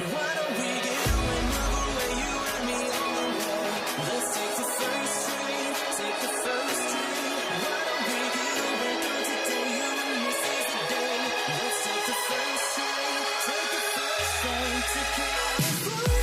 Why don't we get away, move away, you and me on the way? Let's take the first train, take the first train. Why don't we get away, go today, you and me seize the day. Let's take the first train, take the first train to California.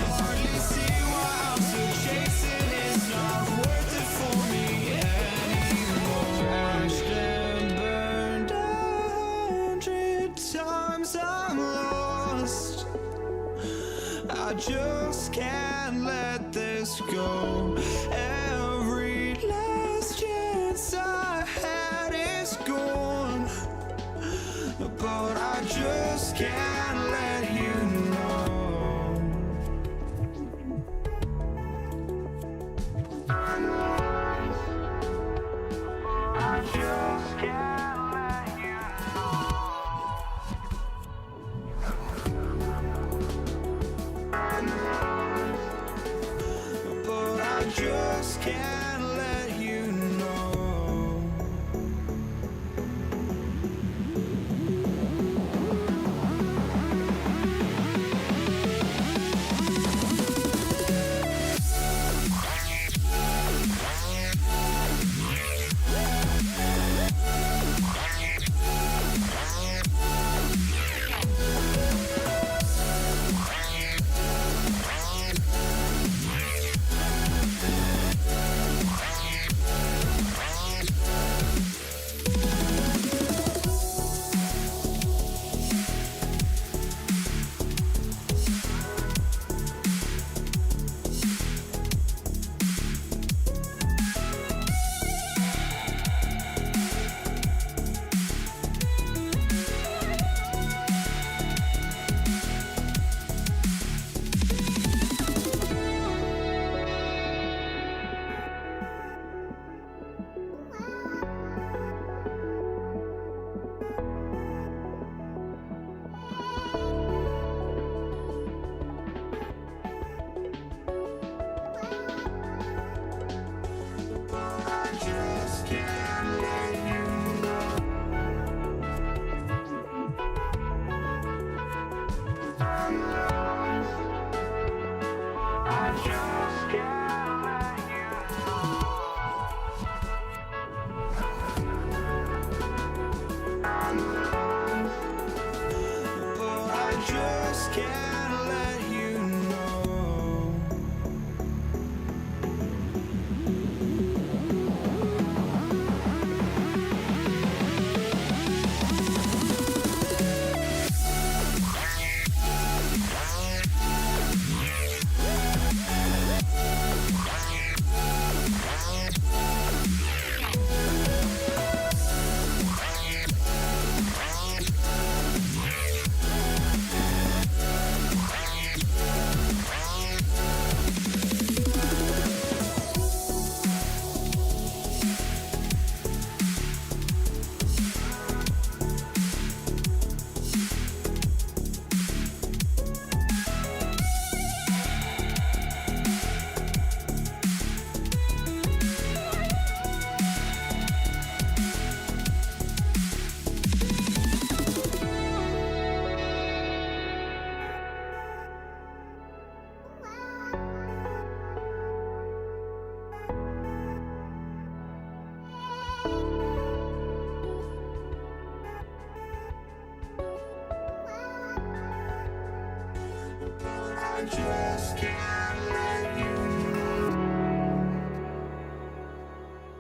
Hardly see why I'm still chasing. It's not worth it for me anymore. Crashed and burned 100 times. I'm lost. I just can't let this go. Every last chance I had is gone, but I just can't let you know. I just can't let you know. But I just can't let you know. I just can't let you know.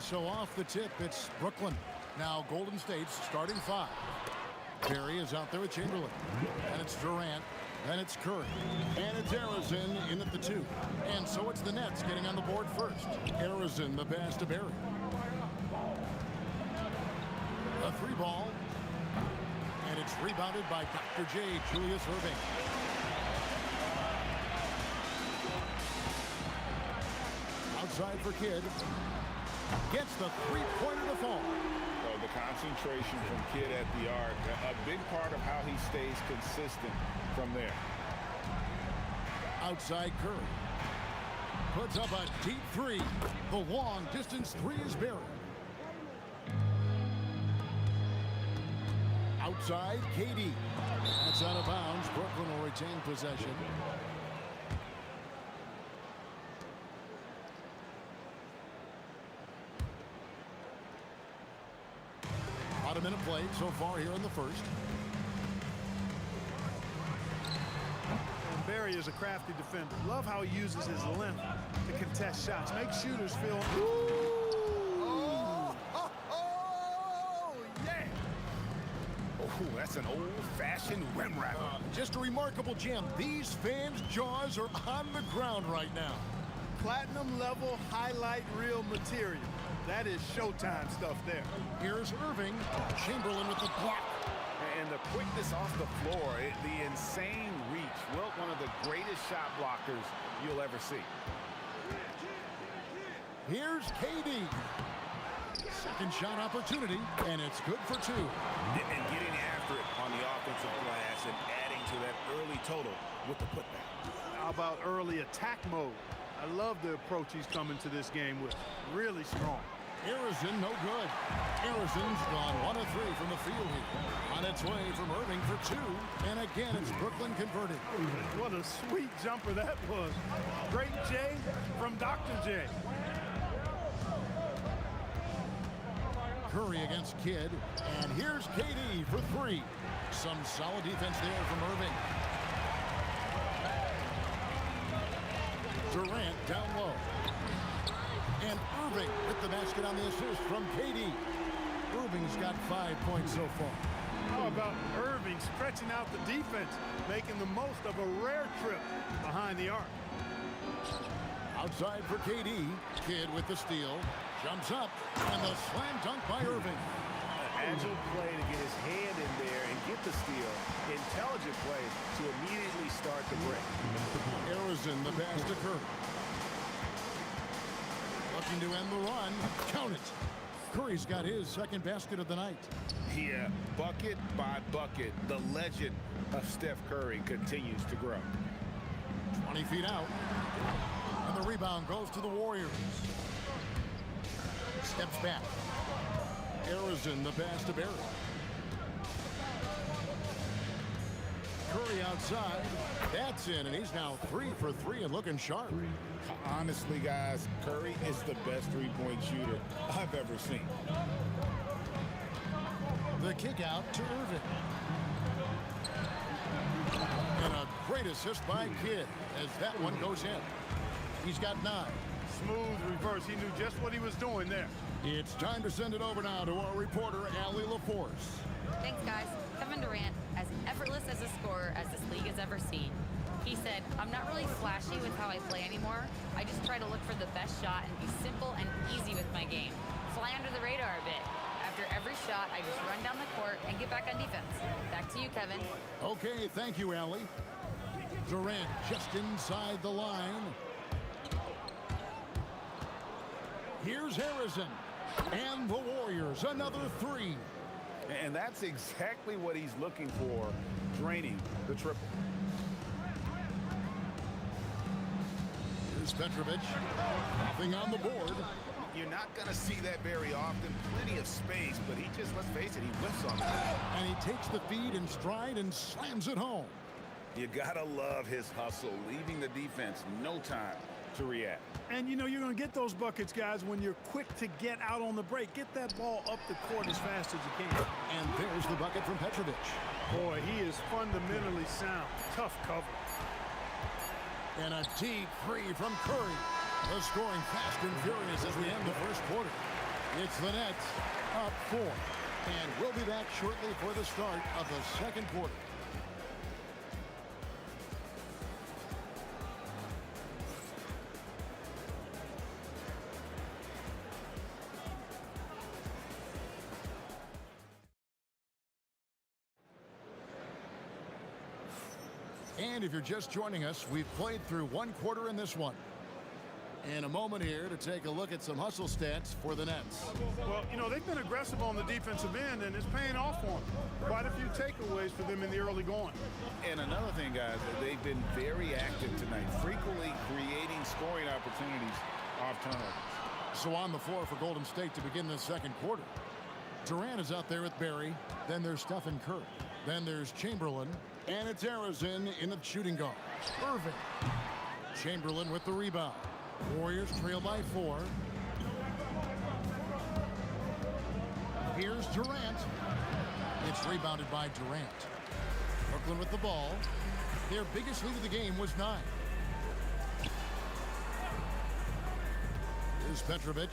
So off the tip, it's Brooklyn. Now Golden State's starting 5. Perry is out there with Chamberlain. And it's Durant. And it's Curry. And it's Harrison in at the 2. And so it's the Nets getting on the board first. Harrison, the pass to Barry. A 3 ball. And it's rebounded by Dr. J, Julius Irving. Outside for Kidd. Gets the three-pointer to fall. So the concentration from Kidd at the arc, a big part of how he stays consistent from there. Outside Curry. Puts up a deep 3. The long-distance 3 is buried. Outside, KD. That's out of bounds. Brooklyn will retain possession. About a minute played so far here in the first. And Barry is a crafty defender. Love how he uses his length to contest shots. Make shooters feel... Ooh, that's an old-fashioned rim wrapper. Just a remarkable gem. These fans' jaws are on the ground right now. Platinum level highlight reel material. That is Showtime stuff there. Here's Irving. Chamberlain with the block. And the quickness off the floor, the insane reach. Wilt, one of the greatest shot blockers you'll ever see. Here's KD. Second shot opportunity, and it's good for 2. And getting after it on the offensive glass and adding to that early total with the putback. How about early attack mode? I love the approach he's coming to this game with. Really strong. Harrison, no good. Harrison's gone 1 of 3 from the field here. On its way from Irving for 2. And again, it's Brooklyn converted. What a sweet jumper that was. Great J from Dr. J. Curry against Kidd. And here's KD for 3. Some solid defense there from Irving. Durant down low. And Irving with the basket on the assist from KD. Irving's got 5 points so far. How about Irving stretching out the defense, making the most of a rare trip behind the arc. Outside for KD. Kidd with the steal. Jumps up. And the slam dunk by Irving. Agile play to get his hand in there and get the steal. Intelligent play to immediately start the break. Harrison, the pass to Curry. Looking to end the run. Count it. Curry's got his second basket of the night. Yeah, bucket by bucket, the legend of Steph Curry continues to grow. 20 feet out. And the rebound goes to the Warriors. Steps back. Harrison, the pass to Barry. Curry outside. That's in, and he's now 3 for 3 and looking sharp. Honestly, guys, Curry is the best three-point shooter I've ever seen. The kick out to Irving. And a great assist by Kidd as that one goes in. He's got 9. Smooth reverse. He knew just what he was doing there. It's time to send it over now to our reporter, Allie LaForce. Thanks, guys. Kevin Durant, as effortless as a scorer as this league has ever seen. He said, I'm not really flashy with how I play anymore. I just try to look for the best shot and be simple and easy with my game. Fly under the radar a bit. After every shot, I just run down the court and get back on defense. Back to you, Kevin. Okay, thank you, Allie. Durant just inside the line. Here's Harrison. And the Warriors, another 3. And that's exactly what he's looking for, draining the triple. Here's Petrovic. Nothing on the board. You're not going to see that very often. Plenty of space, but he just, let's face it, he whiffs on that. And he takes the feed in stride and slams it home. You got to love his hustle, leaving the defense no time to react. And, you know, you're going to get those buckets, guys, when you're quick to get out on the break. Get that ball up the court as fast as you can. And there's the bucket from Petrovic. Boy, he is fundamentally sound. Tough cover. And a deep 3 from Curry. The scoring fast and furious as we end the first quarter. It's the Nets up 4. And we'll be back shortly for the start of the second quarter. And if you're just joining us, we've played through one quarter in this one. In a moment here to take a look at some hustle stats for the Nets. Well, you know, they've been aggressive on the defensive end, and it's paying off for them. Quite a few takeaways for them in the early going. And another thing, guys, they've been very active tonight, frequently creating scoring opportunities off turnovers. So on the floor for Golden State to begin the second quarter. Durant is out there with Barry. Then there's Stephen Curry. Then there's Chamberlain. And it's Harrison in the shooting guard. Irving. Chamberlain with the rebound. Warriors trail by 4. Here's Durant. It's rebounded by Durant. Brooklyn with the ball. Their biggest lead of the game was 9. Here's Petrovic.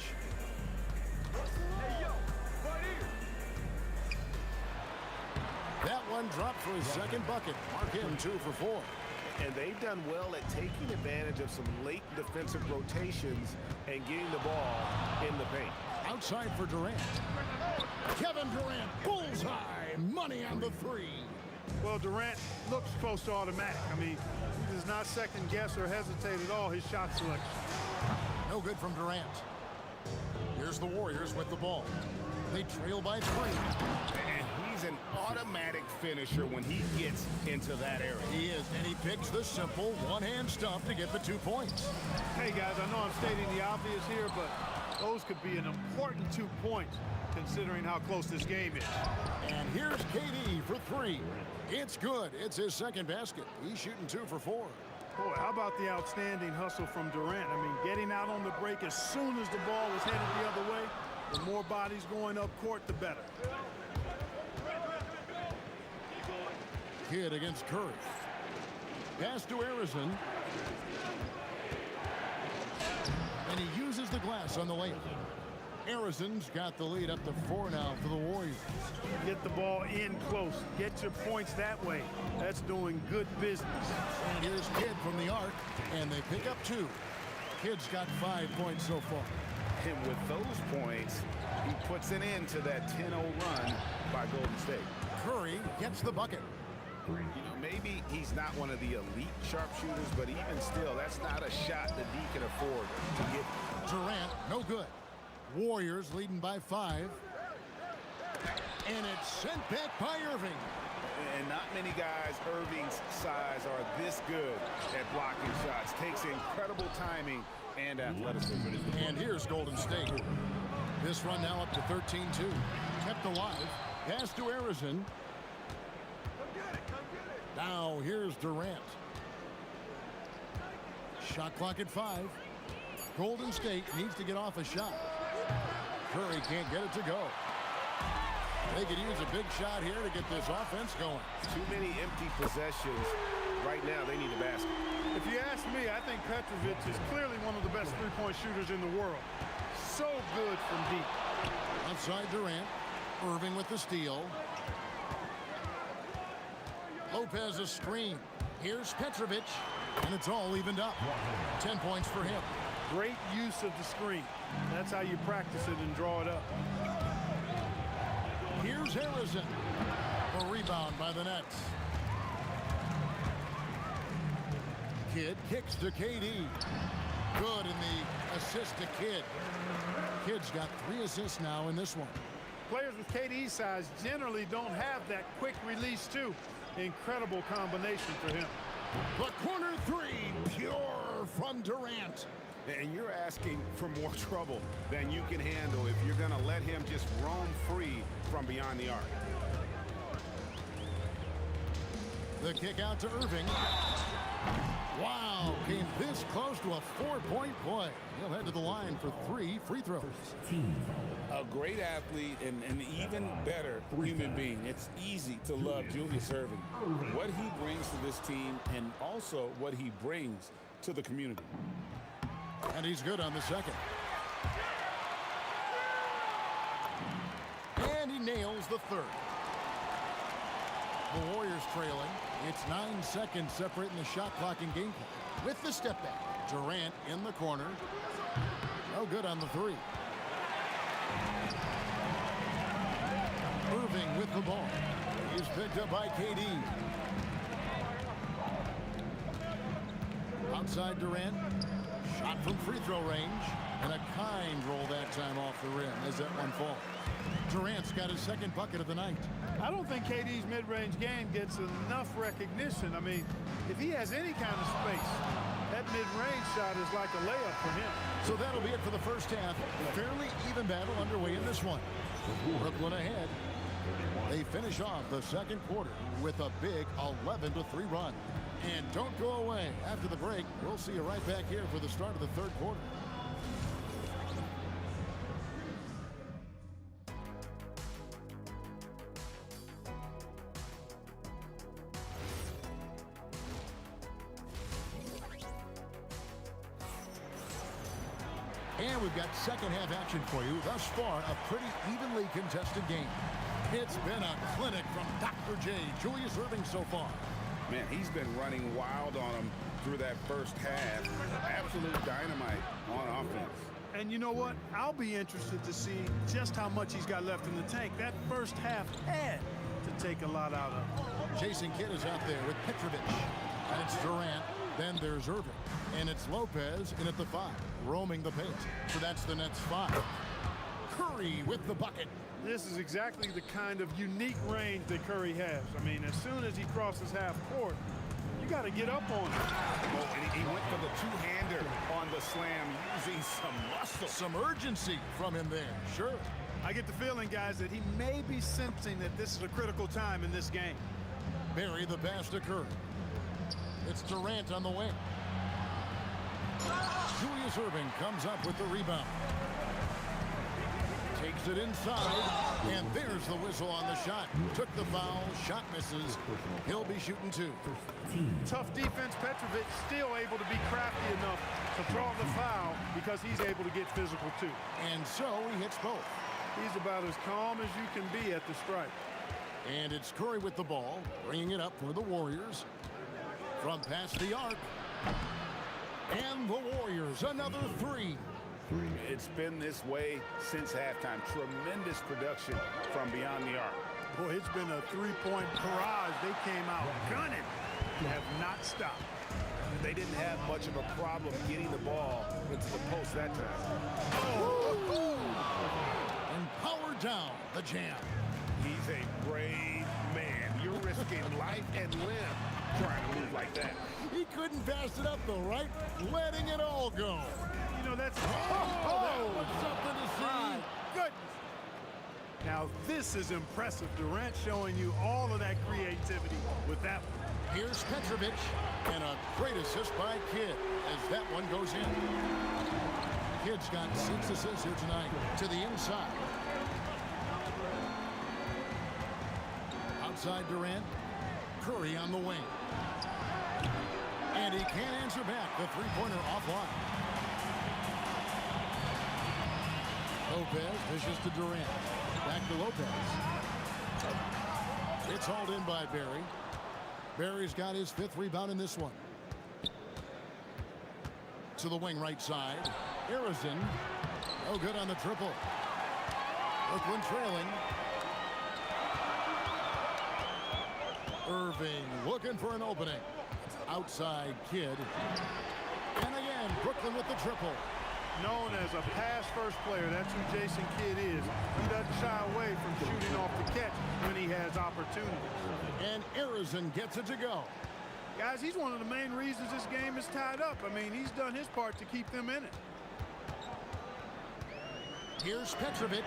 That one dropped for his second bucket. Mark him 2 for 4. And they've done well at taking advantage of some late defensive rotations and getting the ball in the paint. Outside for Durant. Kevin Durant, bullseye, money on the 3. Well, Durant looks close to automatic. I mean, he does not second guess or hesitate at all his shot selection. No good from Durant. Here's the Warriors with the ball. They trail by 3. And he's an automatic finisher when he gets into that area. He is, and he picks the simple one-hand stuff to get the 2 points. Hey, guys, I know I'm stating the obvious here, but those could be an important 2 points considering how close this game is. And here's KD for 3. It's good. It's his second basket. He's shooting 2 for 4. Boy, how about the outstanding hustle from Durant? I mean, getting out on the break as soon as the ball was headed the other way. The more bodies going up court, the better. Kidd against Curry. Pass to Harrison. And he uses the glass on the layup. Harrison's got the lead up to 4 now for the Warriors. Get the ball in close. Get your points that way. That's doing good business. And here's Kidd from the arc, and they pick up 2. Kidd's got 5 points so far. And with those points, he puts an end to that 10-0 run by Golden State. Curry gets the bucket. You know, maybe he's not one of the elite sharpshooters, but even still, that's not a shot that he can afford to get. Durant, no good. Warriors leading by 5. And it's sent back by Irving. And not many guys Irving's size are this good at blocking shots. Takes incredible timing and athleticism. And here's Golden State. This run now up to 13-2. Kept alive. Pass to Harrison. Now here's Durant. Shot clock at 5. Golden State needs to get off a shot. Curry can't get it to go. They could use a big shot here to get this offense going. Too many empty possessions. Right now, they need a basket. If you ask me, I think Petrovic is clearly one of the best three-point shooters in the world. So good from deep. Outside Durant. Irving with the steal. Lopez a screen. Here's Petrovic. And it's all evened up. 10 points for him. Great use of the screen. That's how you practice it and draw it up. Here's Harrison. A rebound by the Nets. Kidd kicks to KD. Good in the assist to Kidd. Kidd's got 3 assists now in this one. Players with KD's size generally don't have that quick release too. Incredible combination for him. The corner 3, pure from Durant. And you're asking for more trouble than you can handle if you're going to let him just roam free from beyond the arc. The kick out to Irving. Wow, came this close to a 4-point play. He'll head to the line for 3 free throws. A great athlete and an even better human being. It's easy to love Julius Irving. What he brings to this team and also what he brings to the community. And he's good on the second. nails the third. The Warriors trailing. It's 9 seconds separating the shot clock and game clock. With the step back, Durant in the corner. No good on the three. Irving with the ball. He's picked up by KD. Outside Durant. Shot from free throw range. And a kind roll that time off the rim as that one falls. Durant's got his second bucket of the night. I don't think KD's mid-range game gets enough recognition. I mean, if he has any kind of space, that mid-range shot is like a layup for him. So that'll be it for the first half. Fairly even battle underway in this one. Brooklyn ahead. They finish off the second quarter with a big 11-3 run. And don't go away. After the break, we'll see you right back here for the start of the third quarter. And we've got second half action for you. Thus far, a pretty evenly contested game. It's been a clinic from Dr. J, Julius Irving so far. Man, he's been running wild on him through that first half. Absolute dynamite on offense. And you know what? I'll be interested to see just how much he's got left in the tank. That first half had to take a lot out of him. Jason Kidd is out there with Petrovic. And it's Durant. Then there's Irving. And it's Lopez in at the 5, roaming the paint. So that's the Nets 5. Curry with the bucket. This is exactly the kind of unique range that Curry has. I mean, as soon as he crosses half court, you got to get up on him. Oh, and he went for the two-hander on the slam, using some muscle. Some urgency from him there, sure. I get the feeling, guys, that he may be sensing that this is a critical time in this game. Barry the pass to Curry. It's Durant on the wing. Julius Irving comes up with the rebound. Takes it inside, and there's the whistle on the shot. Took the foul, shot misses. He'll be shooting 2. Tough defense. Petrovic still able to be crafty enough to draw the foul because he's able to get physical too. And so he hits both. He's about as calm as you can be at the stripe. And it's Curry with the ball, bringing it up for the Warriors. From past the arc. And the Warriors, another 3. It's been this way since halftime. Tremendous production from beyond the arc. Boy, it's been a three-point barrage. They came out gunning. Have not stopped. They didn't have much of a problem getting the ball into the post that time. And powered down the jam. He's a brave man. You're risking life and limb trying to move like that. He couldn't pass it up though, right? Letting it all go. You know, that's... that was something to see. Goodness. Now, this is impressive. Durant showing you all of that creativity with that one. Here's Petrovic, and a great assist by Kidd as that one goes in. Kidd's got 6 assists here tonight to the inside. Outside Durant, Curry on the wing. And he can't answer back. The three-pointer offline. Lopez dishes to Durant. Back to Lopez. It's hauled in by Barry. Barry's got his 5th rebound in this one. To the wing right side. Arizin. No good on the triple. Brooklyn trailing. Irving looking for an opening. Outside Kidd. And again, Brooklyn with the triple. Known as a pass-first player, that's who Jason Kidd is. He doesn't shy away from shooting off the catch when he has opportunities. And Arizin gets it to go. Guys, he's one of the main reasons this game is tied up. I mean, he's done his part to keep them in it. Here's Petrovic.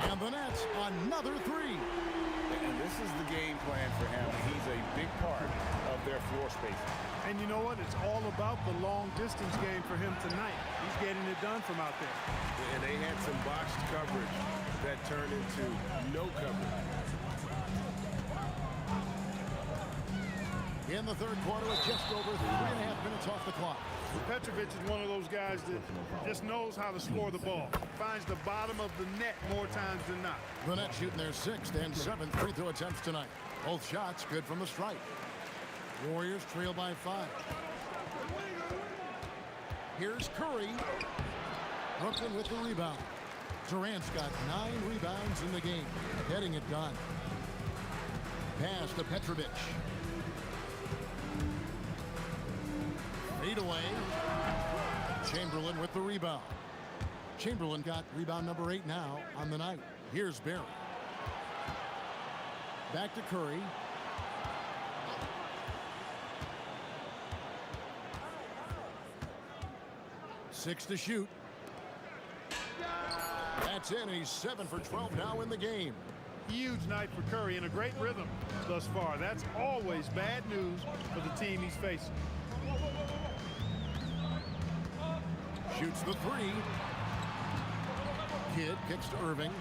And the Nets, another 3. And this is the game plan for him. He's a big part of their floor spacing. And you know what? It's all about the long-distance game for him tonight. He's getting it done from out there. And they had some botched coverage that turned into no coverage. in the third quarter with just over 3.5 minutes off the clock. Petrovic is one of those guys that just knows how to score the ball. Finds the bottom of the net more times than not. The Nets shooting their 6th and 7th free throw attempts tonight. Both shots good from the stripe. Warriors trail by 5. Here's Curry. Brooklyn with the rebound. Durant's got 9 rebounds in the game, getting it done. Pass to Petrovic. Fade away. Chamberlain with the rebound. Chamberlain got rebound number 8 now on the night. Here's Barry. Back to Curry. Six to shoot. That's in. He's 7 for 12 now in the game. Huge night for Curry and a great rhythm thus far. That's always bad news for the team he's facing. Shoots the 3. Kidd kicks to Irving.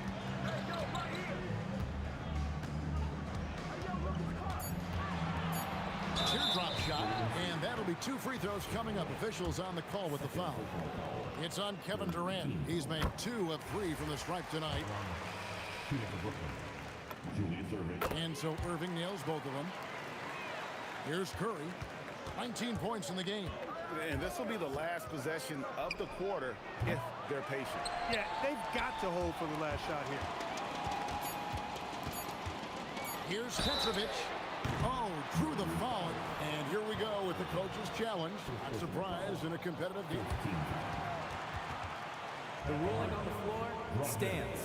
Teardrop shot, and that'll be 2 free throws coming up. Officials on the call with the foul. It's on Kevin Durant. He's made 2 of 3 from the stripe tonight. And so Irving nails both of them. Here's Curry. 19 points in the game. And this will be the last possession of the quarter if they're patient. Yeah, they've got to hold for the last shot here. Here's Petrovic. Oh, drew the foul. And here we go with the coach's challenge. Not surprised in a competitive game. The ruling on the floor stands.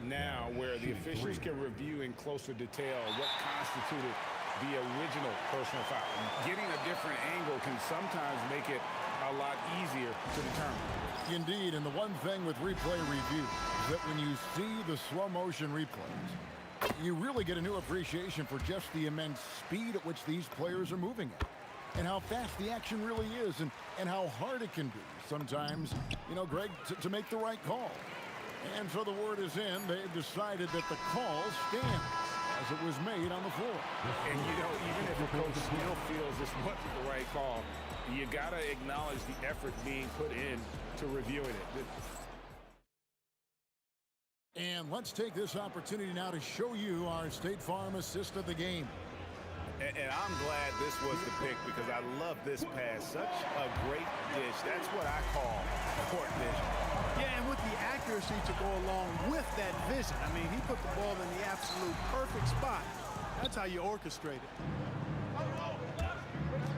Now, where the officials can review in closer detail what constituted the original personal foul. Getting a different angle can sometimes make it a lot easier to determine. Indeed, and the one thing with replay review is that when you see the slow motion replays, you really get a new appreciation for just the immense speed at which these players are moving at, and how fast the action really is, and how hard it can be sometimes, you know, Greg, to make the right call. And so the word is in. They've decided that the call stands as it was made on the floor. And, you know, even if a coach still feels this wasn't the right call, you got to acknowledge the effort being put in to reviewing it. And let's take this opportunity now to show you our State Farm assist of the game. And I'm glad this was the pick because I love this pass. Such a great dish. That's what I call court vision. Yeah, and with the accuracy to go along with that vision. I mean, he put the ball in the absolute perfect spot. That's how you orchestrate it.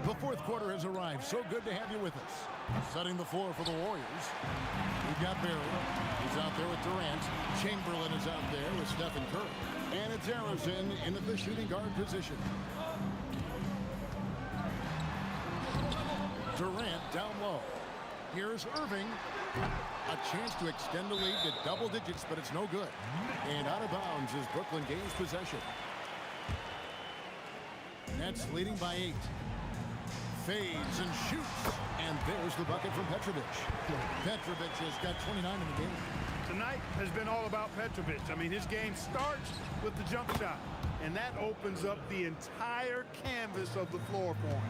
The fourth quarter has arrived. So good to have you with us. Setting the floor for the Warriors. We've got Barry. He's out there with Durant. Chamberlain is out there with Stephen Curry. And it's Harrison in the shooting guard position. Durant down low. Here's Irving. A chance to extend the lead to double digits, but it's no good. And out of bounds as Brooklyn gains possession. Nets leading by 8. Fades and shoots. And there's the bucket from Petrovic. Petrovic has got 29 in the game. Tonight has been all about Petrovic. I mean, his game starts with the jump shot, and that opens up the entire canvas of the floor for him.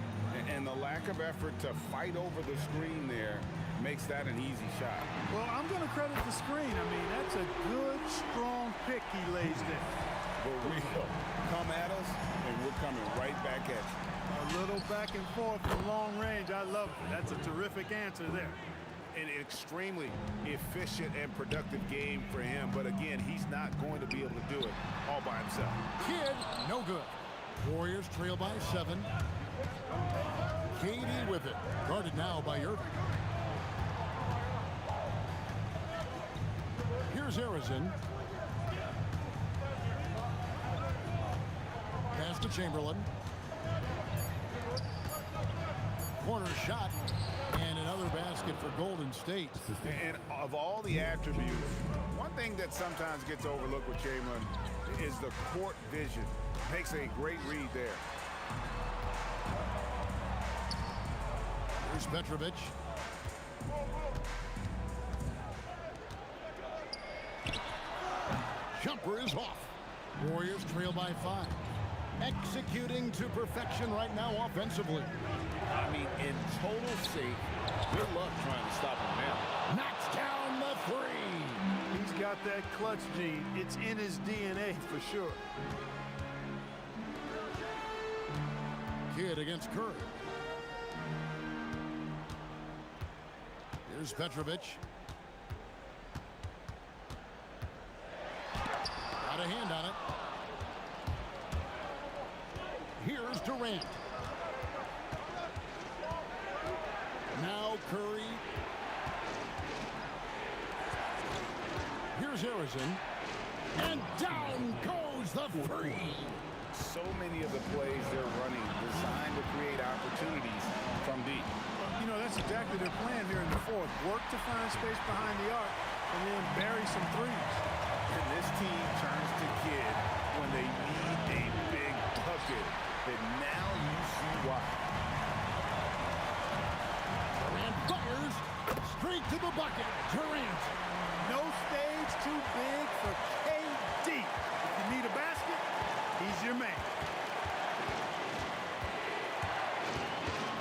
And the lack of effort to fight over the screen there makes that an easy shot. Well, I'm going to credit the screen. I mean, that's a good, strong pick he lays there. But we'll come at us, and we're coming right back at you. A little back and forth from long range. I love it. That's a terrific answer there. An extremely efficient and productive game for him. But again, he's not going to be able to do it all by himself. Kidd, no good. Warriors trail by 7. KD with it. Guarded now by Irving. Here's Harrison. Pass to Chamberlain. Corner shot. And another basket for Golden State. And of all the attributes, one thing that sometimes gets overlooked with Chamberlain is the court vision. Makes a great read there. Here's Petrovic. Jumper is off. Warriors trail by 5. Executing to perfection right now offensively. I mean, in total sync. Good luck trying to stop him now. Knocks down the three. He's got that clutch gene. It's in his DNA for sure. Kidd against Curry. Here's Petrovic. Got a hand on it. Here's Durant. Now Curry. Here's Harrison. And down goes the three. So many of the plays they're running designed to create opportunities from deep. You know, that's exactly their plan here in the fourth. Work to find space behind the arc and then bury some threes. And this team turns to Kidd when they need a big bucket. And now you see why. Durant fires. Straight to the bucket. Durant. No stage too big for KD. If you need a basket, he's your man.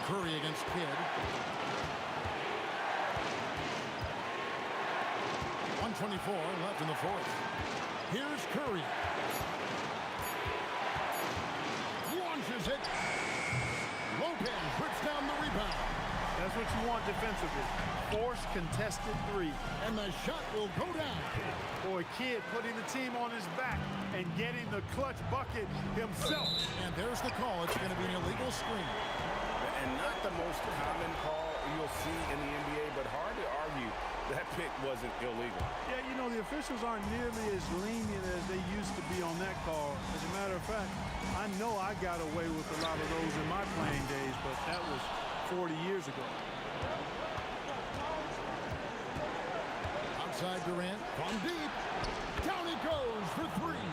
Curry against Kidd. 1:24 left in the fourth. Here's Curry. Launches it. Lopez puts down the rebound. That's what you want defensively. Force contested three. And the shot will go down. Boy, Kidd putting the team on his back and getting the clutch bucket himself. And there's the call. It's going to be an illegal screen. And not the most common call you'll see in the NBA, but hard to argue that pick wasn't illegal. Yeah, you know, the officials aren't nearly as lenient as they used to be on that call. As a matter of fact, I know I got away with a lot of those in my playing days, but that was 40 years ago. Outside Durant, from deep. Down it goes for three.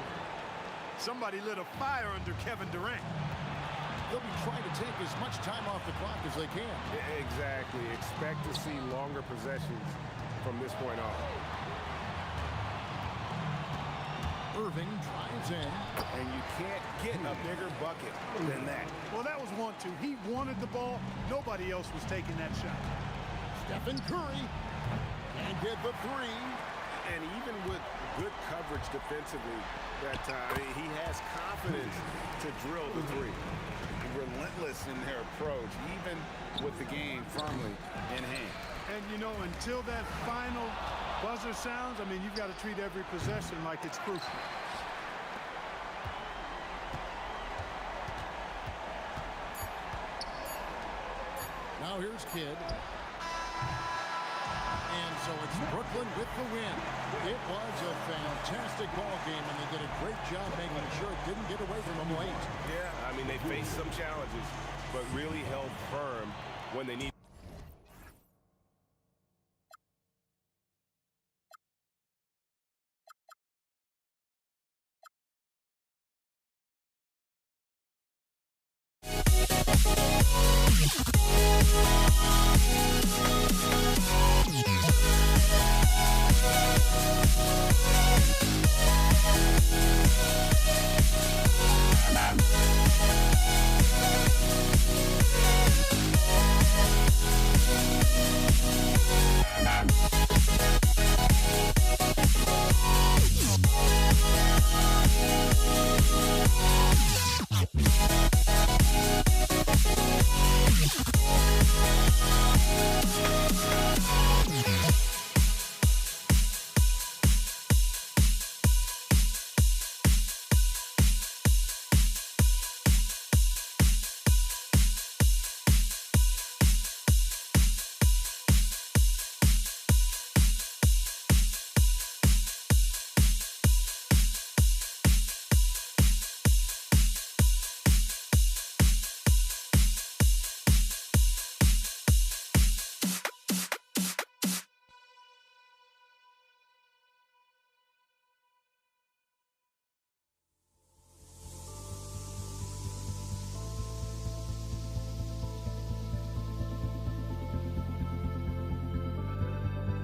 Somebody lit a fire under Kevin Durant. They'll be trying to take as much time off the clock as they can. Exactly. Expect to see longer possessions from this point on. Irving drives in. And you can't get a bigger bucket than that. Well, that was 1-2. He wanted the ball. Nobody else was taking that shot. Stephen Curry. And get the three. And even with good coverage defensively, that he has confidence to drill the three. Relentless in their approach, even with the game firmly in hand. And, you know, until that final buzzer sounds, I mean, you've got to treat every possession like it's crucial. Now here's Kidd. And so it's Brooklyn with the win. It was a fantastic ball game, and they did a great job making sure it didn't get away from them late. Yeah, I mean, they faced some challenges, but really held firm when they needed.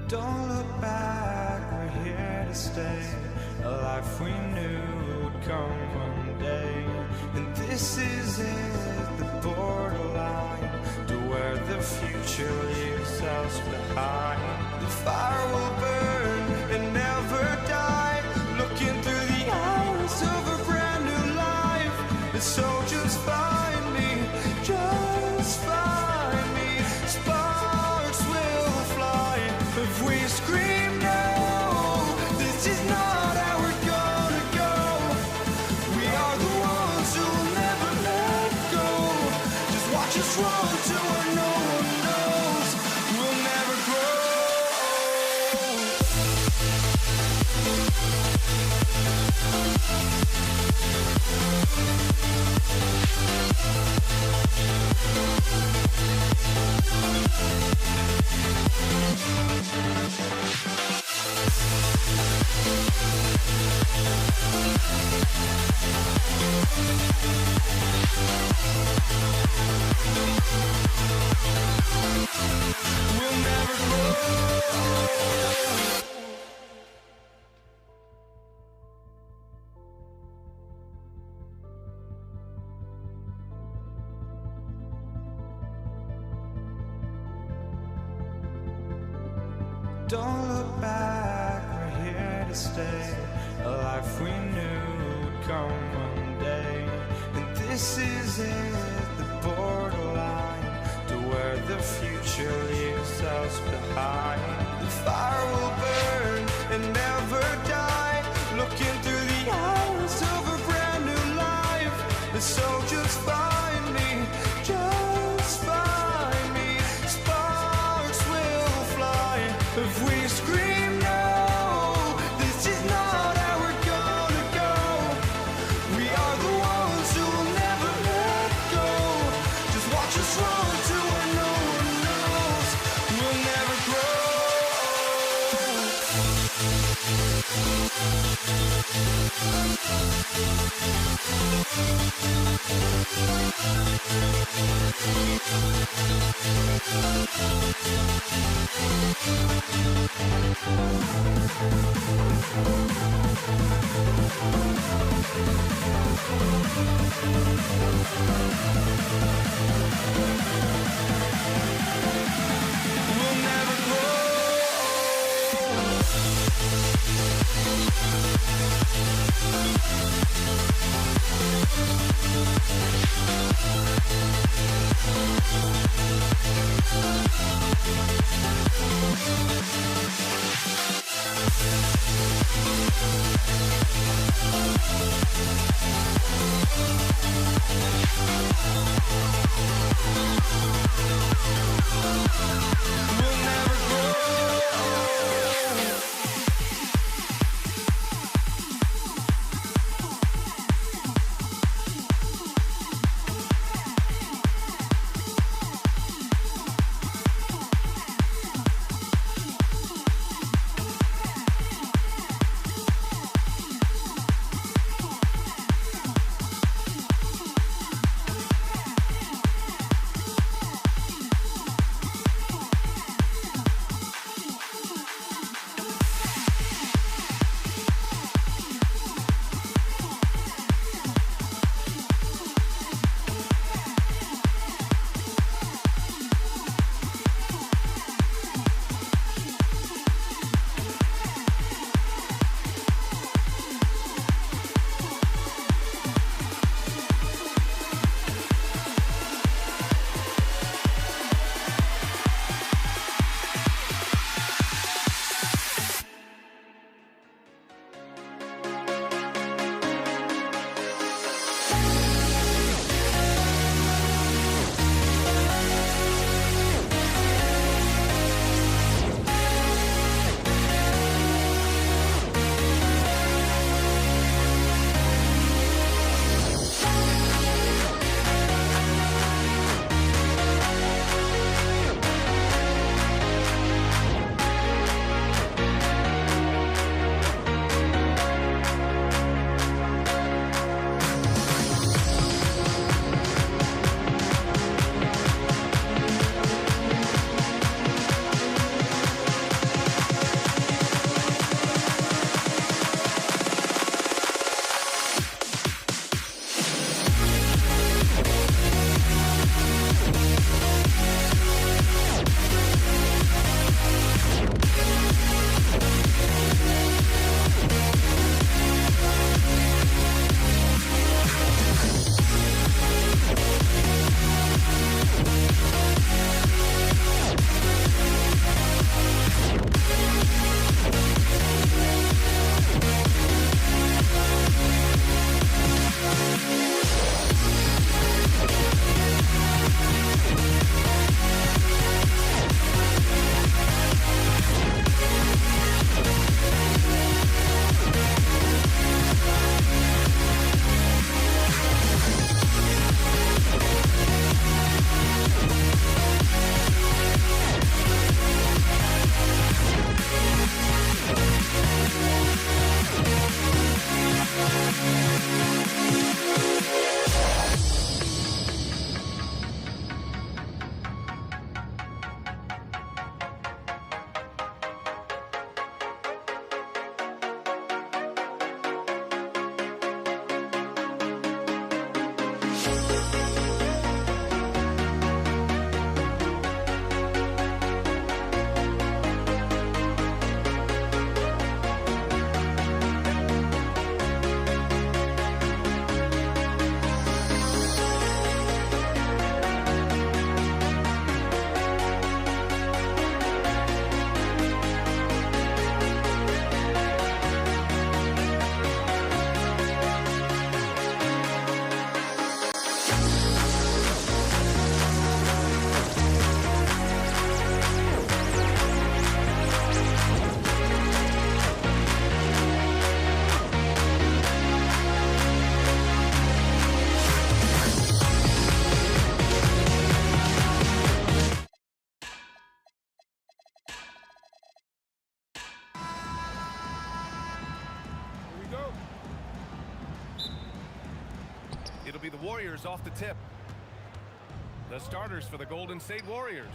Don't look back, we're here to stay. A life we knew would come one day. and this is it, the borderline to where the future leaves us behind. The fire will burn and never die, looking through the eyes of a brand new life. And so just find me, just find me. Sparks will fly if we scream no. This is not how we're gonna go. We are the ones who will never let go. Just watch us run to where no one knows. We'll never grow. We'll never grow. Don't look back, we're here to stay. A life we knew would come one day. And this is it, the borderline to where the future leaves us behind. The fire will burn and never die, looking through the eyes of a brand new life. And so just find me, just find me. Sparks will fly if we scream no. This is not how we're gonna go. We are the ones who will never let go. Just watch us run to where no one knows. We'll never grow. We'll never grow. We'll never grow. It'll be the Warriors off the tip. The starters for the Golden State Warriors.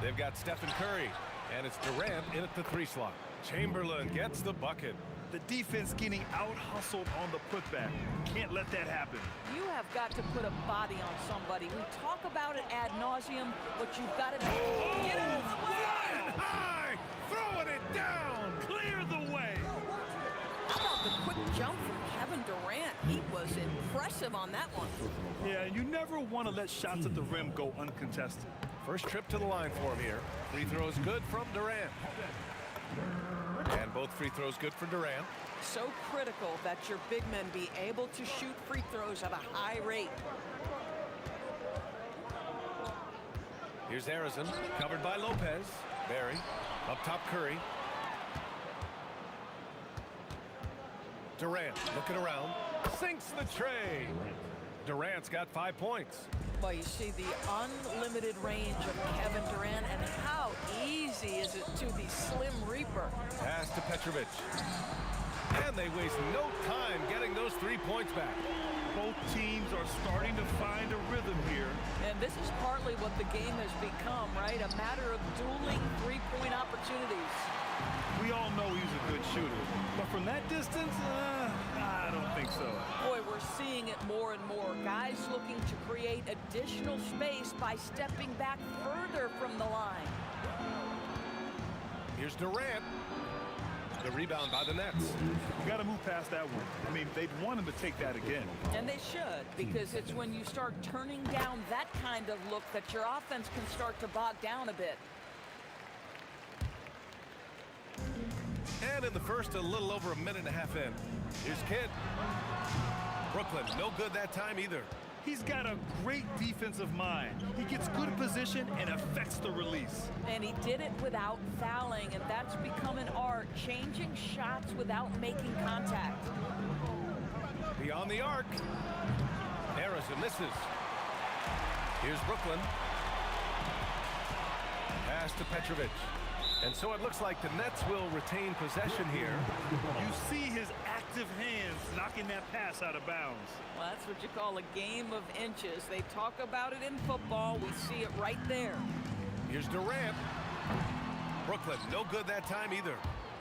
They've got Stephen Curry, and it's Durant in at the 3 slot. Chamberlain gets the bucket. The defense getting out-hustled on the putback. Can't let that happen. You have got to put a body on somebody. We talk about it ad nauseum, but you've got to get out of the way. Flying high, throwing it down. Clear the way. How about the quick jump from Kevin Durant? He was impressive on that one. Yeah, you never want to let shots at the rim go uncontested. First trip to the line for him here. Free throws good from Durant. And both free throws good for Durant. So critical that your big men be able to shoot free throws at a high rate. Here's Harrison, covered by Lopez. Barry, up top Curry. Durant looking around, sinks the tray. Durant's got 5 points. Well, you see the unlimited range of Kevin Durant, and how easy is it to the Slim Reaper? Pass to Petrovic. And they waste no time getting those 3 points back. Both teams are starting to find a rhythm here. And this is partly what the game has become, right? A matter of dueling three-point opportunities. We all know he's a good shooter, but from that distance, I don't think so. Boy, we're seeing it more and more. Guys looking to create additional space by stepping back further from the line. Here's Durant. The rebound by the Nets. You got to move past that one. I mean, they'd want him to take that again. And they should, because it's when you start turning down that kind of look that your offense can start to bog down a bit. And in the first, a little over a minute and a half in. Here's Kidd. Brooklyn, no good that time either. He's got a great defensive mind. He gets good position and affects the release. And he did it without fouling, and that's become an art, changing shots without making contact. Beyond the arc. Harrison misses. Here's Brooklyn. Pass to Petrovic. And so it looks like the Nets will retain possession here. You see his active hands knocking that pass out of bounds. Well, that's what you call a game of inches. They talk about it in football. We see it right there. Here's Durant. Brooklyn, no good that time either.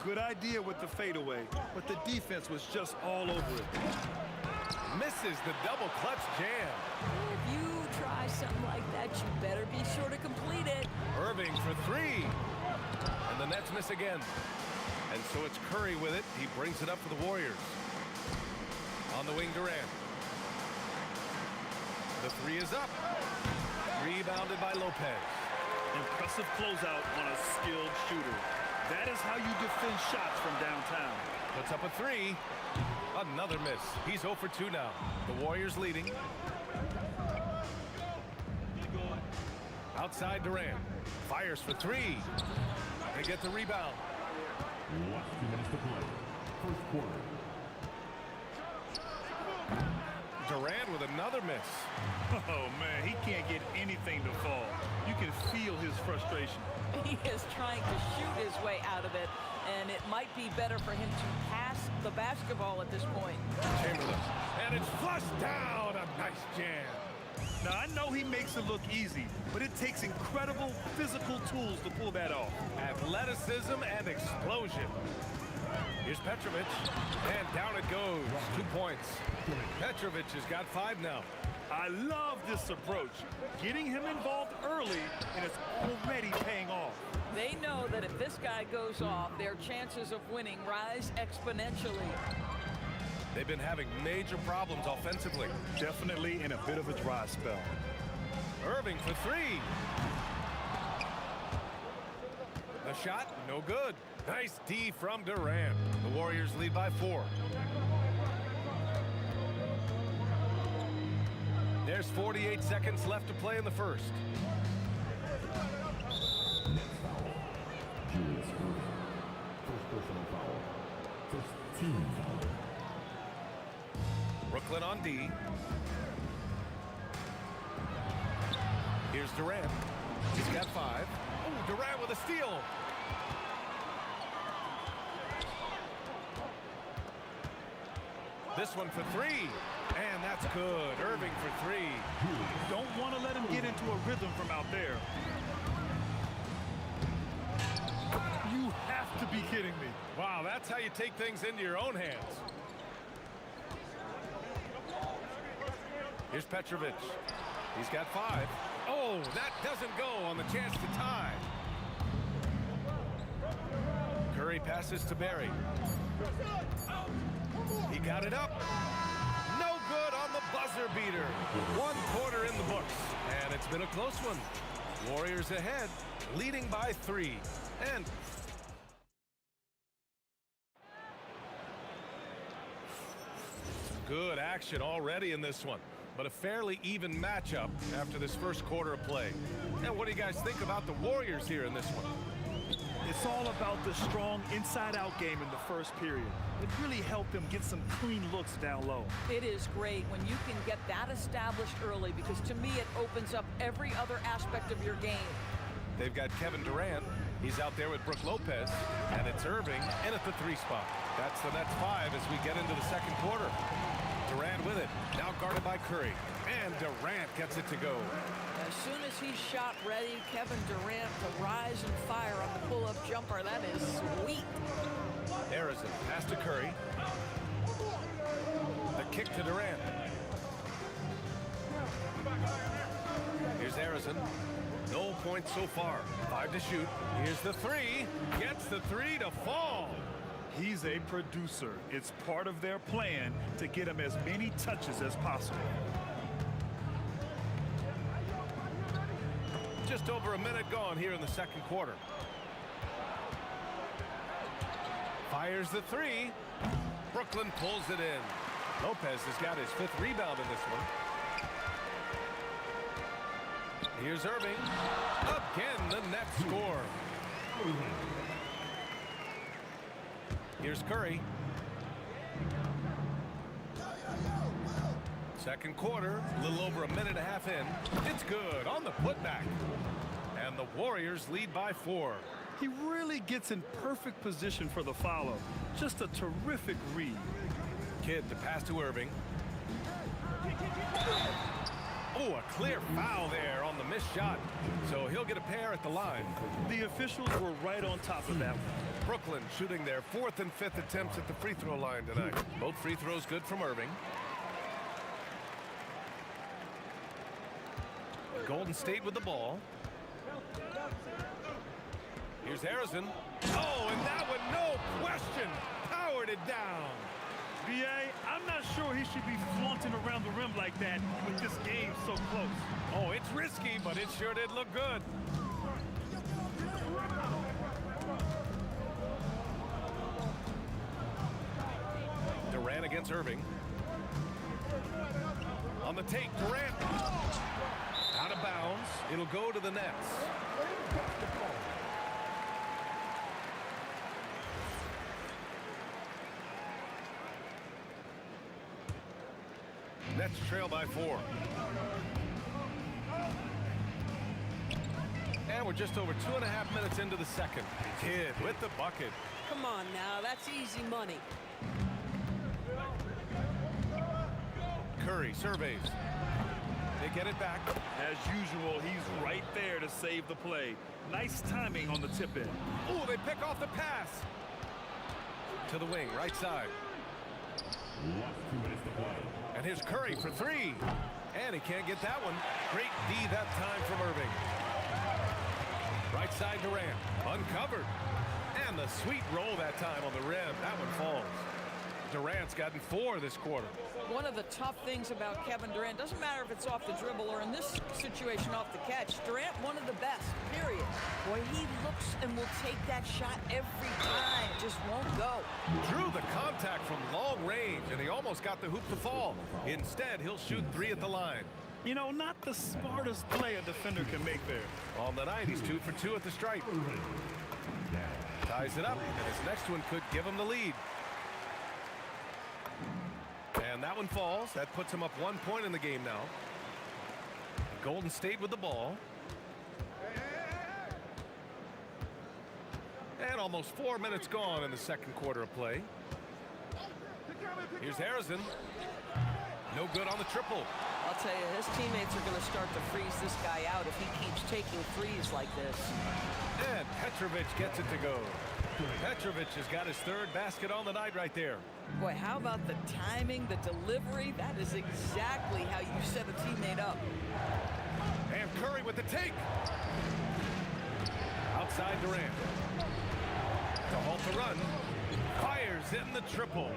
Good idea with the fadeaway, but the defense was just all over it. Misses the double clutch jam. If you try something like that, you better be sure to complete it. Irving for 3. And the Nets miss again. And so it's Curry with it. He brings it up for the Warriors. On the wing, Durant. The 3 is up. Rebounded by Lopez. Impressive closeout on a skilled shooter. That is how you defend shots from downtown. Puts up a 3. Another miss. He's 0 for 2 now. The Warriors leading. Outside Durant. Fires for 3. They get the rebound. Last 2 minutes to play. First quarter. Durant with another miss. Oh, man, he can't get anything to fall. You can feel his frustration. He is trying to shoot his way out of it, and it might be better for him to pass the basketball at this point. Chamberlain. And it's flushed down. A nice jam. Now, I know he makes it look easy, but it takes incredible physical tools to pull that off. Athleticism and explosion. Here's Petrovic. And down it goes. 2 points. Petrovic has got 5 now. I love this approach. Getting him involved early, and it's already paying off. They know that if this guy goes off, their chances of winning rise exponentially. They've been having major problems offensively. Definitely in a bit of a dry spell. Irving for 3. The shot, no good. Nice D from Durant. The Warriors lead by 4. There's 48 seconds left to play in the first. Julius Irving. First personal foul. First team foul. Brooklyn on D. Here's Durant. He's got 5. Oh, Durant with a steal. This one for 3. And that's good. Irving for three. Don't want to let him get into a rhythm from out there. You have to be kidding me. Wow, that's how you take things into your own hands. Here's Petrovic. He's got 5. Oh, that doesn't go on the chance to tie. Curry passes to Barry. He got it up. No good on the buzzer beater. 1 quarter in the books, and it's been a close one. Warriors ahead, leading by 3. And some good action already in this one, but a fairly even matchup after this first quarter of play. And what do you guys think about the Warriors here in this one? It's all about the strong inside-out game in the first period. It really helped them get some clean looks down low. It is great when you can get that established early, because to me it opens up every other aspect of your game. They've got Kevin Durant. He's out there with Brook Lopez, and it's Irving in at the 3 spot. That's the Nets 5 as we get into the second quarter. Durant with it, now guarded by Curry, and Durant gets it to go. As soon as he's shot ready, Kevin Durant to rise and fire on the pull-up jumper. That is sweet. Harrison pass to Curry. The kick to Durant. Here's Harrison. No points so far. 5 to shoot. Here's the 3. Gets the 3 to fall. He's a producer. It's part of their plan to get him as many touches as possible. Just over a minute gone here in the second quarter. Fires the 3. Brooklyn pulls it in. Lopez has got his 5th rebound in this one. Here's Irving. Again, the Nets score. Here's Curry. Second quarter, a little over a minute and a half in. It's good on the putback. And the Warriors lead by 4. He really gets in perfect position for the follow. Just a terrific read. Kidd to pass to Irving. Oh, a clear foul there on the missed shot. So he'll get a pair at the line. The officials were right on top of that one. Brooklyn shooting their 4th and 5th attempts at the free throw line tonight. Both free throws good from Irving. Golden State with the ball. Here's Harrison. Oh, and that one, no question, powered it down. B.A., I'm not sure he should be flaunting around the rim like that with this game so close. Oh, it's risky, but it sure did look good. Durant against Irving. On the take, Durant. Out of bounds. It'll go to the Nets. Nets trail by 4. And we're just over 2.5 minutes into the second. Kidd with the bucket. Come on now, that's easy money. Curry surveys. They get it back. As usual, he's right there to save the play. Nice timing on the tip in. Oh, they pick off the pass. To the wing, right side. And here's Curry for 3. And he can't get that one. Great D that time from Irving. Right side Durant. Uncovered. And the sweet roll that time on the rim. That one falls. Durant's gotten 4 this quarter. One of the tough things about Kevin Durant, doesn't matter if it's off the dribble or in this situation off the catch, Durant one of the best, period. Boy, he looks and will take that shot every time. Just won't go. Drew the contact from long range, and he almost got the hoop to fall. Instead, he'll shoot 3 at the line. You know, not the smartest play a defender can make there. On the night, he's 2 for 2 at the stripe. Ties it up, and his next one could give him the lead. And that one falls. That puts him up 1 point in the game now. Golden State with the ball. And almost 4 minutes gone in the second quarter of play. Here's Harrison. No good on the triple. I'll tell you, his teammates are going to start to freeze this guy out if he keeps taking threes like this. And Petrovic gets it to go. Petrovic has got his third basket on the night right there. Boy, how about the timing, the delivery? That is exactly how you set a teammate up. And Curry with the take. Outside Durant. To halt the run. Fires in the triple.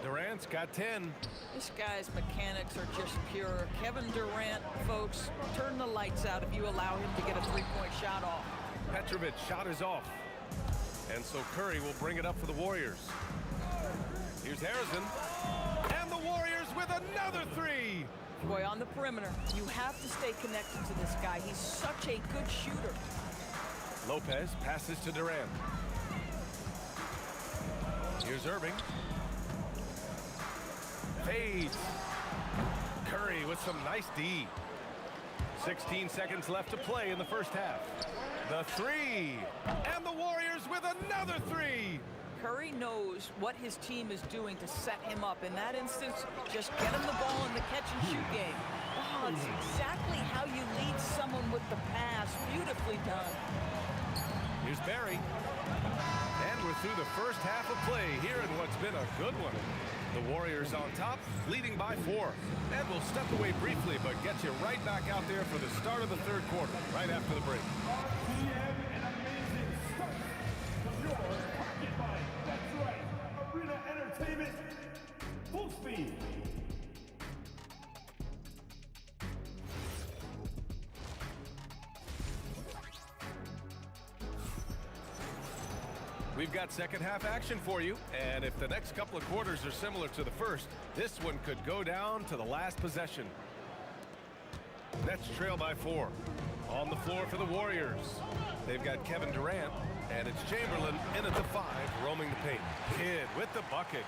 Durant's got 10. This guy's mechanics are just pure. Kevin Durant, folks, turn the lights out if you allow him to get a three-point shot off. Petrovic shot is off. And so Curry will bring it up for the Warriors. Here's Harrison. And the Warriors with another three. Boy, on the perimeter, you have to stay connected to this guy. He's such a good shooter. Lopez passes to Durant. Here's Irving. Fades. Curry with some nice D. 16 seconds left to play in the first half. The three. And the Warriors with another three. Curry knows what his team is doing to set him up. In that instance, just get him the ball in the catch-and-shoot game. Wow, it's exactly how you lead someone with the pass. Beautifully done. Here's Barry. And we're through the first half of play here in what's been a good one. The Warriors on top, leading by 4. And we'll step away briefly, but get you right back out there for the start of the third quarter, right after the break. RPM and amazing start of your pocket bike. That's right, Arena Entertainment, full speed. We've got second half action for you, and if the next couple of quarters are similar to the first, this one could go down to the last possession. Nets trail by 4. On the floor for the Warriors. They've got Kevin Durant, and it's Chamberlain in at the 5, roaming the paint. Kidd with the bucket.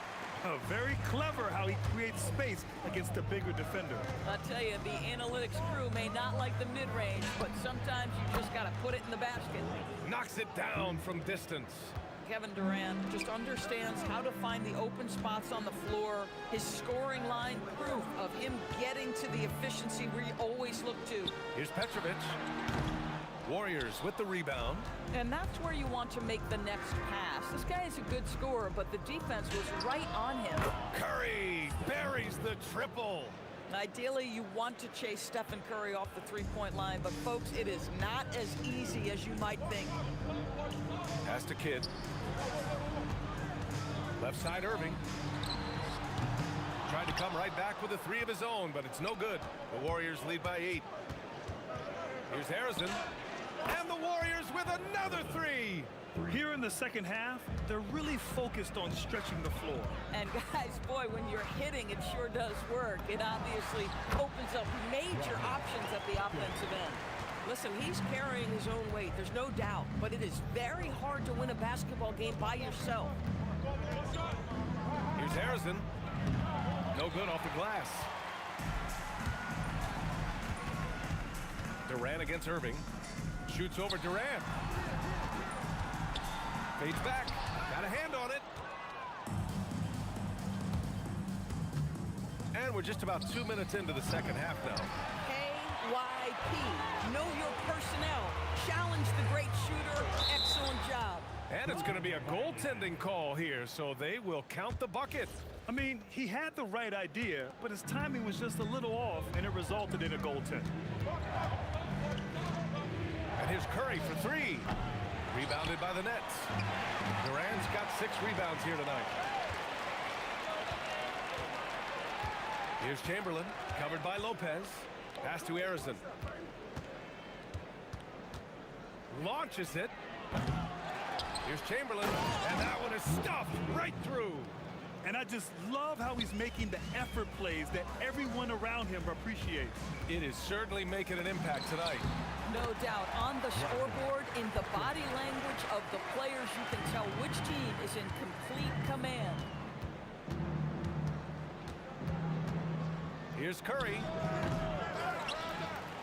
Very clever how he creates space against the bigger defender. I tell you, the analytics crew may not like the mid-range, but sometimes you just got to put it in the basket. Knocks it down from distance. Kevin Durant just understands how to find the open spots on the floor. His scoring line, proof of him getting to the efficiency we always look to. Here's Petrovic. Warriors with the rebound. And that's where you want to make the next pass. This guy is a good scorer, but the defense was right on him. Curry buries the triple. Ideally, you want to chase Stephen Curry off the three-point line, but folks, it is not as easy as you might think. Pass to Kidd. Left side Irving. Tried to come right back with a 3 of his own, but it's no good. The Warriors lead by 8. Here's Harrison. And the Warriors with another 3. Here in the second half, they're really focused on stretching the floor. And guys, boy, when you're hitting, it sure does work. It obviously opens up major options at the offensive end. Listen, he's carrying his own weight, there's no doubt, but it is very hard to win a basketball game by yourself. Here's Harrison. No good off the glass. Durant against Irving. Shoots over Durant. Fades back. Got a hand on it. And we're just about 2 minutes into the second half now. KYP. Know your personnel. Challenge the great shooter. Excellent job. And it's going to be a goaltending call here, so they will count the bucket. I mean, he had the right idea, but his timing was just a little off, and it resulted in a goaltend. And here's Curry for 3. Rebounded by the Nets. Durant's got 6 rebounds here tonight. Here's Chamberlain, covered by Lopez. Pass to Harrison. Launches it. Here's Chamberlain, and that one is stuffed right through. And I just love how he's making the effort plays that everyone around him appreciates. It is certainly making an impact tonight. No doubt. On the scoreboard, in the body language of the players, you can tell which team is in complete command. Here's Curry.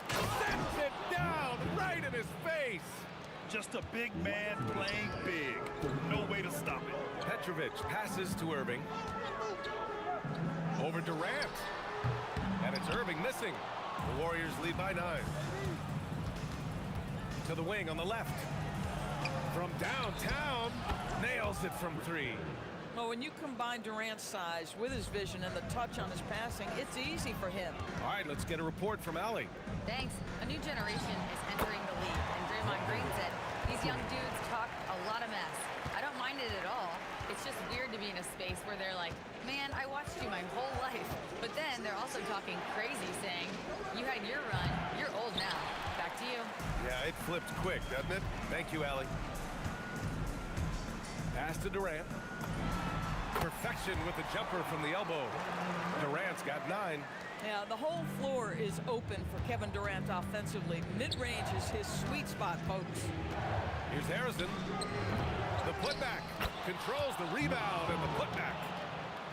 Sends it down right in his face. Just a big man playing big. No way to stop it. Petrovic passes to Irving. Over Durant. Irving missing. The Warriors lead by 9. To the wing on the left. From downtown, nails it from 3. Well, when you combine Durant's size with his vision and the touch on his passing, it's easy for him. All right, let's get a report from Allie. Thanks. A new generation is entering the league, and Draymond Green said these young dudes talk a lot of mess. I don't mind it at all. It's just weird to be in a space where they're like, man, I watched you my whole life. But then they're also talking crazy, saying, you had your run, you're old now. Back to you. Yeah, it flipped quick, doesn't it? Thank you, Allie. Pass to Durant. Perfection with the jumper from the elbow. Durant's got 9. Yeah, the whole floor is open for Kevin Durant offensively. Mid-range is his sweet spot, folks. Here's Harrison. The putback. Controls the rebound and the putback.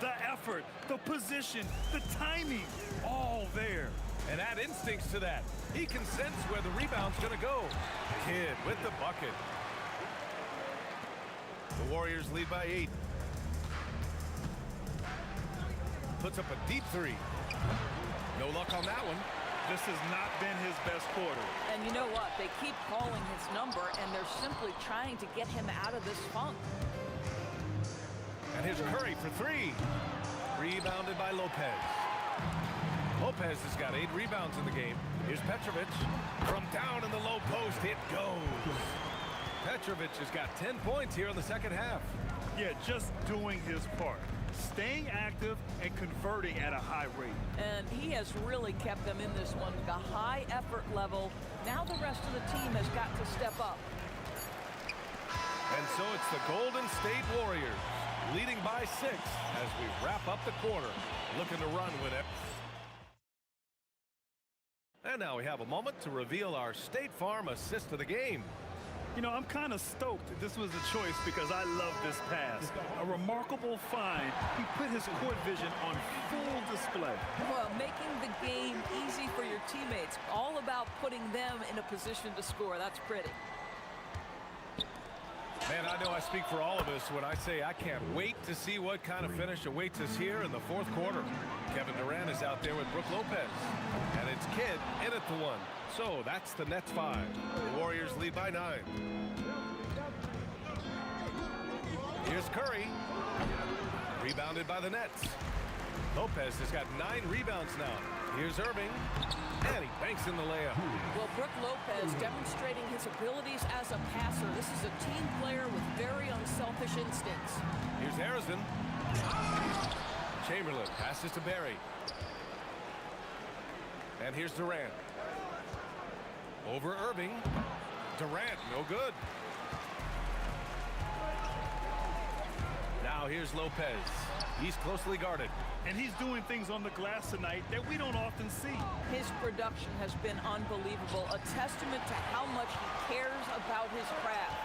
The effort, the position, the timing, all there. And add instincts to that. He can sense where the rebound's going to go. Kidd with the bucket. The Warriors lead by 8. Puts up a deep 3. No luck on that one. This has not been his best quarter. And you know what? They keep calling his number, and they're simply trying to get him out of this funk. And here's Curry for 3. Rebounded by Lopez. Lopez has got 8 rebounds in the game. Here's Petrovic. From down in the low post, it goes. Petrovic has got 10 points here in the second half. Yeah, just doing his part. Staying active and converting at a high rate. And he has really kept them in this one with a high effort level. Now the rest of the team has got to step up. And so it's the Golden State Warriors leading by 6 as we wrap up the quarter, looking to run with it. And now we have a moment to reveal our State Farm assist of the game. You know, I'm kind of stoked this was a choice because I love this pass. A remarkable find. He put his court vision on full display. Well, making the game easy for your teammates. All about putting them in a position to score. That's pretty. Man, I know I speak for all of us when I say I can't wait to see what kind of finish awaits us here in the fourth quarter. Kevin Durant is out there with Brook Lopez. And it's Kidd in at the 1. So that's the Nets 5. The Warriors lead by 9. Here's Curry. Rebounded by the Nets. Lopez has got 9 rebounds now. Here's Irving. And he banks in the layup. Well, Brook Lopez demonstrating his abilities as a passer. This is a team player with very unselfish instincts. Here's Harrison. Chamberlain passes to Barry. And here's Durant. Over Irving. Durant, no good. Now here's Lopez. He's closely guarded. And he's doing things on the glass tonight that we don't often see. His production has been unbelievable. A testament to how much he cares about his craft.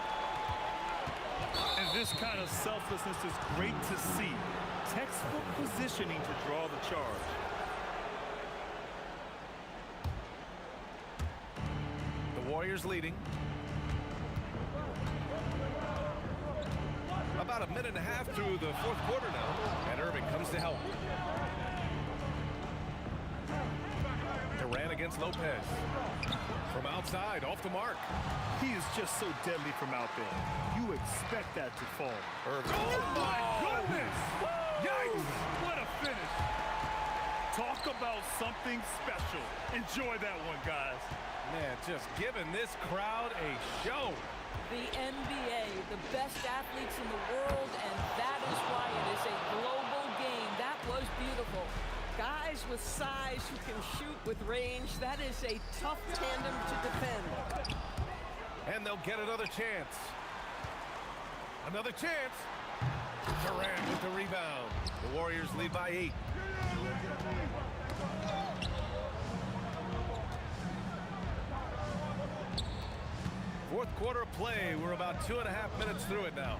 And this kind of selflessness is great to see. Textbook positioning to draw the charge. The Warriors leading. About a minute and a half through the fourth quarter now. And Irving comes to help. Durant against Lopez. From outside, off the mark. He is just so deadly from out there. You expect that to fall. Irving. Oh my goodness! Yikes! What a finish! Talk about something special. Enjoy that one, guys. Man, just giving this crowd a show. The NBA, the best athletes in the world, and that is why it is a global game. That was beautiful. Guys with size who can shoot with range, that is a tough tandem to defend. And they'll get another chance. Another chance. Durant with the rebound. The Warriors lead by 8. Fourth quarter play. We're about 2.5 minutes through it now.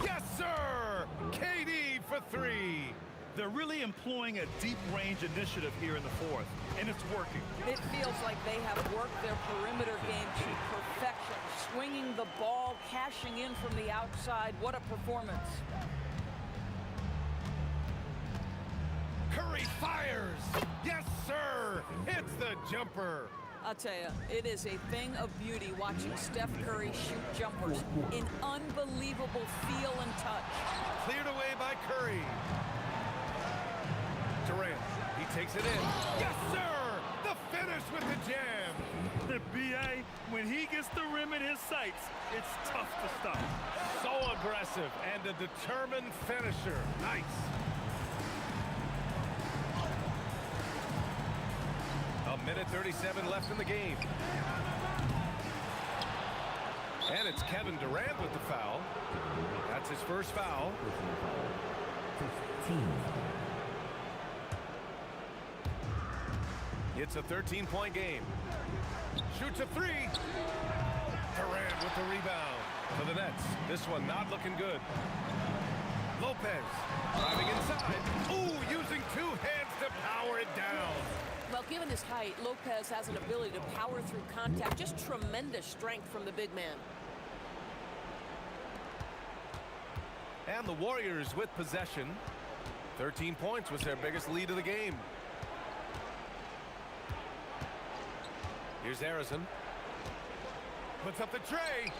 Yes, sir! KD for 3. They're really employing a deep range initiative here in the fourth, and it's working. It feels like they have worked their perimeter game to perfection. Swinging the ball, cashing in from the outside. What a performance. Curry Fires! Yes, sir! It's the jumper. I'll tell you, it is a thing of beauty watching Steph Curry shoot jumpers in unbelievable feel and touch. Cleared away by Curry. Durant, he takes it in. Yes, sir! The finish with the jam. The BA, when he gets the rim in his sights, it's tough to stop. So aggressive and a determined finisher. Nice. A minute 37 left in the game. And it's Kevin Durant with the foul. That's his first foul. It's a 13-point game. Shoots a three. Durant with the rebound for the Nets. This one not looking good. Lopez driving inside. Ooh, using two hands to power it down. Well, given his height, Lopez has an ability to power through contact. Just tremendous strength from the big man. And the Warriors with possession. 13 points was their biggest lead of the game. Here's Harrison. Puts up the tray.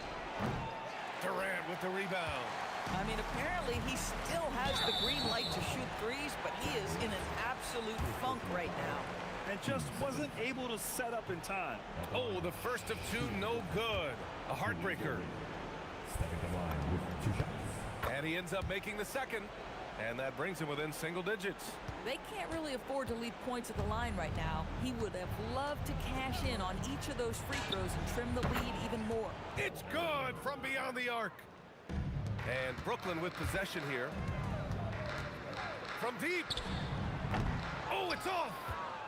Durant with the rebound. I mean, apparently he still has the green light to shoot threes, but he is in an absolute funk right now. And just wasn't able to set up in time. Oh, the first of two, no good. A heartbreaker. And he ends up making the second. And that brings him within single digits. They can't really afford to leave points at the line right now. He would have loved to cash in on each of those free throws and trim the lead even more. It's good from beyond the arc. And Brooklyn with possession here. From deep. Oh, it's off.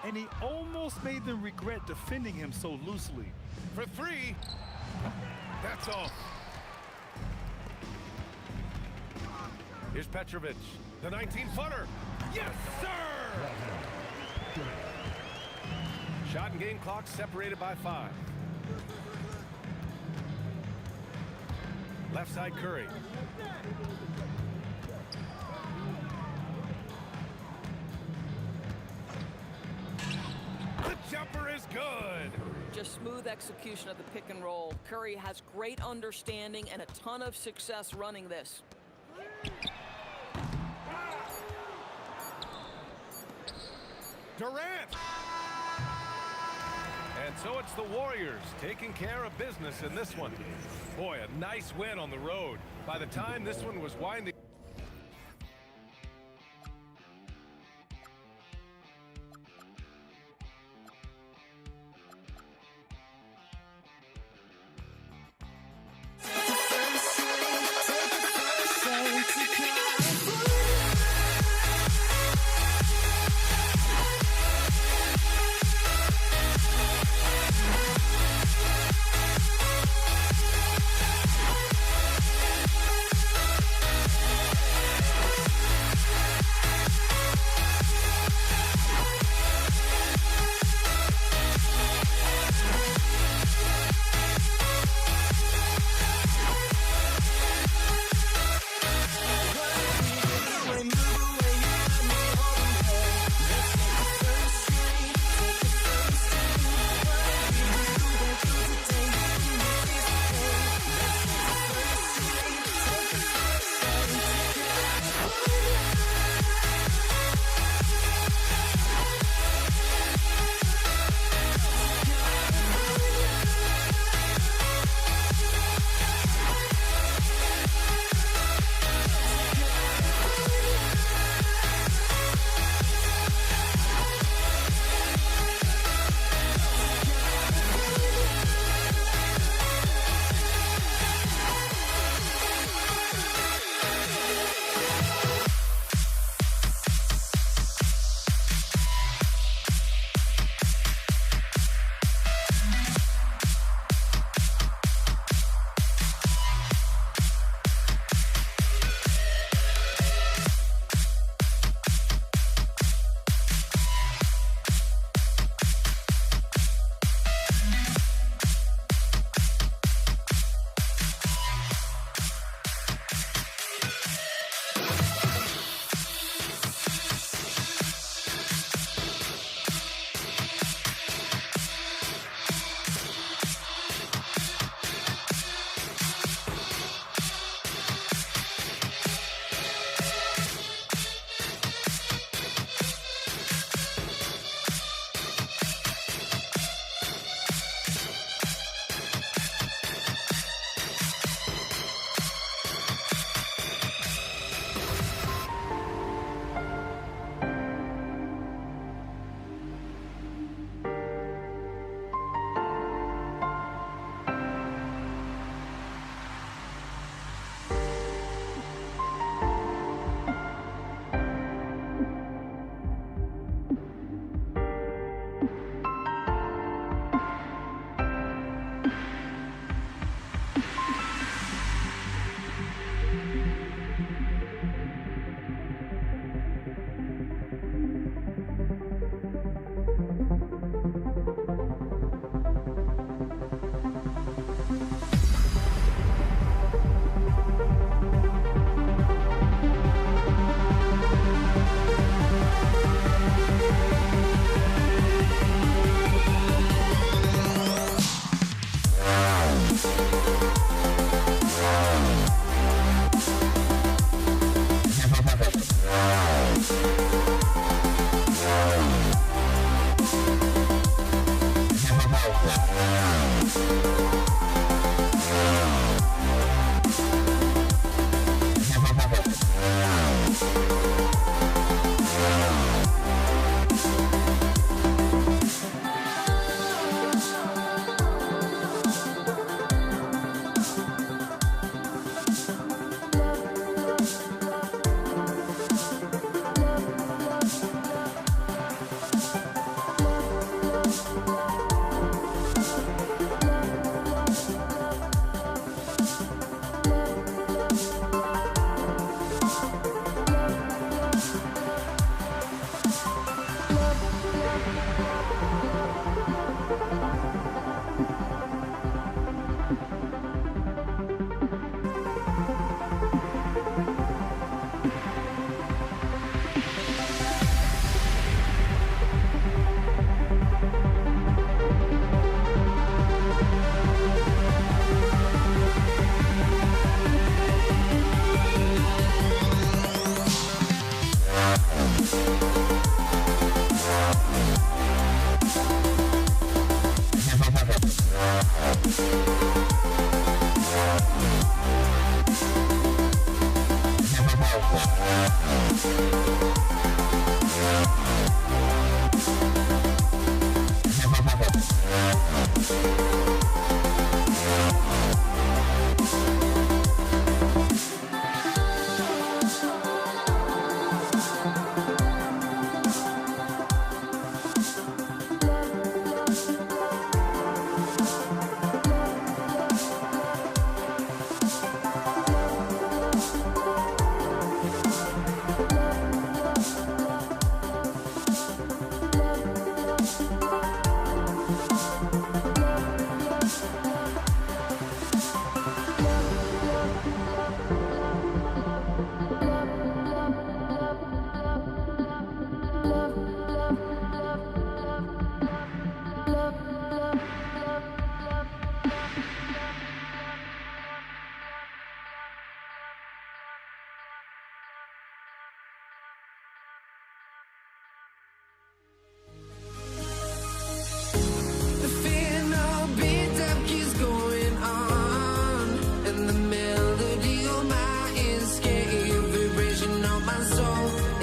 And he almost made them regret defending him so loosely. For three. That's off. Here's Petrovic, the 19-footer. Yes, sir! Shot and game clock separated by 5. Left side Curry. The jumper is good. Just smooth execution of the pick and roll. Curry has great understanding and a ton of success running this. Durant! And so it's the Warriors taking care of business in this one. Boy, a nice win on the road. By the time this one was winding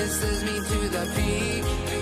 It sends me to the peak.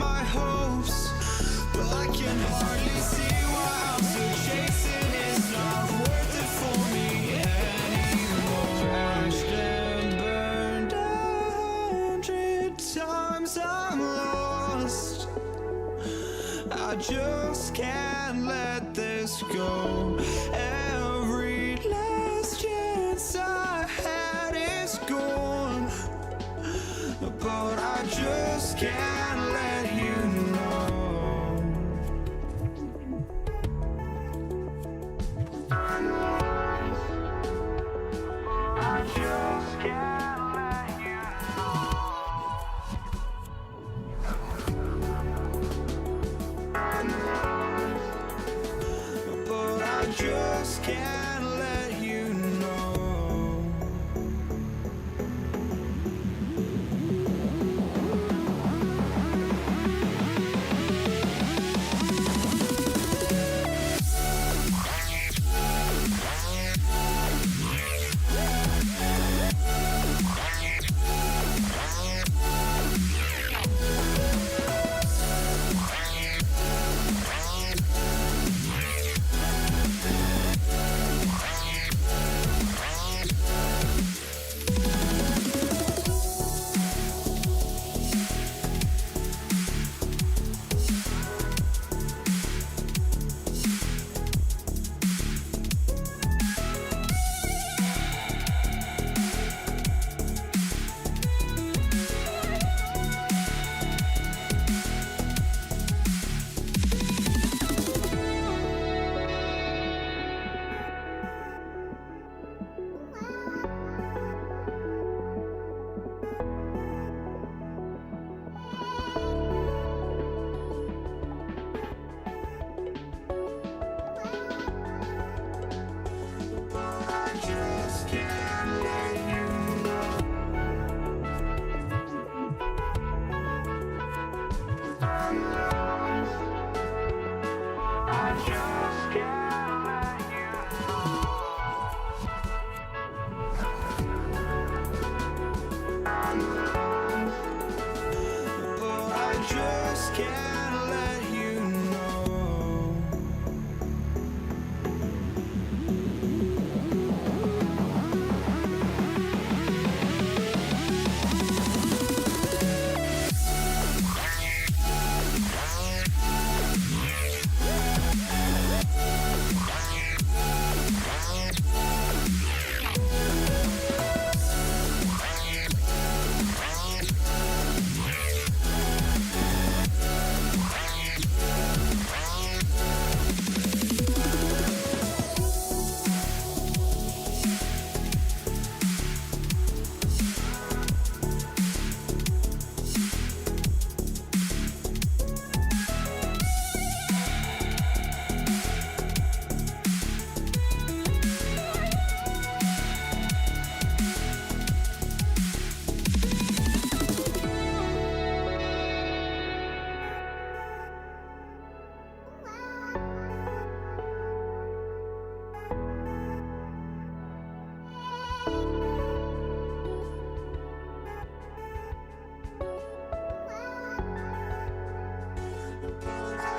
my hopes, but I can hardly see why I'm still chasing. It's not worth it for me anymore. Crashed and burned 100 times, I'm lost. I just can't let this go. Every last chance I had is gone, but I just can't let you know. I just can't let you know. But I just can't let you know.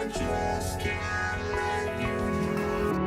Just can't let you know.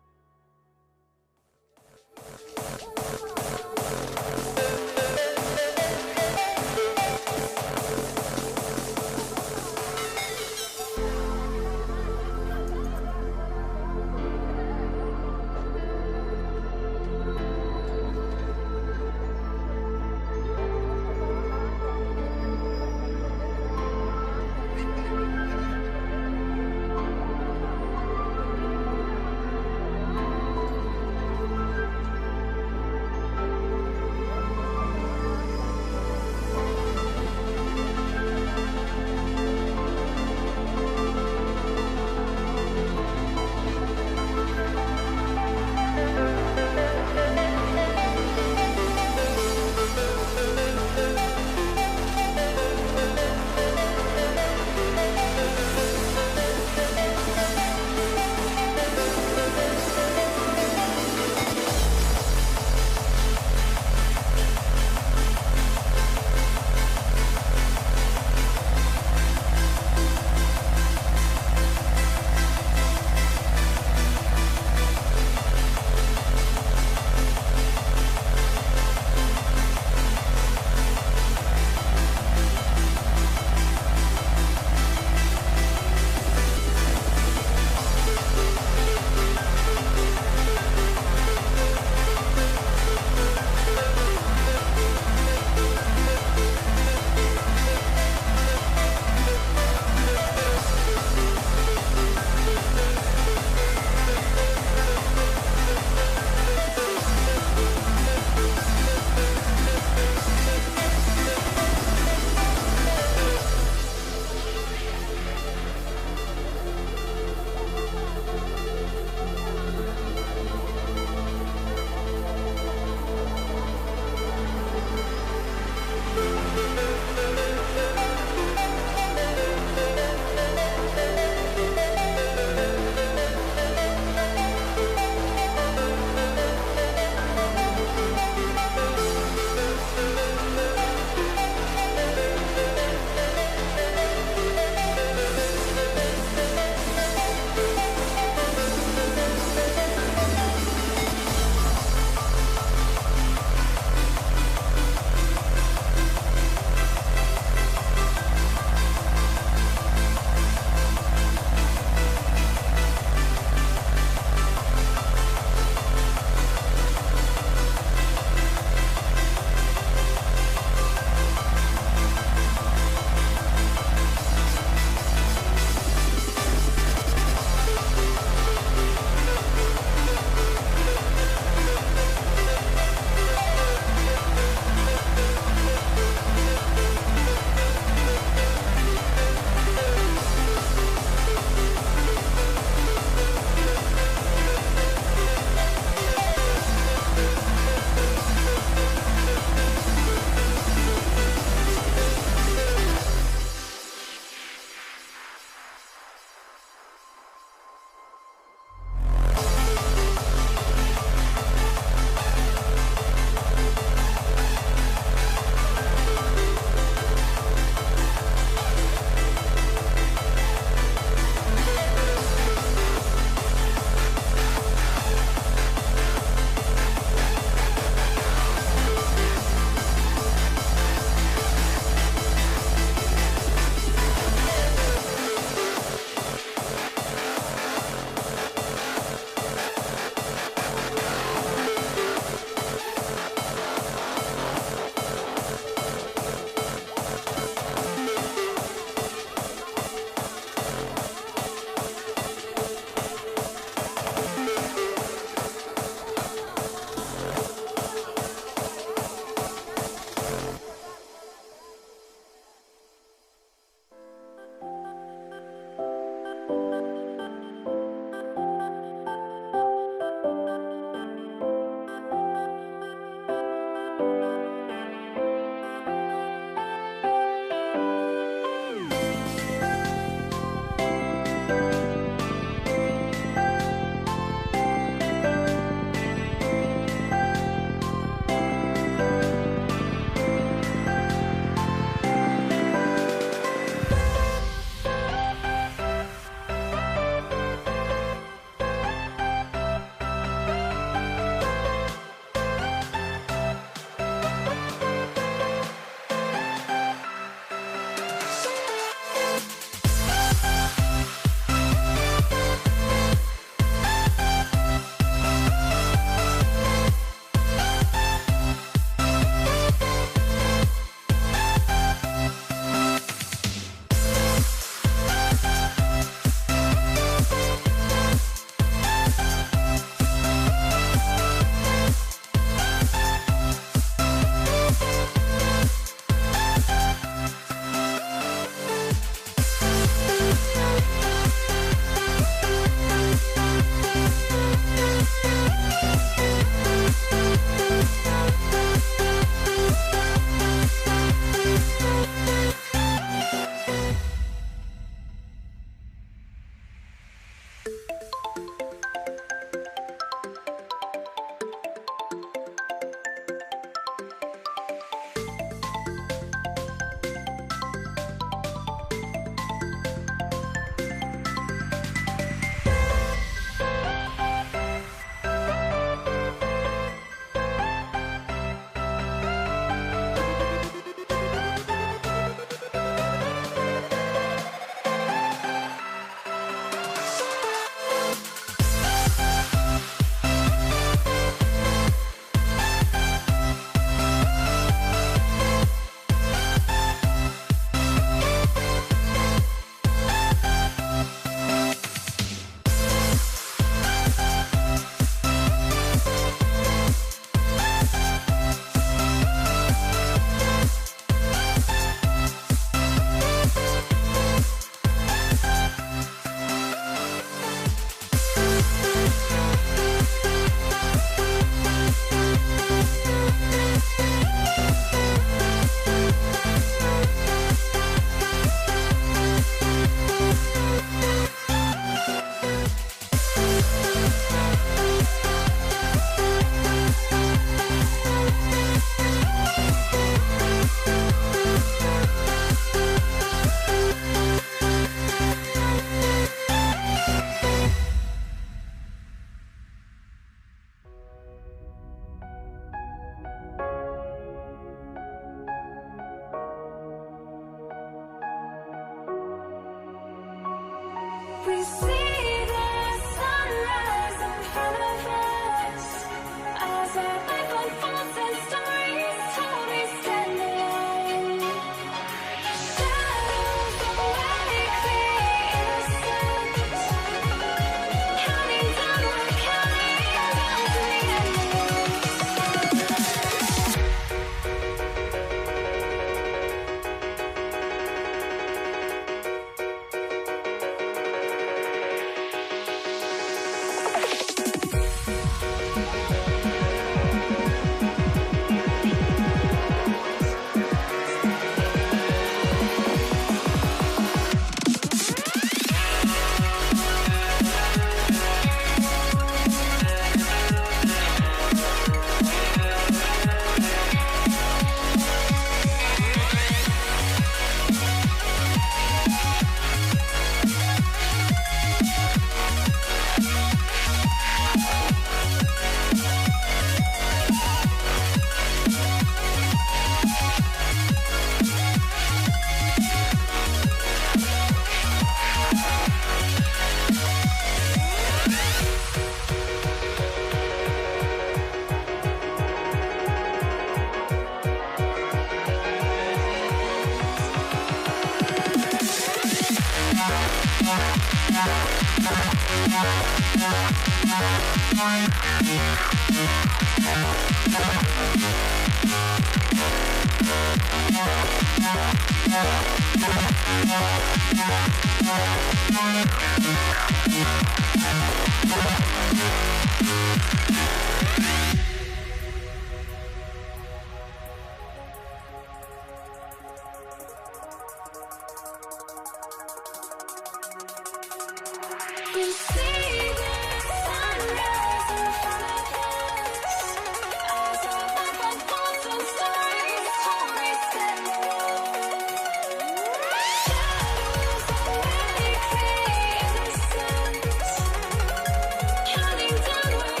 Counting down.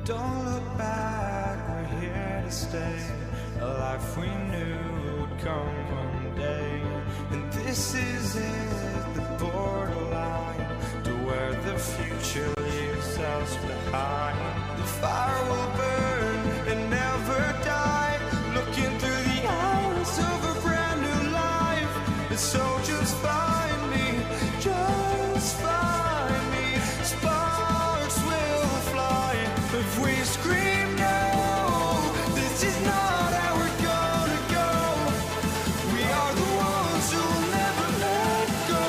Don't look back, we're here to stay. A life we knew would come one day. And this is it, the borderline to where the future leaves us behind. The fire will burn and never die, looking through the eyes of a brand new life. And so just find me, just find me. Sparks will fly if we scream no. This is not how we're gonna go. We are the ones who'll never let go.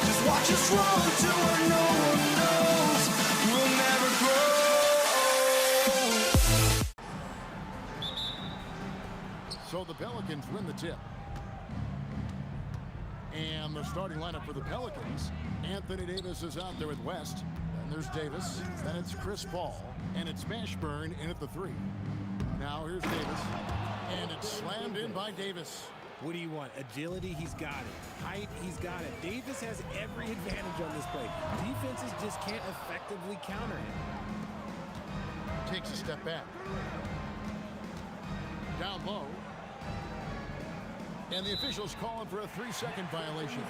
Just watch us run to where no one knows. We'll never grow. So the Pelicans win the tip. And the starting lineup for the Pelicans. Anthony Davis is out there with West. Then there's Davis. Then it's Chris Paul. And it's Mashburn in at the 3. Now here's Davis. And it's slammed in by Davis. What do you want? Agility, he's got it. Height, he's got it. Davis has every advantage on this play. Defenses just can't effectively counter him. Takes a step back. Down low. And the officials calling for a 3-second violation.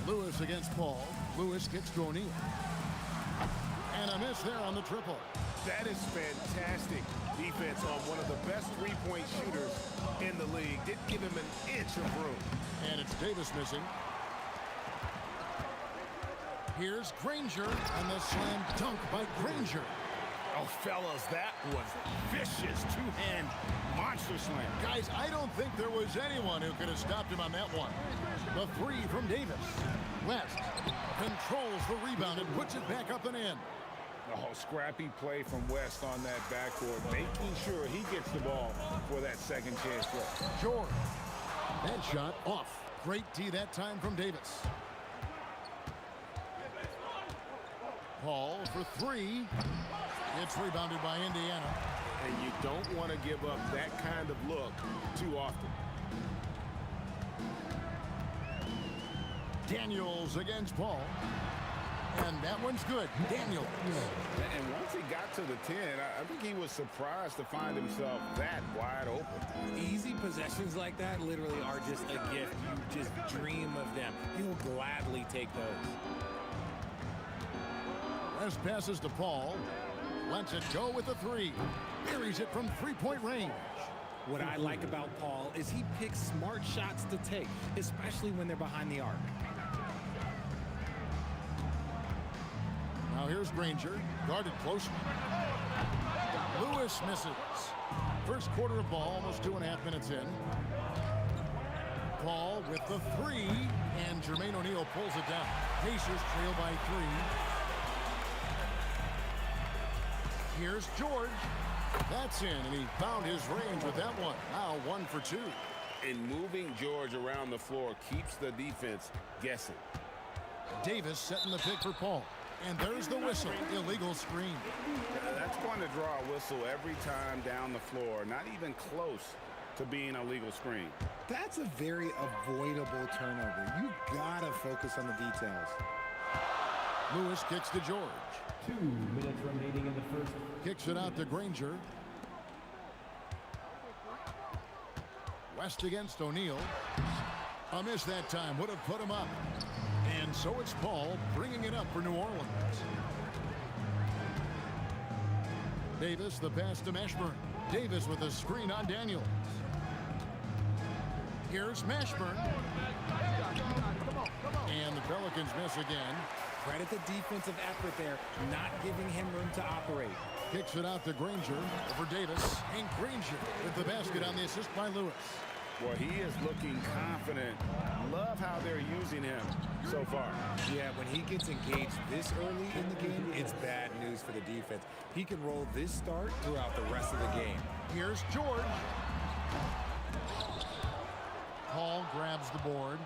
Lewis against Paul. Lewis kicks to O'Neal. And a miss there on the triple. That is fantastic defense on one of the best three-point shooters in the league. Didn't give him an inch of room. And it's Davis missing. Here's Granger, and the slam dunk by Granger. Oh, fellas, that was vicious two-hand monster slam. Guys, I don't think there was anyone who could have stopped him on that one. The 3 from Davis. West controls the rebound and puts it back up and in. Oh, scrappy play from West on that backboard, making sure he gets the ball for that second chance throw. George. That shot off. Great D that time from Davis. Paul for 3. It's rebounded by Indiana. And you don't want to give up that kind of look too often. Daniels against Paul. And that one's good. Daniels. And once he got to the 10, I think he was surprised to find himself that wide open. Easy possessions like that literally are just a gift. You just dream of them. He'll gladly take those. West passes to Paul. Lets it go with the 3. Buries it from 3-point range. What I like about Paul is he picks smart shots to take, especially when they're behind the arc. Now here's Granger, guarded closely. Lewis misses. First quarter of ball, almost 2.5 minutes in. Paul with the 3, and Jermaine O'Neal pulls it down. Pacers trail by 3. Here's George. That's in, and he found his range with that one. Now 1 for 2. And moving George around the floor keeps the defense guessing. Davis setting the pick for Paul. And there's the whistle. Illegal screen. That's going to draw a whistle every time down the floor. Not even close to being a legal screen. That's a very avoidable turnover. You gotta focus on the details. Lewis kicks to George. 2 minutes remaining in the first. Kicks it out to Granger. West against O'Neal. A miss that time would have put him up. And so it's Paul bringing it up for New Orleans. Davis, the pass to Mashburn. Davis with a screen on Daniels. Here's Mashburn. And the Pelicans miss again. Credit the defensive effort there, not giving him room to operate. Kicks it out to Granger over Davis. And Granger with the basket on the assist by Lewis. Well, he is looking confident. Love how they're using him so far. Yeah, when he gets engaged this early in the game, it's bad news for the defense. He can roll this start throughout the rest of the game. Here's George. Paul grabs the board.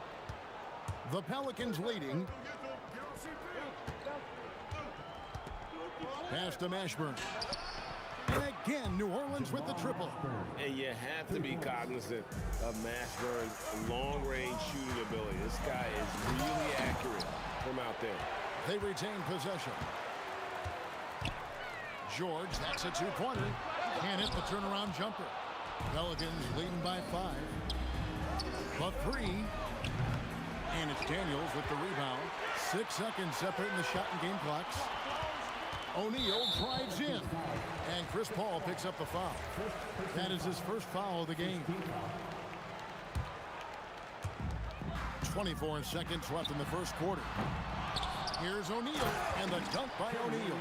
The Pelicans leading. Pass to Mashburn. And again, New Orleans with the triple. And you have to be cognizant of Mashburn's long-range shooting ability. This guy is really accurate from out there. They retain possession. George, that's a two-pointer. Can't hit the turnaround jumper. Pelicans leading by 5. The 3. And it's Daniels with the rebound. 6 seconds separating the shot and game clocks. O'Neal drives in. And Chris Paul picks up the foul. That is his first foul of the game. 24 seconds left in the first quarter. Here's O'Neal, and the dunk by O'Neal.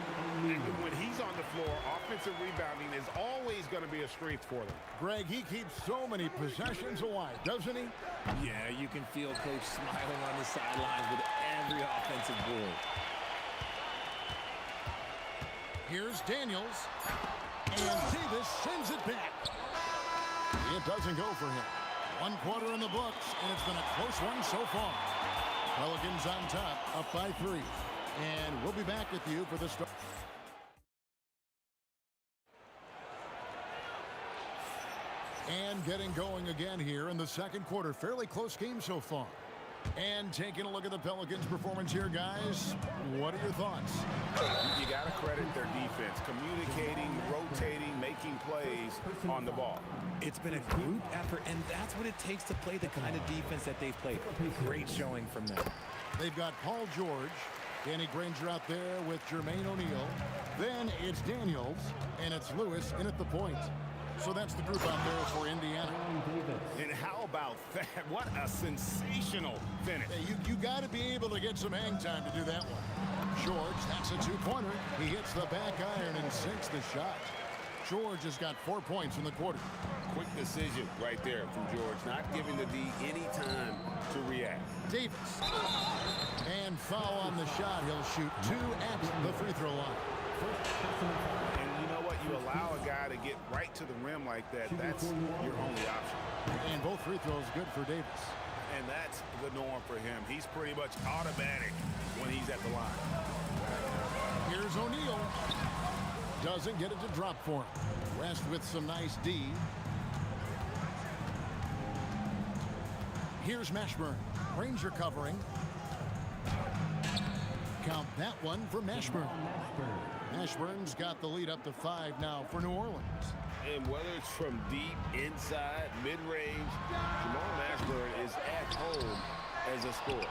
And when he's on the floor, offensive rebounding is always going to be a strength for them. Greg, he keeps so many possessions alive, doesn't he? Yeah, you can feel Coach smiling on the sidelines with every offensive board. Here's Daniels, and Davis sends it back. It doesn't go for him. 1 quarter in the books, and it's been a close one so far. Pelicans on top, up by 3. And we'll be back with you for the start. And getting going again here in the second quarter. Fairly close game so far. And taking a look at the Pelicans' performance here, guys. What are your thoughts? You got to credit their defense. Communicating, rotating, making plays on the ball. It's been a group effort, and that's what it takes to play the kind of defense that they've played. Great showing from them. They've got Paul George, Danny Granger out there with Jermaine O'Neal. Then it's Daniels, and it's Lewis in at the point. So that's the group out there for Indiana. And how about that? What a sensational finish. Hey, you got to be able to get some hang time to do that one. George, that's a two-pointer. He hits the back iron and sinks the shot. George has got 4 points in the quarter. Quick decision right there from George, not giving the D any time to react. Davis. And foul on the shot. He'll shoot 2 at the free throw line. And you know what? You allow a guy to get right to the rim like that. That's your only option. And both free throws good for Davis. And that's the norm for him. He's pretty much automatic when he's at the line. Here's O'Neal. Doesn't get it to drop for him. West with some nice D. Here's Mashburn. Granger covering. Count that one for Mashburn. Mashburn's got the lead up to 5 now for New Orleans. And whether it's from deep, inside, mid-range, Jamal Mashburn is at home as a scorer.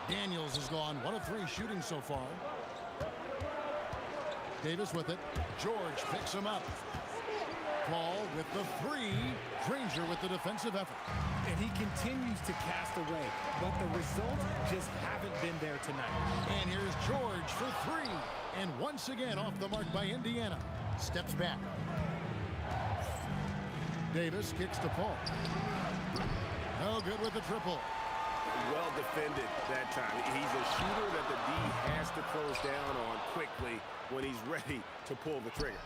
Daniels has gone 1 of 3 shooting so far. Davis with it. George picks him up. Paul with the 3. Granger with the defensive effort. And he continues to cast away, but the results just haven't been there tonight. And here's George for 3. And once again off the mark by Indiana. Steps back. Davis kicks to Paul. No good with the triple. Well defended that time. He's a shooter that the D has to close down on quickly when he's ready to pull the trigger.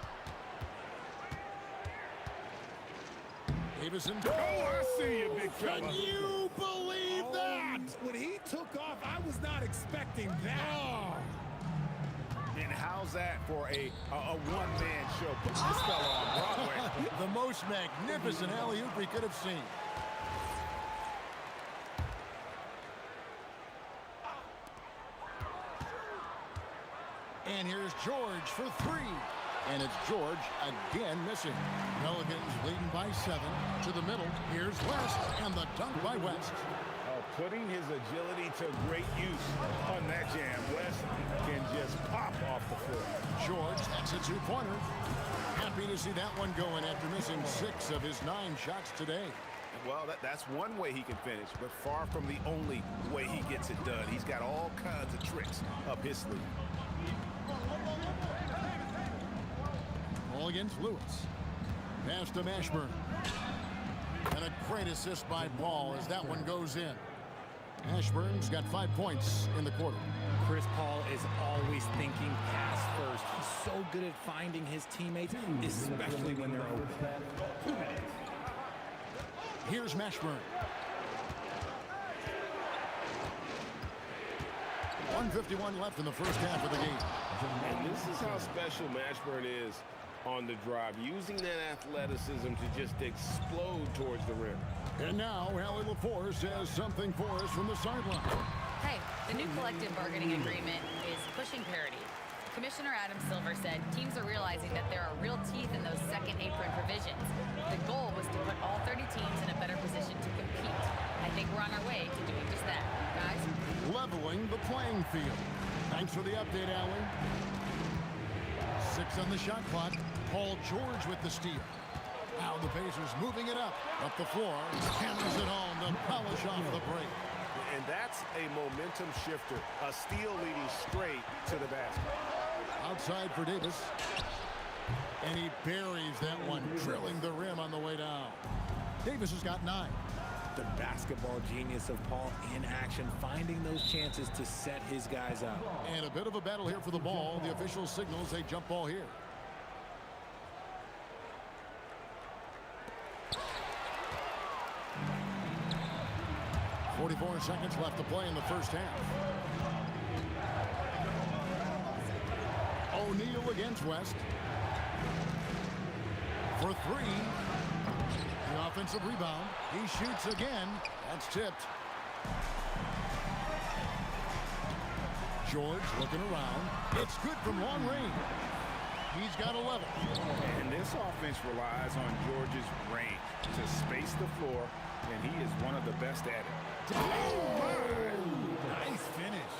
Davis and Oh, I see you, big fella. Can you believe that? When he took off, I was not expecting that. Oh. And how's that for a one-man show? Put this fella on Broadway. The most magnificent alley-oop we could have seen. And here's George for 3. And it's George again missing. Pelicans leading by 7 to the middle. Here's West and the dunk by West. Putting his agility to great use on that jam. West can just pop off the floor. George, that's a two-pointer. Happy to see that one going after missing 6 of his 9 shots today. Well, that's one way he can finish, but far from the only way he gets it done. He's got all kinds of tricks up his sleeve. Ball against Lewis. Pass to Mashburn. And a great assist by Ball as that one goes in. Mashburn's got 5 points in the quarter. Chris Paul is always thinking pass first. He's so good at finding his teammates, especially when they're open. Here's Mashburn. 1:51 left in the first half of the game. And this is how special Mashburn is on the drive, using that athleticism to just explode towards the rim. And now, Allie LaForce has something for us from the sideline. Hey, the new collective bargaining agreement is pushing parity. Commissioner Adam Silver said teams are realizing that there are real teeth in those second apron provisions. The goal was to put all 30 teams in a better position to compete. I think we're on our way to doing just that. Guys? Leveling the playing field. Thanks for the update, Allie. 6 on the shot clock. Paul George with the steal. Now the Pacers moving it up the floor. Hammers it home to polish off the break. And that's a momentum shifter. A steal leading straight to the basket. Outside for Davis. And he buries that one, drilling the rim on the way down. Davis has got 9. The basketball genius of Paul in action, finding those chances to set his guys up. And a bit of a battle here for the ball. The official signals a jump ball here. .44 seconds left to play in the first half. O'Neal against West. For 3. The offensive rebound. He shoots again. That's tipped. George looking around. It's good from long range. He's got 11. And this offense relies on George's range to space the floor, and he is one of the best at it. Nice finish.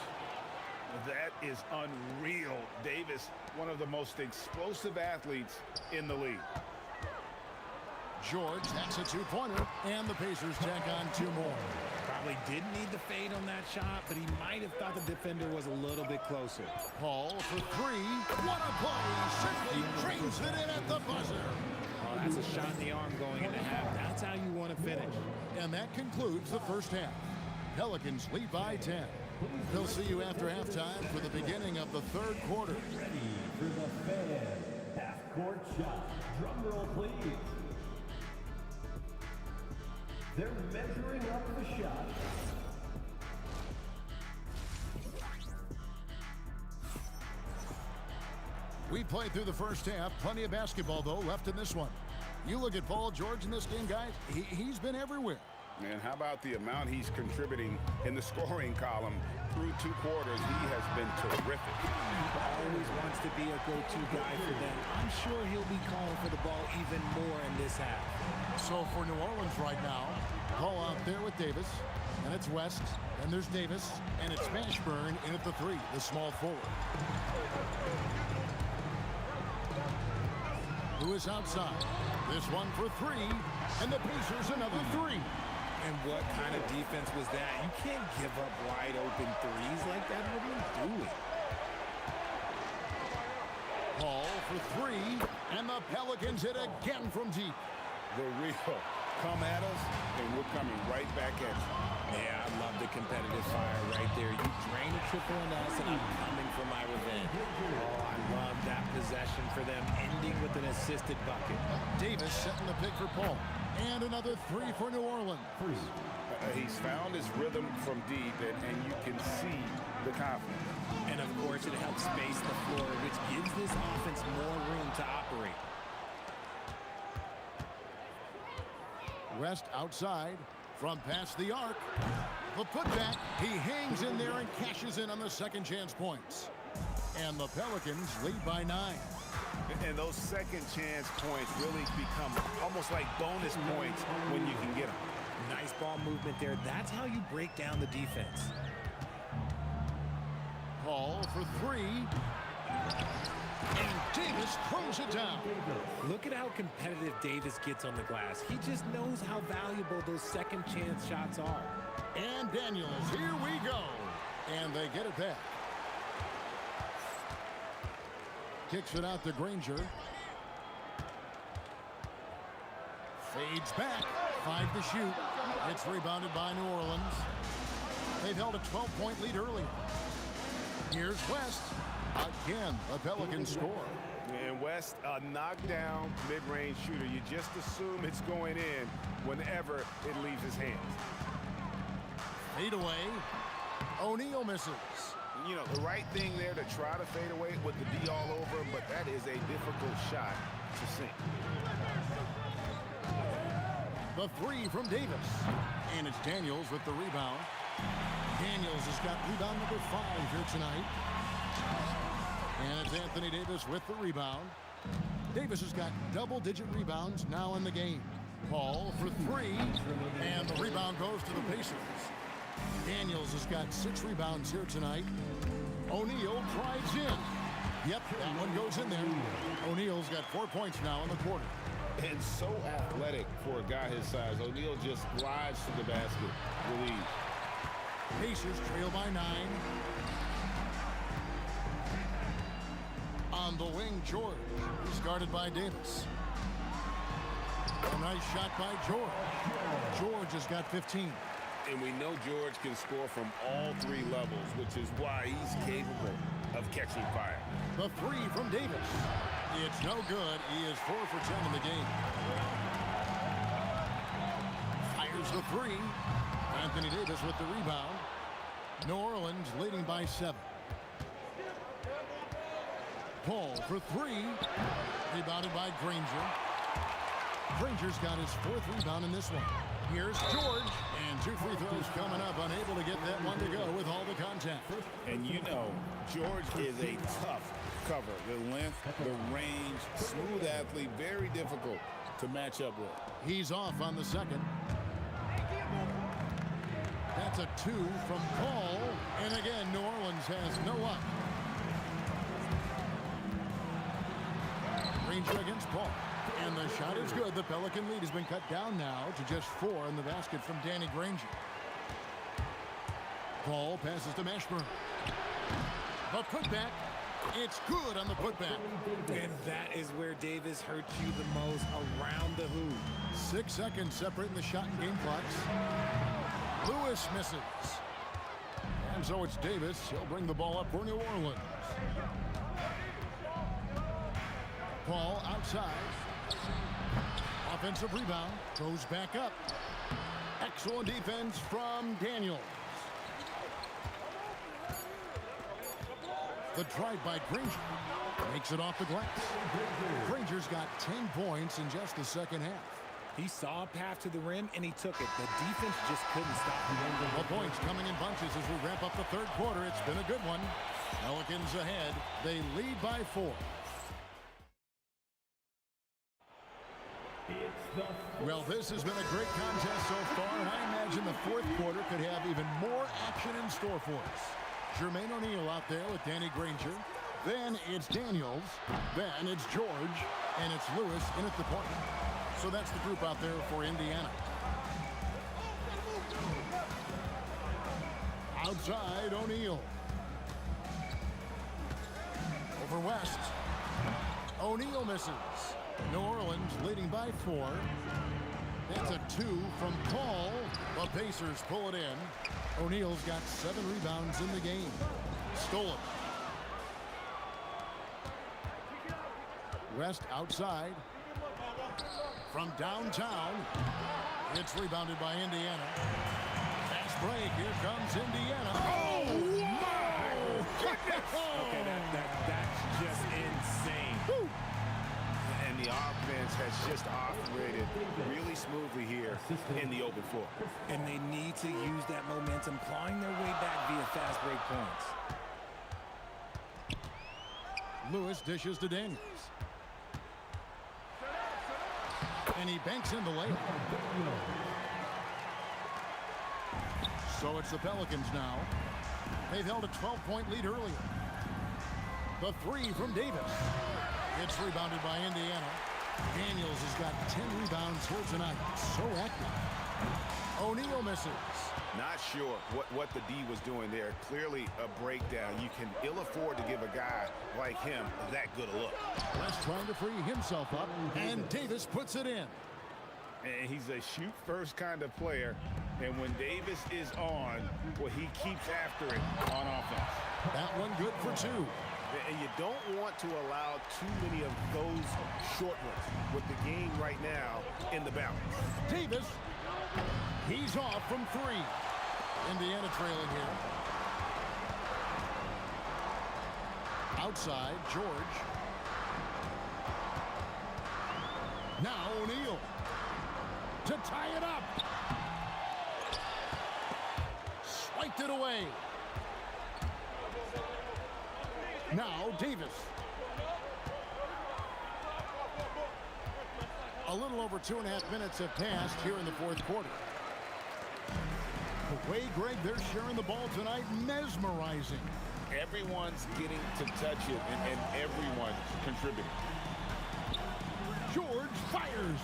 That is unreal. Davis, one of the most explosive athletes in the league. George, that's a 2-pointer, and the Pacers tack on 2 more. Probably didn't need the fade on that shot, but he might have thought the defender was a little bit closer. Paul for 3. What a play! Simply trains it in at the buzzer. Oh, that's a shot in the arm going into half. That's how you want to finish. And that concludes the first half. Pelicans lead by 10. They'll see you after halftime for the beginning of the third quarter. Ready for the fan half-court shot. Drum roll, please. They're measuring up the shot. We played through the first half. Plenty of basketball, though, left in this one. You look at Paul George in this game, guys. He's been everywhere. And how about the amount he's contributing in the scoring column through 2 quarters? He has been terrific. Always wants to be a go-to guy for them. I'm sure he'll be calling for the ball even more in this half. So for New Orleans right now, Paul out there with Davis, and it's West, and there's Davis, and it's Mashburn in at the 3, the small forward. Who is outside? This one for 3, and the Pacers another 3. And what kind of defense was that? You can't give up wide open threes like that. What are you doing? Paul for 3, and the Pelicans hit again from deep. The real come at us, and we're coming right back at you. Yeah, I love the competitive fire right there. You drain a triple on us, and I'm coming for my revenge. Oh, I love that possession for them, ending with an assisted bucket. Davis setting the pick for Paul. And another 3 for New Orleans. He's found his rhythm from deep, and you can see the confidence. And, of course, it helps space the floor, which gives this offense more room to operate. West outside from past the arc. The putback. He hangs in there and cashes in on the second chance points. And the Pelicans lead by 9. And those second chance points really become almost like bonus points when you can get them. Nice ball movement there. That's how you break down the defense. Paul for 3. And Davis throws it down. Look at how competitive Davis gets on the glass. He just knows how valuable those second chance shots are. And Daniels, here we go. And they get it back. Kicks it out to Granger. Fades back. 5 to shoot. It's rebounded by New Orleans. They've held a 12-point lead early. Here's West. Again, the Pelicans score. And West, a knockdown mid-range shooter. You just assume it's going in whenever it leaves his hands. Fade away. O'Neal misses. You know, the right thing there to try to fade away with the D all over him, but that is a difficult shot to sink. The three from Davis. And it's Daniels with the rebound. Daniels has got rebound number 5 here tonight. And it's Anthony Davis with the rebound. Davis has got double-digit rebounds now in the game. Paul for 3. And the rebound goes to the Pacers. Daniels has got 6 rebounds here tonight. O'Neal drives in. Yep, that one goes in there. O'Neal's got 4 points now in the quarter. And so athletic for a guy his size. O'Neal just glides to the basket. The lead. Pacers trail by 9. On the wing, George. He's guarded by Davis. A nice shot by George. George has got 15. And we know George can score from all 3 levels, which is why he's capable of catching fire. The 3 from Davis. It's no good. He is 4 for 10 in the game. Fires the 3. Anthony Davis with the rebound. New Orleans leading by 7. Paul for 3. Rebounded by Granger. Granger's got his 4th rebound in this one. Here's George. And 2 free throws coming up. Unable to get that one to go with all the contact. And you know, George is a tough cover. The length, the range, smooth athlete, very difficult to match up with. He's off on the second. That's a 2 from Paul. And again, New Orleans has no up. Granger against Paul. And the shot is good. The Pelican lead has been cut down now to just 4 in the basket from Danny Granger. Paul passes to Mashburn. The putback. It's good on the putback. And that is where Davis hurts you the most, around the hoop. 6 seconds separating the shot and game clocks. Lewis misses. And so it's Davis. He'll bring the ball up for New Orleans. Paul outside. Offensive rebound. Goes back up. Excellent defense from Daniels. The drive by Granger. Makes it off the glass. Granger's got 10 points in just the second half. He saw a path to the rim, and he took it. The defense just couldn't stop him. The points coming in bunches as we wrap up the third quarter. It's been a good one. Pelicans ahead. They lead by 4. Well, this has been a great contest so far, and I imagine the fourth quarter could have even more action in store for us. Jermaine O'Neal out there with Danny Granger. Then it's Daniels. Then it's George. And it's Lewis in at the point. So that's the group out there for Indiana. Outside, O'Neal. Over West. O'Neal misses. New Orleans leading by 4. That's a 2 from Paul. The Pacers pull it in. O'Neal's got 7 rebounds in the game. Stolen. West outside. From downtown. It's rebounded by Indiana. Fast break. Here comes Indiana. Oh, my goodness! Okay, that's just insane. Woo. And the offense has just operated really smoothly here in the open floor. And they need to use that momentum, clawing their way back via fast break points. Lewis dishes to Daniels. And he banks in the layup. So it's the Pelicans now. They've held a 12-point lead earlier. The 3 from Davis. It's rebounded by Indiana. Daniels has got 10 rebounds here tonight. So active. O'Neal misses. Not sure what the D was doing there. Clearly a breakdown. You can ill afford to give a guy like him that good a look. West trying to free himself up, and Davis puts it in. And he's a shoot-first kind of player. And when Davis is on, well, he keeps after it on offense. That one good for 2. And you don't want to allow too many of those short ones with the game right now in the balance. Davis, he's off from 3. Indiana trailing here. Outside, George. Now O'Neal to tie it up. Swiped it away. Now Davis. A little over 2.5 minutes have passed here in the fourth quarter. The way, Greg, they're sharing the ball tonight, mesmerizing. Everyone's getting to touch it, and everyone's contributing. George fires.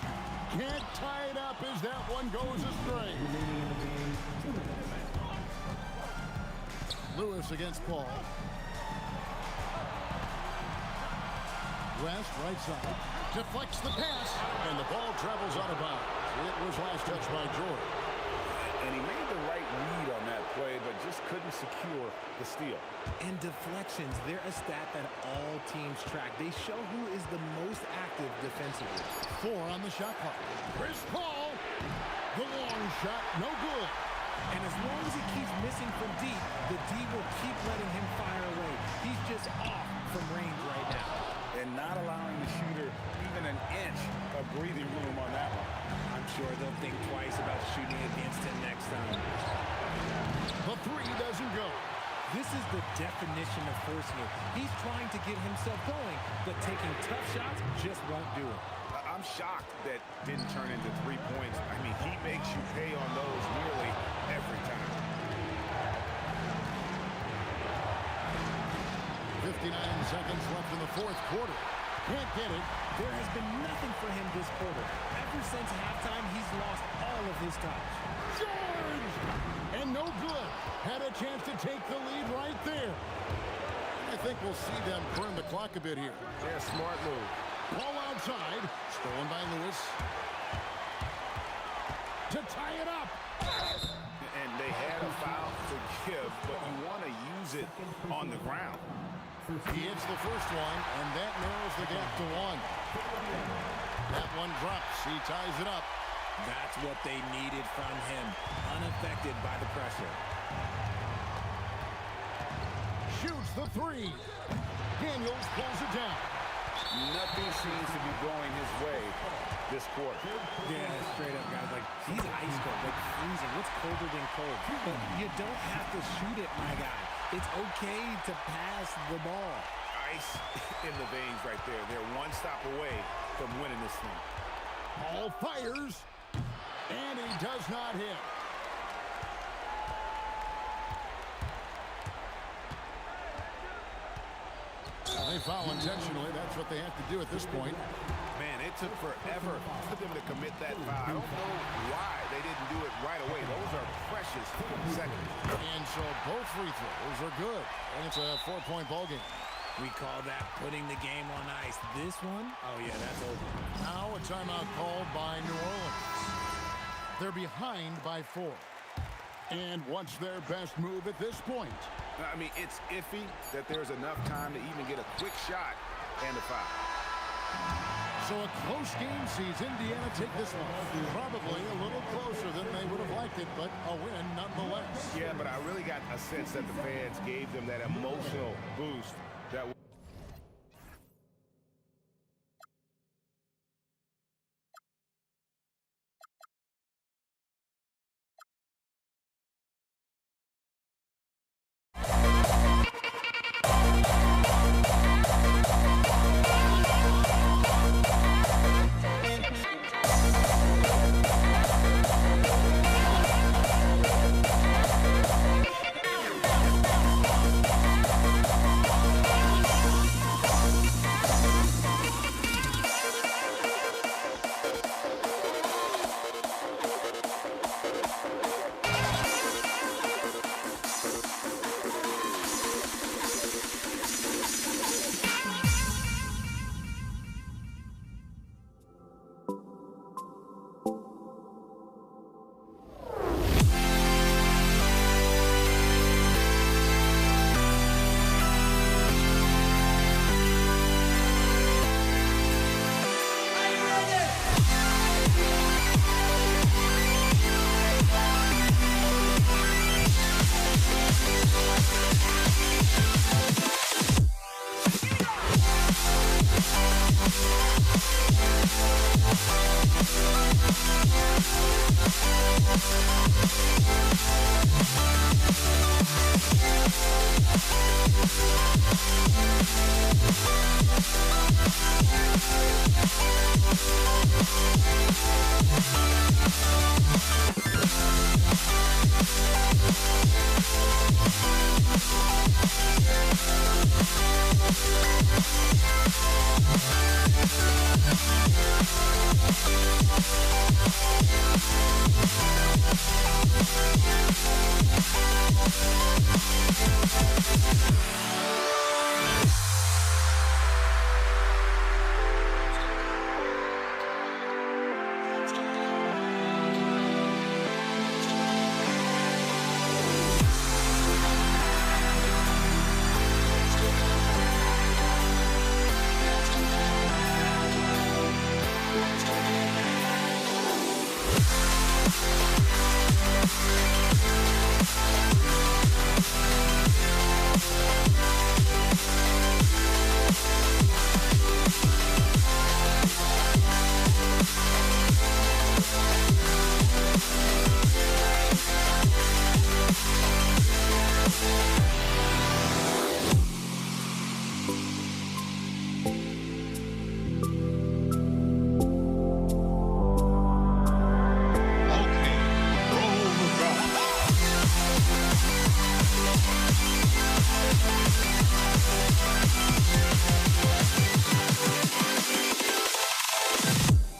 Can't tie it up as that one goes astray. Lewis against Paul. West, right side. Deflects the pass, and the ball travels out of bounds. It was last touched by George. And he made the right read on that play, but just couldn't secure the steal. And deflections, they're a stat that all teams track. They show who is the most active defensively. 4 on the shot clock. Chris Paul, the long shot, no good. And as long as he keeps missing from deep, the D will keep letting him fire away. He's just off from range right now. And not allowing the shooter even an inch of breathing room on that one. I'm sure they'll think twice about shooting against him next time. The 3 doesn't go. This is the definition of forcing it. He's trying to get himself going, but taking tough shots just won't do it. I'm shocked that didn't turn into 3 points. I mean, he makes you pay on those nearly every time. 59 seconds left in the fourth quarter. Can't get it. There has been nothing for him this quarter. Ever since halftime, he's lost all of his touch. George! And no good. Had a chance to take the lead right there. I think we'll see them burn the clock a bit here. Yeah, smart move. Ball outside. Stolen by Lewis. To tie it up. And they had a foul to give, but you want to use it on the ground. He hits the first one, and that narrows the gap to 1. That one drops. He ties it up. That's what they needed from him, unaffected by the pressure. Shoots the 3. Daniels pulls it down. Nothing seems to be going his way this quarter. Yeah, straight up, guys. Like, he's ice cold, like freezing. What's colder than cold? But you don't have to shoot it, my guy. It's okay to pass the ball. Ice in the veins right there. They're one stop away from winning this thing. Paul fires, and he does not hit. They foul intentionally. That's what they have to do at this point. Man, it took forever for them to commit that foul. I don't know why they didn't do it right away. Those are precious seconds. And so both free throws are good. And it's a 4-point ball game. We call that putting the game on ice. This one, oh yeah, that's over. Now a timeout called by New Orleans. They're behind by 4. And what's their best move at this point? I mean, it's iffy that there's enough time to even get a quick shot and a foul. So a close game sees Indiana take this one. Probably a little closer than they would have liked it, but a win nonetheless. Yeah, but I really got a sense that the fans gave them that emotional boost that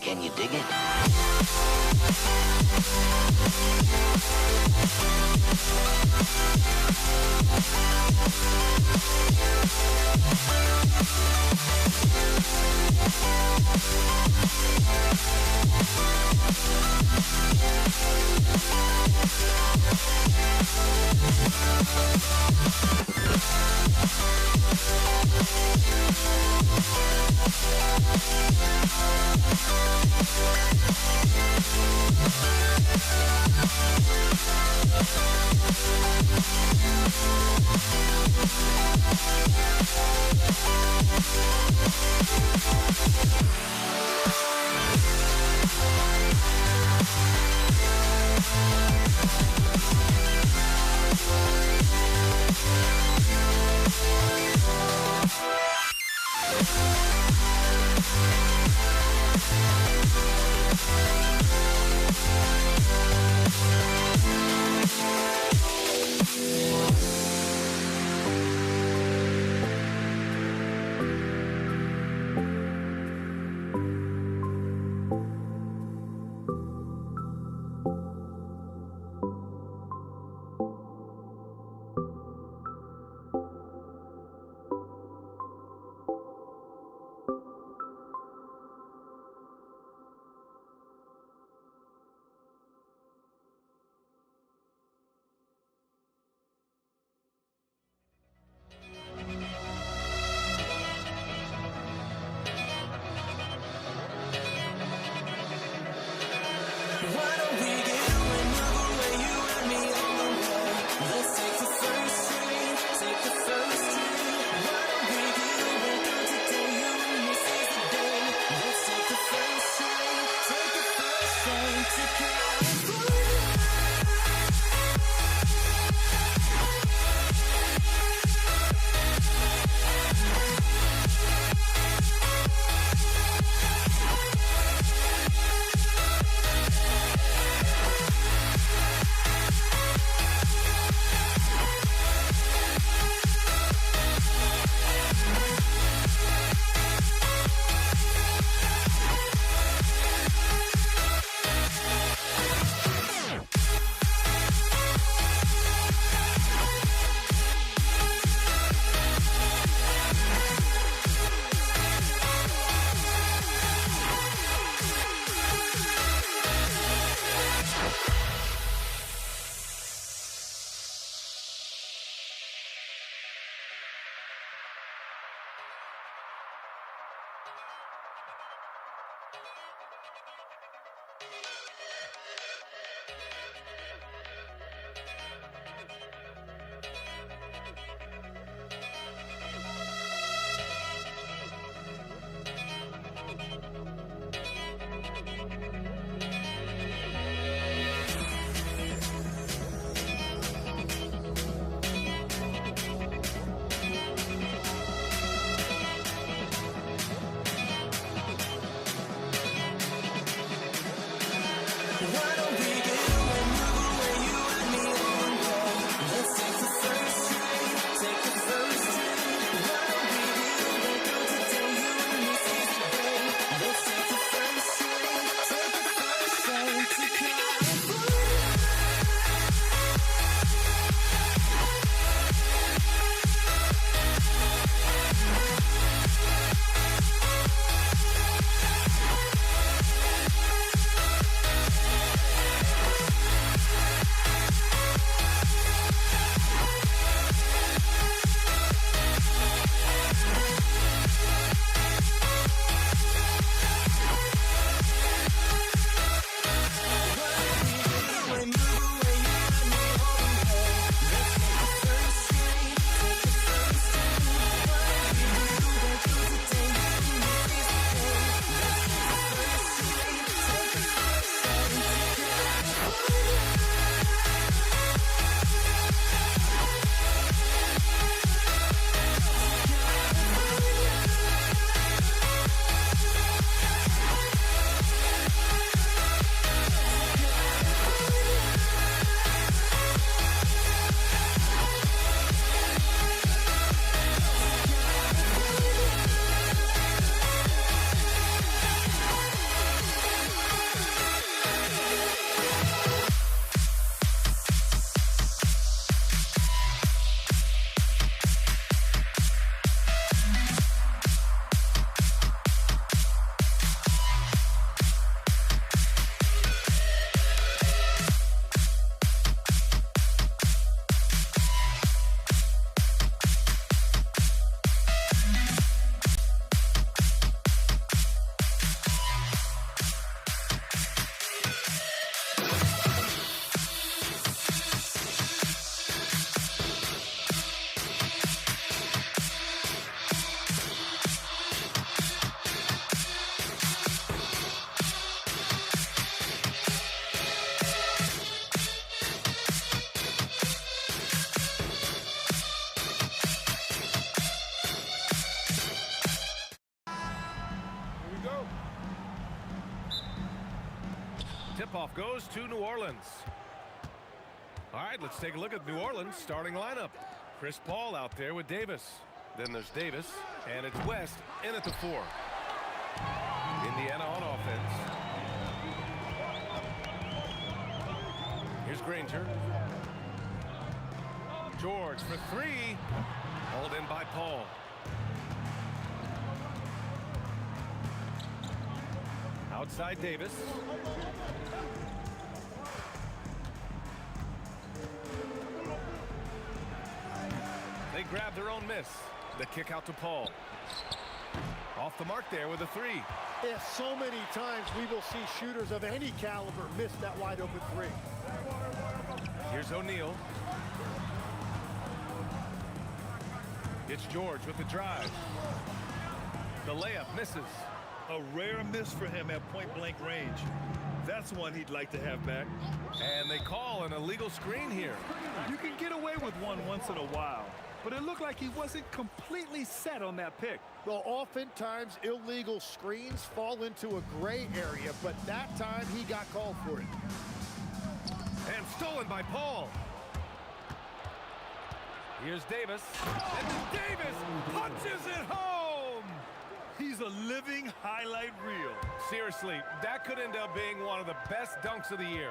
Can you dig it? tip-off goes to New Orleans. All right, let's take a look at New Orleans starting lineup. Chris Paul out there with Davis. Then there's Davis, and it's West in at the 4. Indiana on offense. Here's Granger. George for 3. Hauled in by Paul. Outside Davis. They grab their own miss. The kick out to Paul. Off the mark there with a 3. Yeah, so many times we will see shooters of any caliber miss that wide open 3. Here's O'Neal. It's George with the drive. The layup misses. A rare miss for him at point-blank range. That's one he'd like to have back. And they call an illegal screen here. You can get away with one once in a while, but it looked like he wasn't completely set on that pick. Well, oftentimes illegal screens fall into a gray area, but that time he got called for it. And stolen by Paul. Here's Davis. And Davis punches it home! He's a living highlight reel. Seriously, that could end up being one of the best dunks of the year.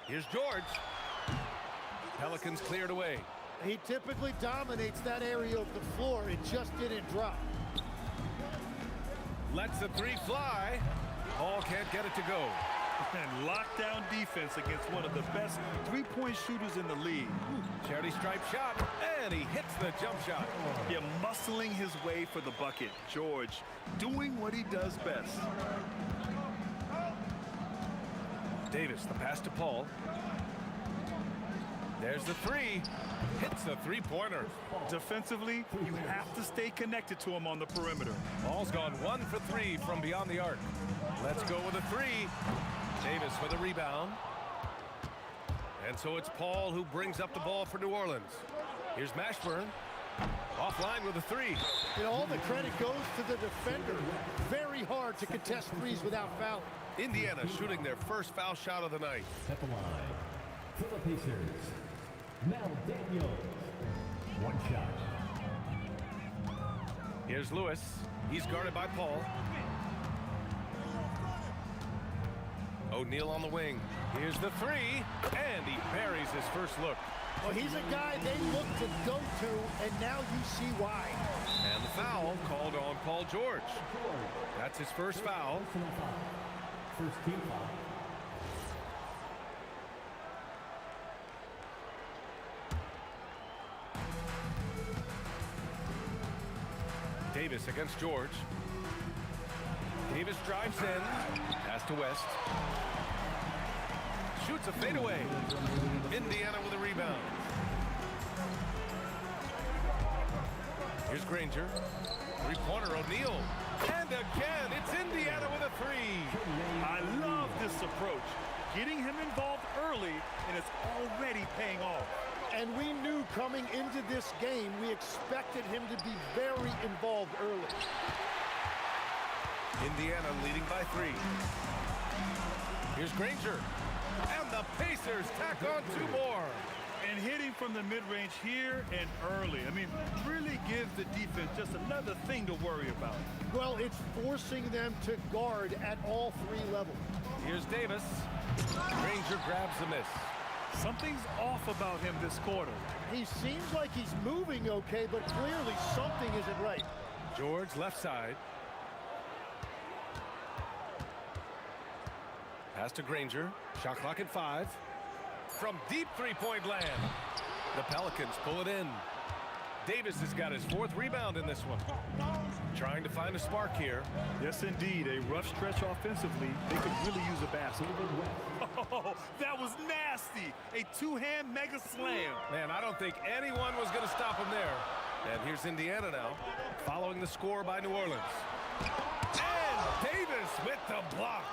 Here's George. Pelicans cleared away. He typically dominates that area of the floor. It just didn't drop. Lets the 3 fly. Paul can't get it to go. And lockdown defense against one of the best three-point shooters in the league. Charity stripe shot, and he hits the jump shot. Yeah, muscling his way for the bucket. George doing what he does best. Davis, the pass to Paul. There's the 3. Hits the three-pointer. Defensively, you have to stay connected to him on the perimeter. Ball's gone 1 for 3 from beyond the arc. Let's go with a 3. Davis with a rebound. And so it's Paul who brings up the ball for New Orleans. Here's Mashburn. Offline with a 3. And all the credit goes to the defender. Very hard to contest threes without fouling. Indiana shooting their first foul shot of the night. At the line for the Pacers, Mel Daniels. 1 shot. Here's Lewis. He's guarded by Paul. O'Neal on the wing. Here's the 3, and he buries his first look. Well, he's a guy they look to go to, and now you see why. And the foul called on Paul George. That's his first foul. First team foul. Davis against George. Davis drives in. Pass to West. Shoots a fadeaway. Indiana with a rebound. Here's Granger. Three-pointer O'Neal. And again, it's Indiana with a 3. I love this approach. Getting him involved early, and it's already paying off. And we knew coming into this game, we expected him to be very involved early. Indiana leading by 3. Here's Granger. And the Pacers tack on 2 more. And hitting from the mid-range here and early. I mean, really gives the defense just another thing to worry about. Well, it's forcing them to guard at all 3 levels. Here's Davis. Granger grabs the miss. Something's off about him this quarter. He seems like he's moving okay, but clearly something isn't right. George left side. Pass to Granger. Shot clock at 5. From deep three-point land. The Pelicans pull it in. Davis has got his 4th rebound in this one. Trying to find a spark here. Yes, indeed. A rough stretch offensively. They could really use a basket. Oh, that was nasty. A 2-hand mega slam. Man, I don't think anyone was going to stop him there. And here's Indiana now, following the score by New Orleans. And Davis with the block.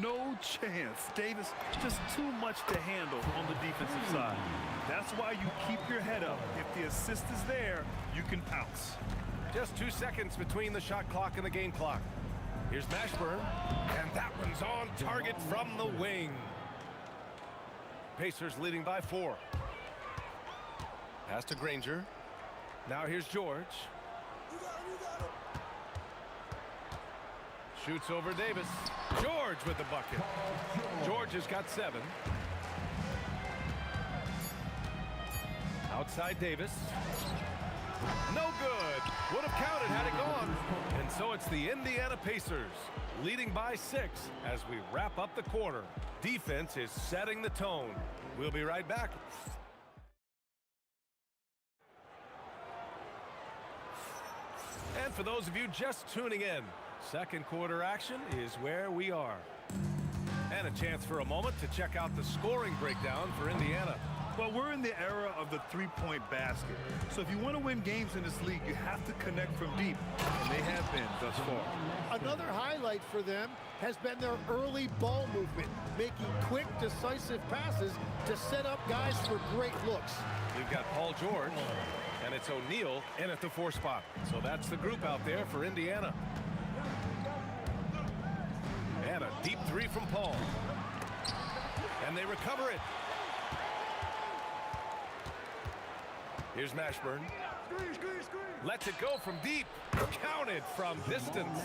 No chance. Davis, just too much to handle on the defensive side. That's why you keep your head up. If the assist is there, you can pounce. Just 2 seconds between the shot clock and the game clock. Here's Mashburn, and that one's on target from the wing. Pacers leading by 4. Pass to Granger. Now here's George. Shoots over Davis. George with the bucket. George has got 7. Outside Davis. No good. Would have counted had it gone. And so it's the Indiana Pacers leading by 6 as we wrap up the quarter. Defense is setting the tone. We'll be right back. And for those of you just tuning in, second quarter action is where we are. And a chance for a moment to check out the scoring breakdown for Indiana. Well, we're in the era of the three-point basket. So if you want to win games in this league, you have to connect from deep. And they have been thus far. Another highlight for them has been their early ball movement, making quick, decisive passes to set up guys for great looks. We've got Paul George, and it's O'Neal in at the 4 spot. So that's the group out there for Indiana. And a deep 3 from Paul. And they recover it. Here's Mashburn. Lets it go from deep. Counted from distance.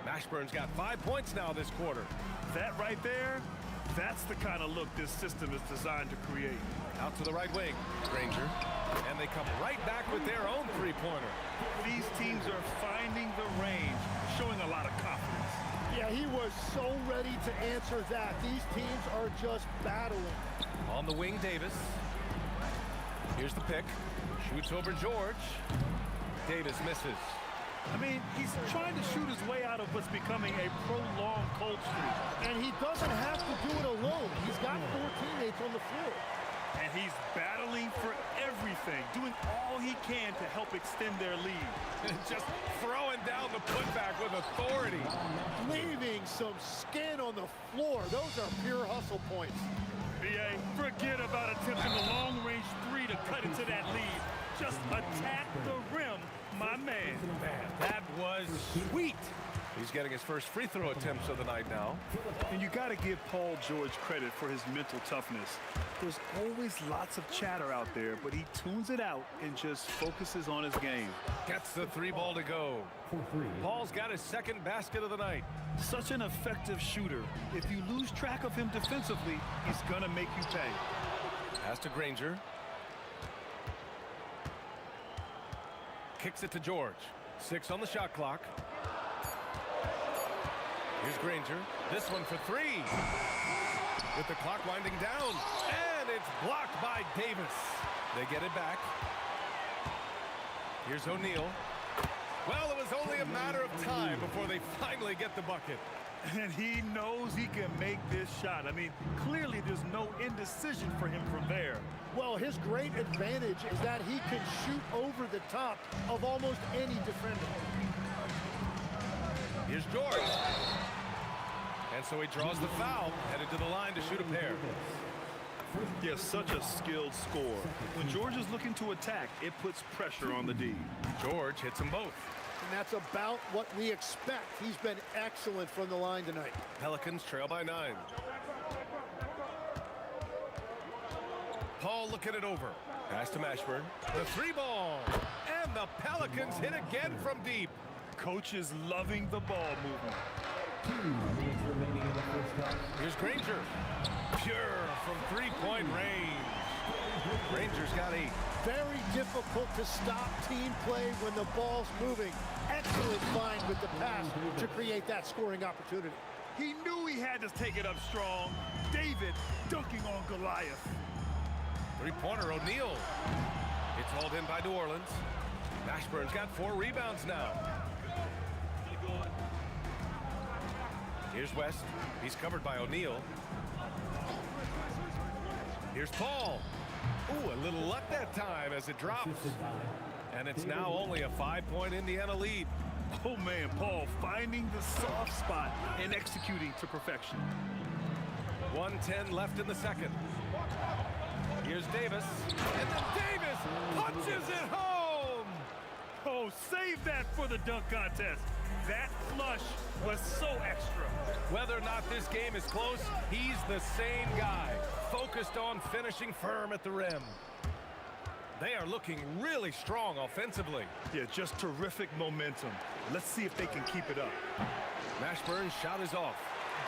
Mashburn's got 5 points now this quarter. That right there, that's the kind of look this system is designed to create. Out to the right wing, Granger. And they come right back with their own three-pointer. These teams are finding the range, showing a lot of confidence. Yeah, he was so ready to answer that. These teams are just battling. On the wing, Davis. Here's the pick. Shoots over George. Davis misses. I mean, he's trying to shoot his way out of what's becoming a prolonged cold streak. And he doesn't have to do it alone. He's got 4 teammates on the floor. And he's battling for everything, doing all he can to help extend their lead. Just throwing down the putback with authority. Leaving some skin on the floor. Those are pure hustle points. BA, forget about attempting the long-range 3 to cut into that lead. Just attack the rim, my man. Man, that was sweet. He's getting his first free throw attempts of the night now. And you got to give Paul George credit for his mental toughness. There's always lots of chatter out there, but he tunes it out and just focuses on his game. Gets the 3 ball to go. Paul's got his second basket of the night. Such an effective shooter. If you lose track of him defensively, he's going to make you pay. Pass to Granger. Kicks it to George. 6 on the shot clock. Here's Granger. This one for 3. With the clock winding down. And it's blocked by Davis. They get it back. Here's O'Neal. Well, it was only a matter of time before they finally get the bucket. And he knows he can make this shot. I mean, clearly there's no indecision for him from there. Well, his great advantage is that he can shoot over the top of almost any defender. Here's George. And so he draws the foul, headed to the line to shoot a pair. Yeah, such a skilled scorer. When George is looking to attack, it puts pressure on the D. George hits them both. And that's about what we expect. He's been excellent from the line tonight. Pelicans trail by 9. Paul looking it over. Pass to Mashburn. The 3 ball. And the Pelicans hit again from deep. Coach is loving the ball movement. 2 minutes remaining in the first half. Here's Granger. Pure from 3-point range. Granger's got 8. Very difficult to stop team play when the ball's moving. Excellent find with the pass to create that scoring opportunity. He knew he had to take it up strong. David dunking on Goliath. 3-pointer O'Neal. It's hauled in by New Orleans. Mashburn's got 4 rebounds now. Here's West. He's covered by O'Neal. Here's Paul. Ooh, a little luck that time as it drops. And it's now only a 5-point Indiana lead. Oh, man, Paul finding the soft spot and executing to perfection. 1:10 left in the second. Here's Davis. And then Davis punches it home. Oh, save that for the dunk contest. That flush was so extra. Whether or not this game is close, he's the same guy, focused on finishing firm at the rim. They are looking really strong offensively. Yeah, just terrific momentum. Let's see if they can keep it up. Mashburn's shot is off.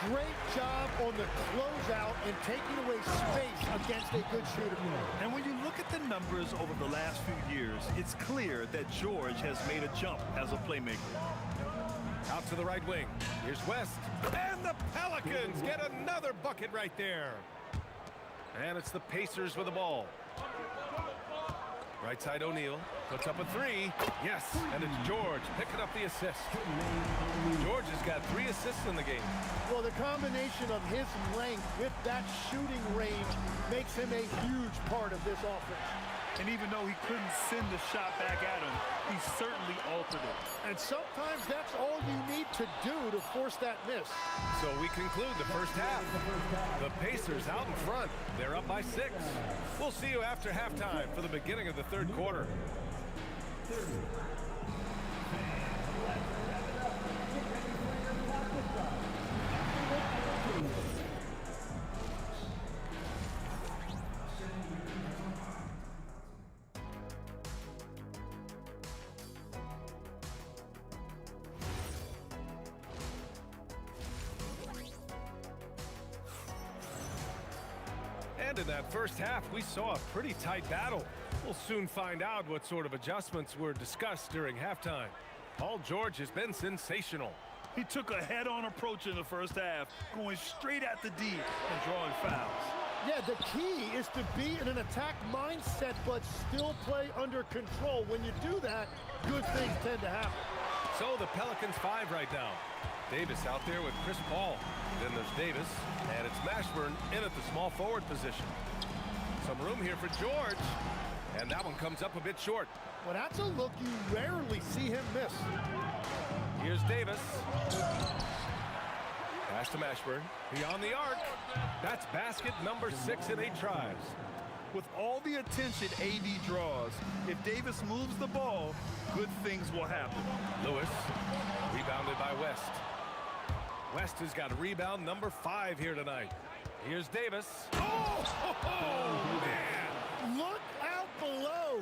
Great job on the closeout and taking away space against a good shooter. And when you look at the numbers over the last few years, it's clear that George has made a jump as a playmaker. Out to the right wing. Here's West. And the Pelicans get another bucket right there. And it's the Pacers with the ball. Right side O'Neal puts up a three. Yes, and it's George picking up the assist. George has got 3 assists in the game. Well, the combination of his length with that shooting range makes him a huge part of this offense. And even though he couldn't send the shot back at him, he certainly altered it. And sometimes that's all you need to do to force that miss. So we conclude the first half. The Pacers out in front. They're up by 6. We'll see you after halftime for the beginning of the third quarter. And in that first half, we saw a pretty tight battle. We'll soon find out what sort of adjustments were discussed during halftime. Paul George has been sensational. He took a head-on approach in the first half, going straight at the D and drawing fouls. Yeah, the key is to be in an attack mindset, but still play under control. When you do that, good things tend to happen. So the Pelicans 5 right now. Davis out there with Chris Paul. Then there's Davis, and it's Mashburn in at the small forward position. Some room here for George, and that one comes up a bit short. Well, that's a look you rarely see him miss. Here's Davis. Pass to Mashburn. Beyond the arc. That's basket number 6 in 8 tries. With all the attention AD draws, if Davis moves the ball, good things will happen. Lewis, rebounded by West. West has got rebound number 5 here tonight. Here's Davis. Oh, man. Look out below.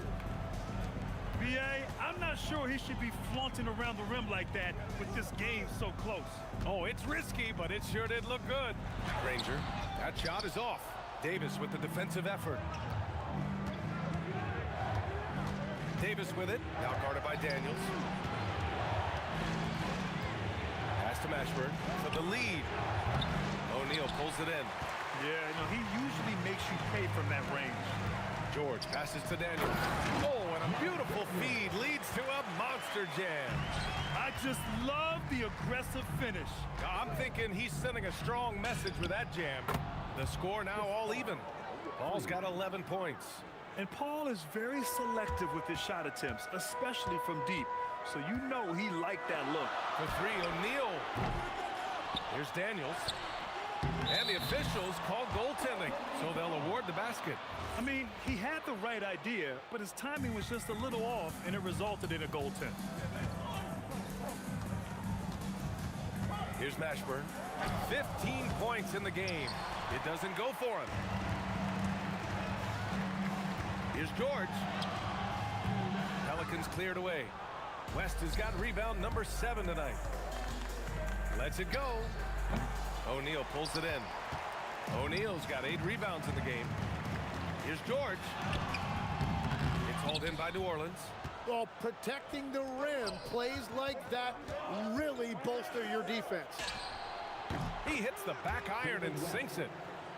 BA, I'm not sure he should be flaunting around the rim like that with this game so close. Oh, it's risky, but it sure did look good. Granger, that shot is off. Davis with the defensive effort. Davis with it, now guarded by Daniels. Pass to Mashburn for the lead. O'Neal pulls it in. Yeah, he usually makes you pay from that range. George passes to Daniels. Oh, and a beautiful feed leads to a monster jam. I just love the aggressive finish. I'm thinking he's sending a strong message with that jam. The score now all even. Paul's got 11 points. And Paul is very selective with his shot attempts, especially from deep. So you know he liked that look. For 3, O'Neal. Here's Daniels. And the officials call goaltending, so they'll award the basket. I mean, he had the right idea, but his timing was just a little off, and it resulted in a goaltend. Here's Mashburn. 15 points in the game. It doesn't go for him. Here's George. Pelicans cleared away. West has got rebound number 7 tonight. Lets it go. O'Neal pulls it in. O'Neal's got 8 rebounds in the game. Here's George. It's hauled in by New Orleans. Well, protecting the rim, plays like that really bolster your defense. He hits the back iron and sinks it.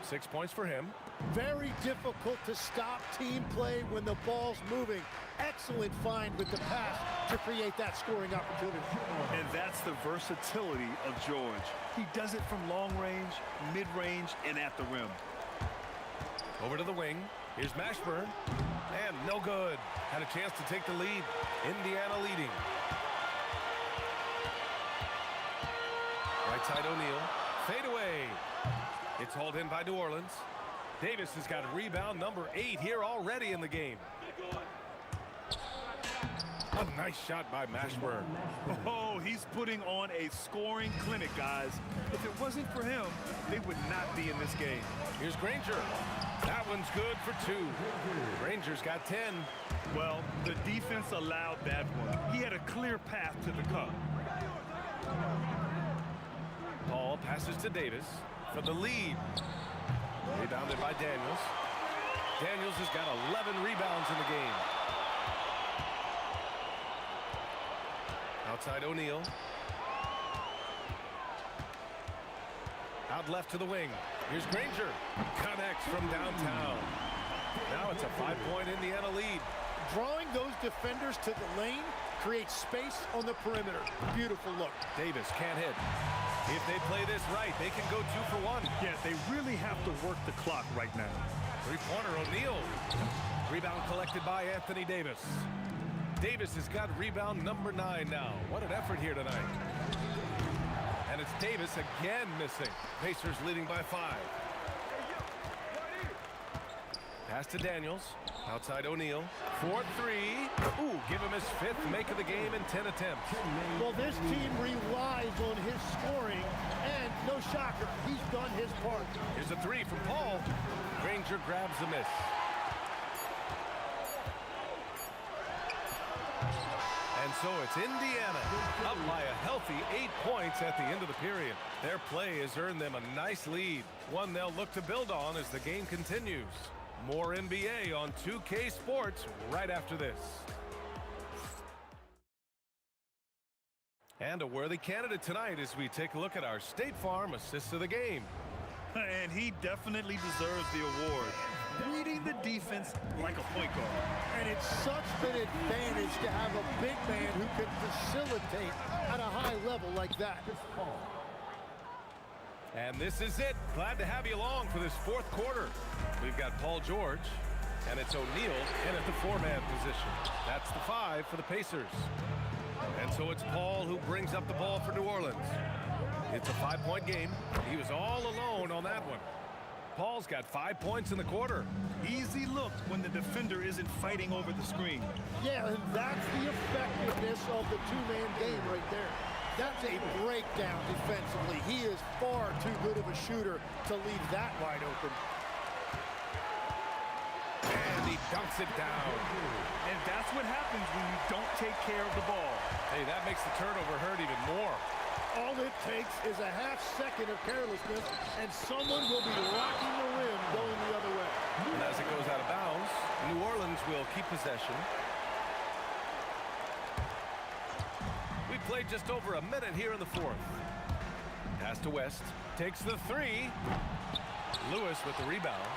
6 points for him. Very difficult to stop team play when the ball's moving. Excellent find with the pass to create that scoring opportunity. And that's the versatility of George. He does it from long range, mid-range, and at the rim. Over to the wing. Here's Mashburn. And no good. Had a chance to take the lead. Indiana leading. Right side O'Neal. Fade away. It's hauled in by New Orleans. Davis has got rebound number 8 here already in the game. A nice shot by Mashburn. Oh, he's putting on a scoring clinic, guys. If it wasn't for him, they would not be in this game. Here's Granger. That one's good for 2. Granger's got 10. Well, the defense allowed that one. He had a clear path to the cup. Paul passes to Davis for the lead. Rebounded by Daniels. Daniels has got 11 rebounds in the game. Outside O'Neal. Out left to the wing. Here's Granger. Connects from downtown. Now it's a 5-point Indiana lead. Drawing those defenders to the lane creates space on the perimeter. Beautiful look. Davis can't hit. If they play this right, they can go 2 for 1. Yeah, they really have to work the clock right now. Three-pointer O'Neal. Rebound collected by Anthony Davis. Davis has got rebound number 9 now. What an effort here tonight. And it's Davis again missing. Pacers leading by 5. Pass to Daniels. Outside O'Neal. 4-3. Ooh, give him his 5th make of the game in 10 attempts. Well, this team relies on his scoring, and no shocker, he's done his part. Here's a 3 from Paul. Granger grabs the miss. And so it's Indiana up by a healthy 8 points at the end of the period. Their play has earned them a nice lead, one they'll look to build on as the game continues. More NBA on 2K Sports right after this. And a worthy candidate tonight as we take a look at our State Farm Assist of the Game. And he definitely deserves the award. Reading the defense like a point guard. And it's such an advantage to have a big man who can facilitate at a high level like that. And this is it. Glad to have you along for this 4th quarter. We've got Paul George, and it's O'Neal in at the 4-man position. That's the 5 for the Pacers. And so it's Paul who brings up the ball for New Orleans. It's a 5-point game. He was all alone on that one. Paul's got 5 points in the quarter. Easy look when the defender isn't fighting over the screen. Yeah, and that's the effectiveness of the 2-man game right there. That's a breakdown defensively. He is far too good of a shooter to leave that wide open. And he dunks it down. And that's what happens when you don't take care of the ball. Hey, that makes the turnover hurt even more. All it takes is a half second of carelessness, and someone will be rocking the rim going the other way. And as it goes out of bounds, New Orleans will keep possession. We played just over a minute here in the 4th. Pass to West. Takes the 3. Lewis with the rebound.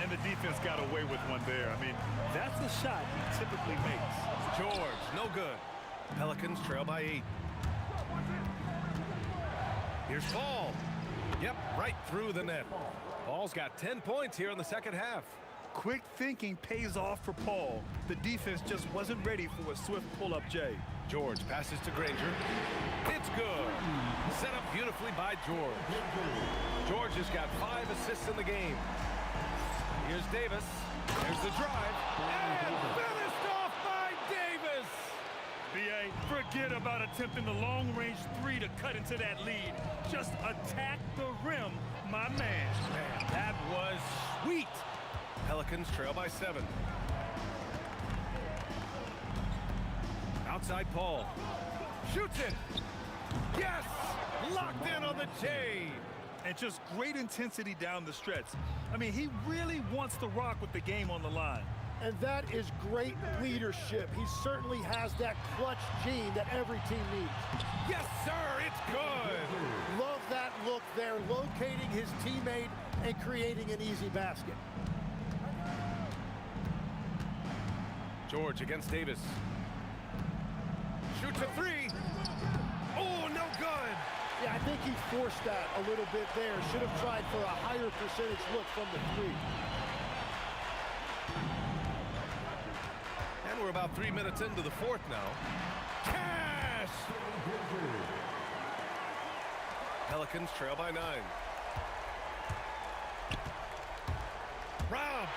And the defense got away with one there. I mean, that's the shot he typically makes. George, no good. Pelicans trail by 8. Here's Paul. Yep, right through the net. Paul's got 10 points here in the second half. Quick thinking pays off for Paul. The defense just wasn't ready for a swift pull-up J. George passes to Granger. It's good. Set up beautifully by George. George has got 5 assists in the game. Here's Davis. There's the drive. And finished off by Davis. B.A., forget about attempting the long-range 3 to cut into that lead. Just attack the rim, my man. Man, that was sweet. Pelicans trail by 7. Outside Paul. Shoots it. Yes! Locked in on the J. And just great intensity down the stretch. I mean, he really wants to rock with the game on the line. And that is great leadership. He certainly has that clutch gene that every team needs. Yes, sir, it's good. Love that look there, locating his teammate and creating an easy basket. George against Davis. Shoots a 3. Oh, no good. Yeah, I think he forced that a little bit there. Should have tried for a higher percentage look from the 3. And we're about 3 minutes into the 4th now. Cash! Pelicans trail by 9. Rob!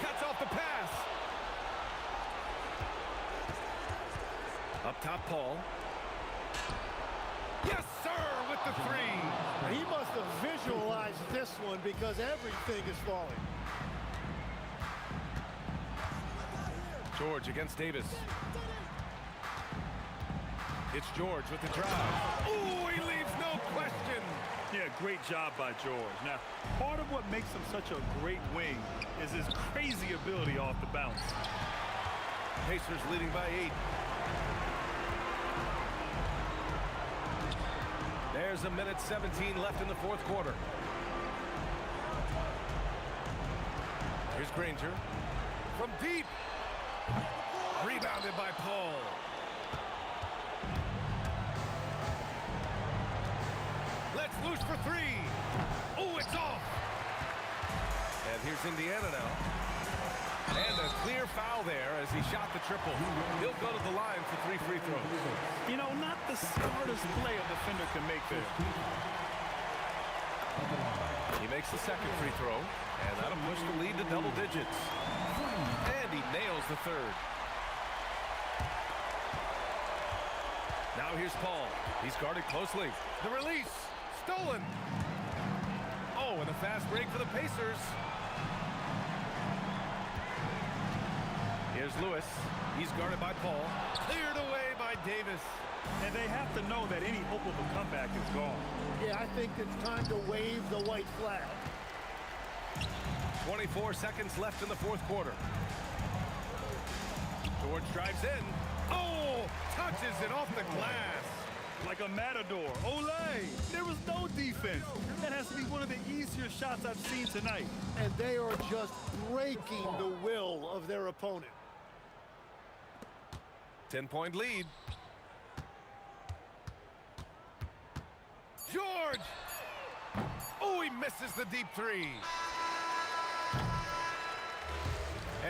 Cuts off the pass. Up top, Paul. Yes, sir, with the three. He must have visualized this one because everything is falling. George against Davis. It's George with the drive. Ooh, he leaves no question. Yeah, great job by George. Now, part of what makes him such a great wing is his crazy ability off the bounce. Pacers leading by 8. There's a minute 17 left in the fourth quarter. Here's Granger from deep. Rebounded by Paul. Let's loose for three. Oh, it's off. And here's Indiana now. And a clear foul there as he shot the triple. He'll go to the line for 3 free throws. You know, not the smartest play a defender can make there. He makes the second free throw, and that'll push the lead to double digits. And he nails the third. Now here's Paul. He's guarded closely. The release. Stolen. Oh, and a fast break for the Pacers. Here's Lewis. He's guarded by Paul. Cleared away by Davis. And they have to know that any hope of a comeback is gone. Yeah, I think it's time to wave the white flag. 24 seconds left in the fourth quarter. George drives in. Oh, touches it off the glass. Like a matador. Olay! There was no defense. That has to be one of the easier shots I've seen tonight. And they are just breaking the will of their opponent. 10-point lead. George! Oh, he misses the deep three.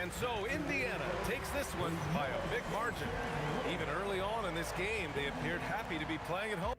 And so Indiana takes this one by a big margin. Even early on in this game, they appeared happy to be playing at home.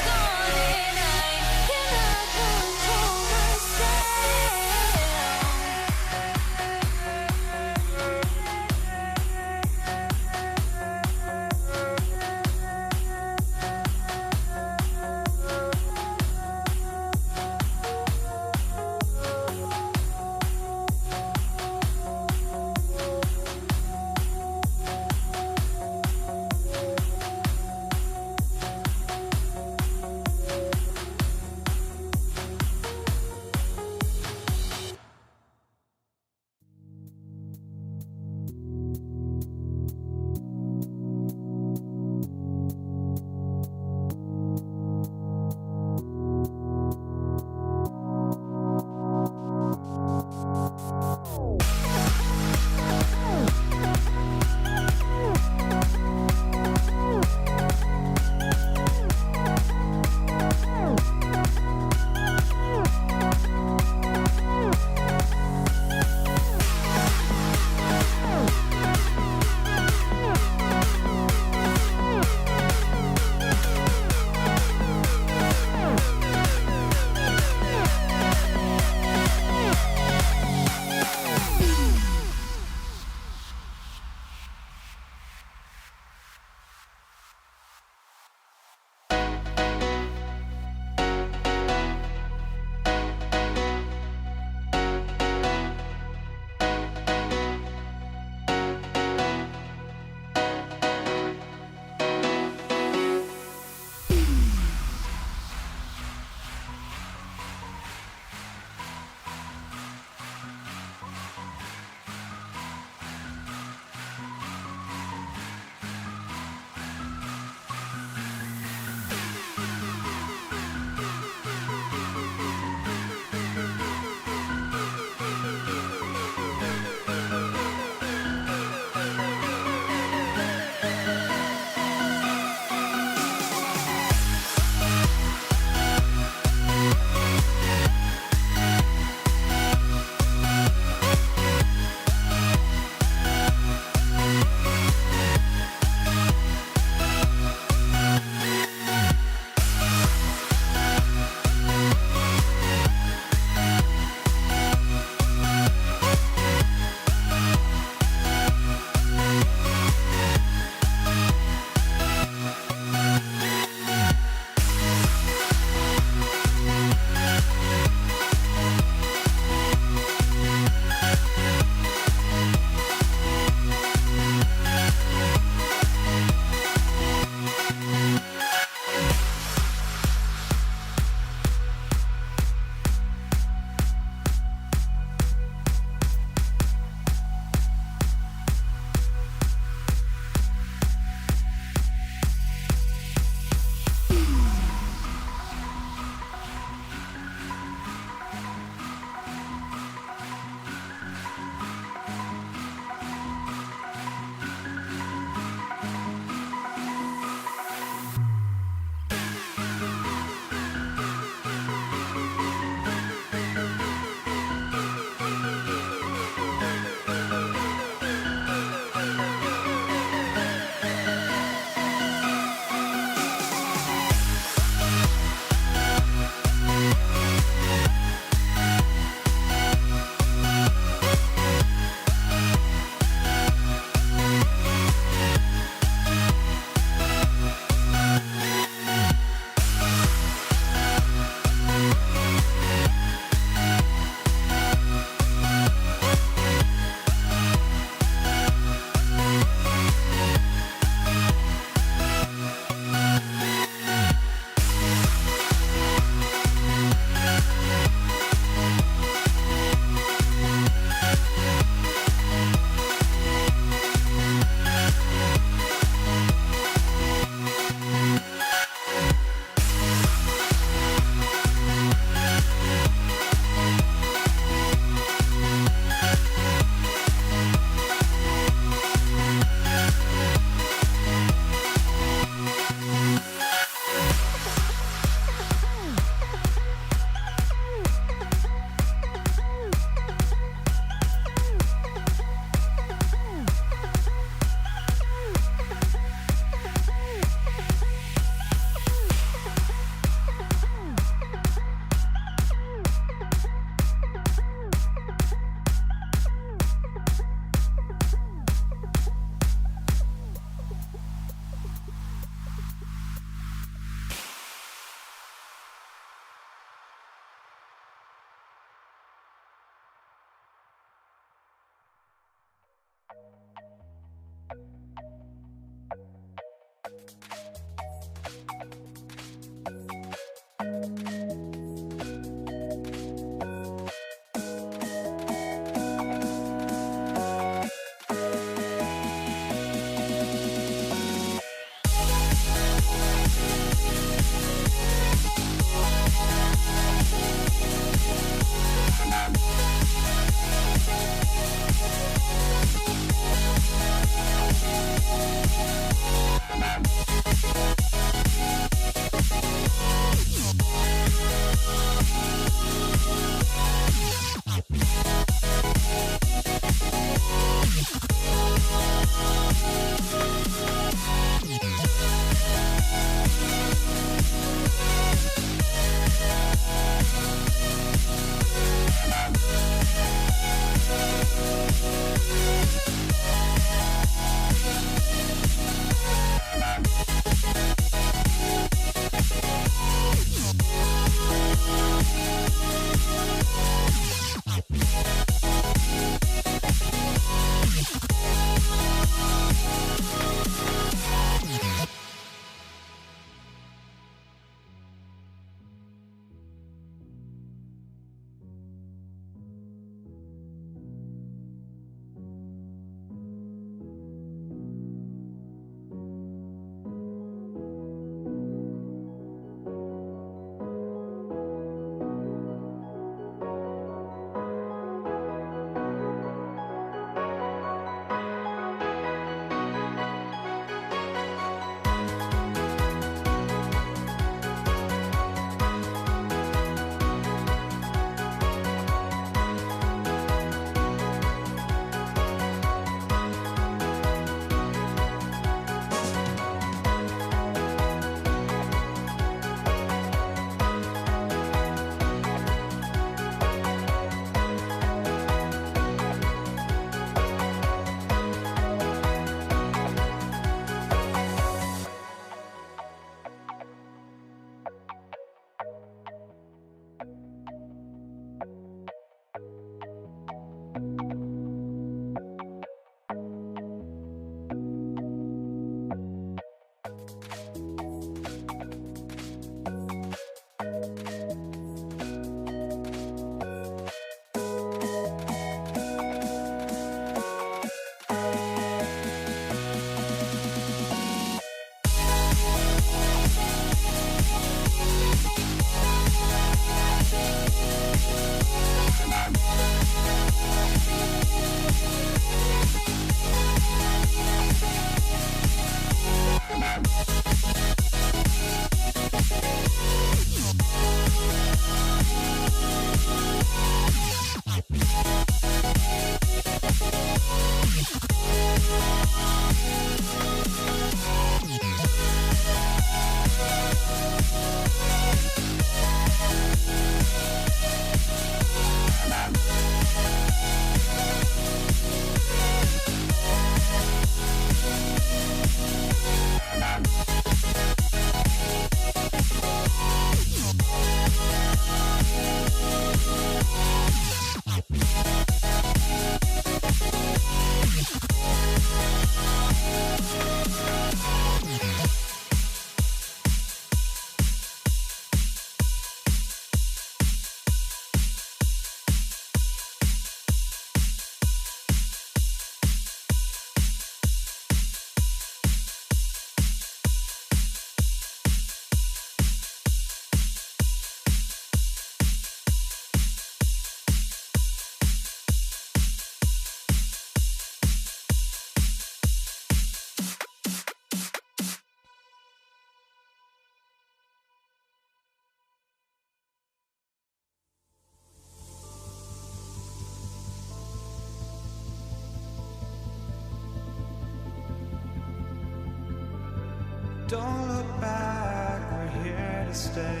Don't look back, we're here to stay.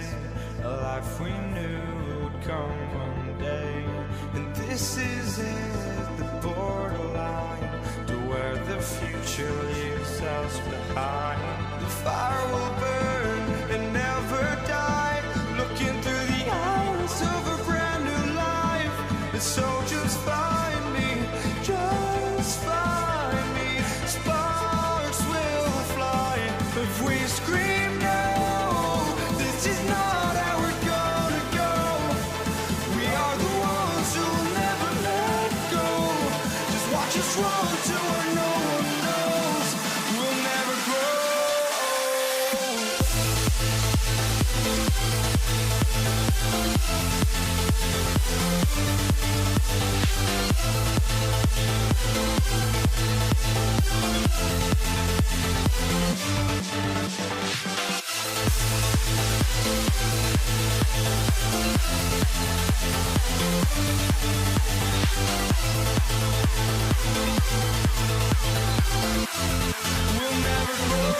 A life we knew would come one day. And this is it, the borderline to where the future leaves us behind. The fire will burn and never die, looking through the eyes of a brand new life. And so just find me, just find me. Sparks will fly if we scream no. This is not how we're gonna go. We are the ones who will never let go. Just watch us run to where no one knows. We'll never grow. We'll never grow.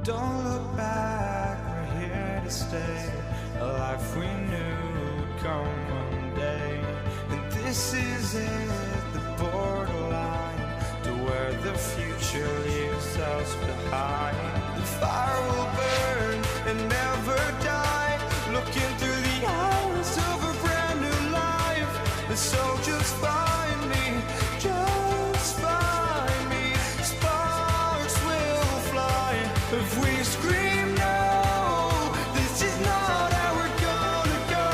Don't look back, we're here to stay. A life we knew would come one day. And this is it, the borderline to where the future leaves us behind. The fire will burn and never die. Looking through the eyes of a brand new life. And so just find me, just find me. Sparks will fly if we scream no. This is not how we're gonna go.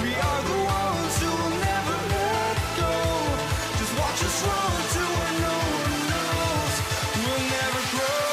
We are the ones who will never let go. Just watch us run to where no one knows. We'll never grow.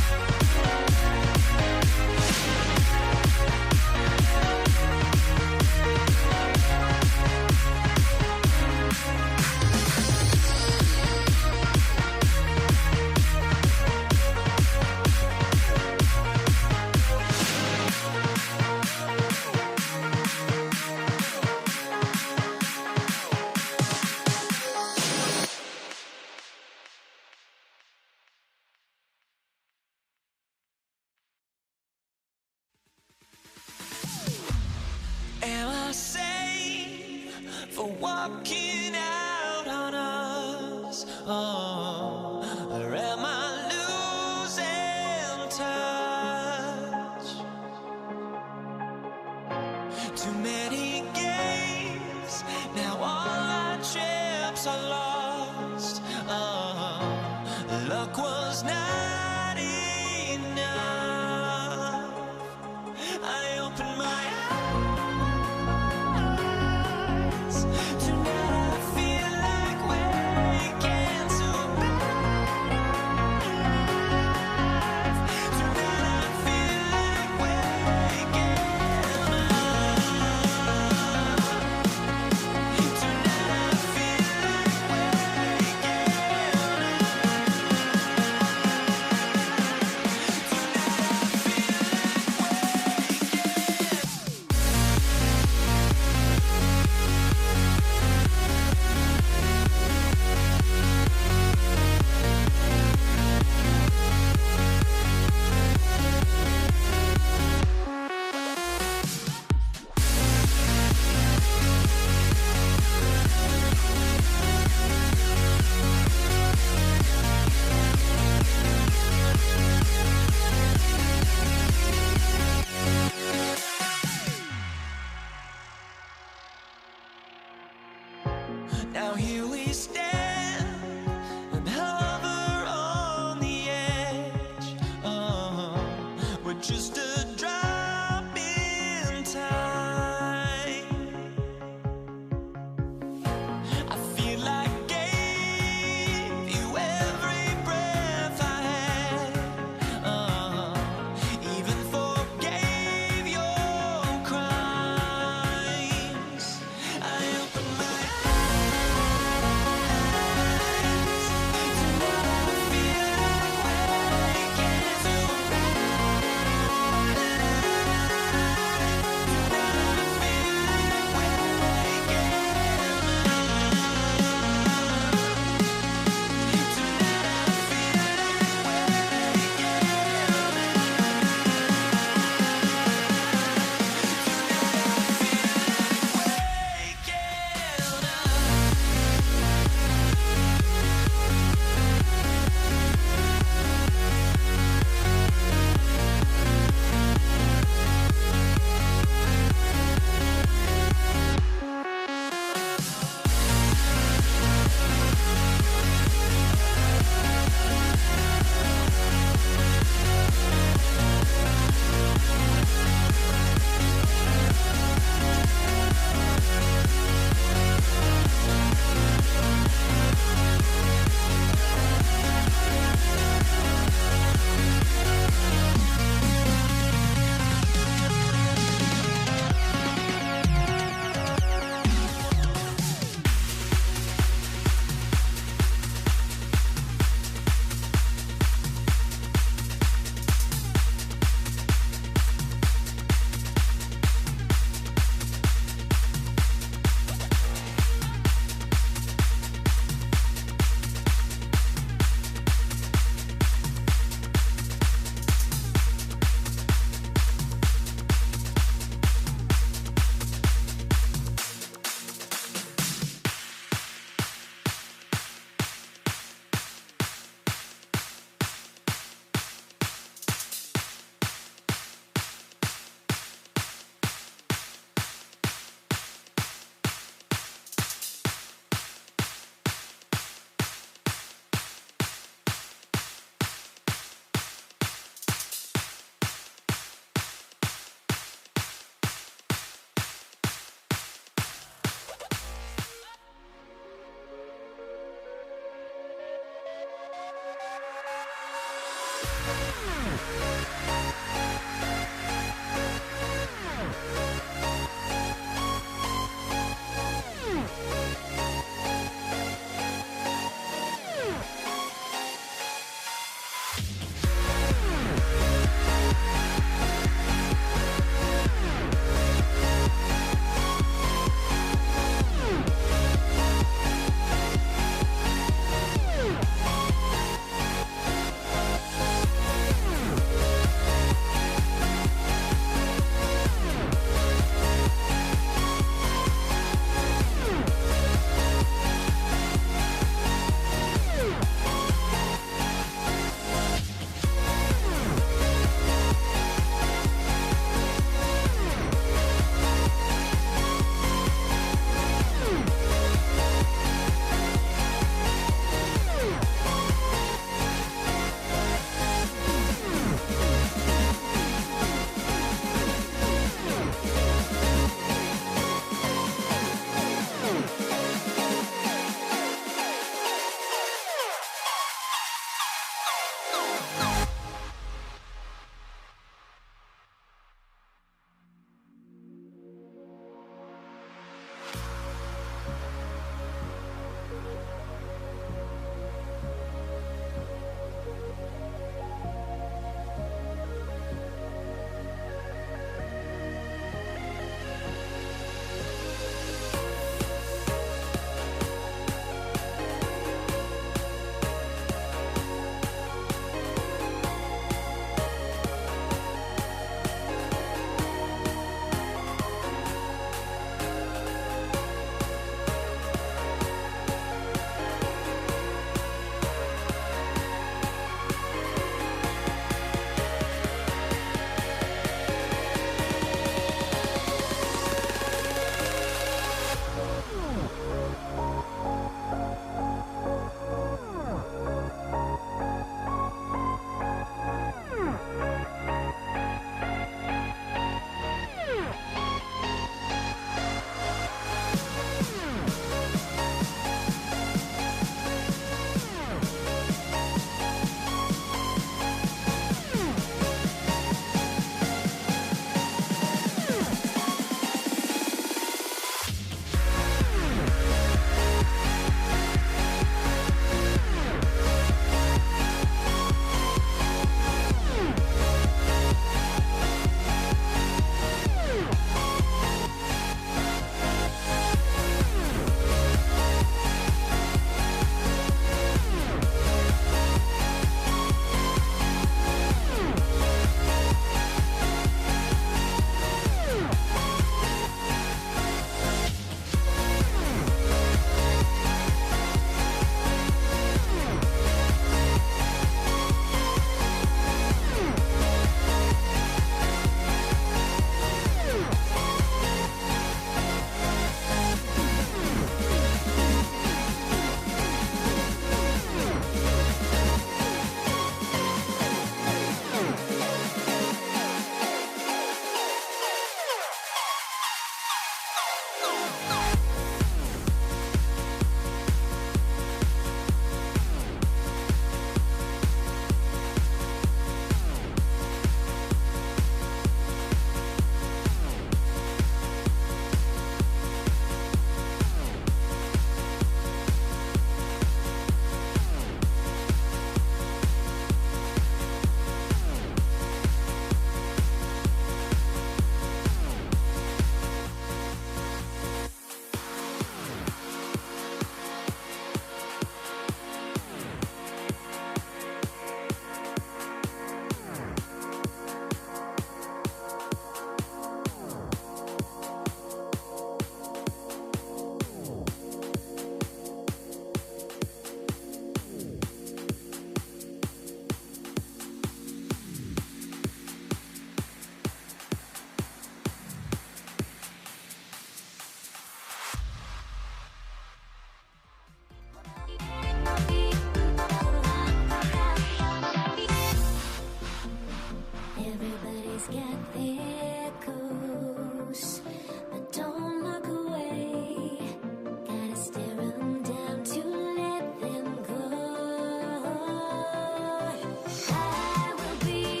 I will be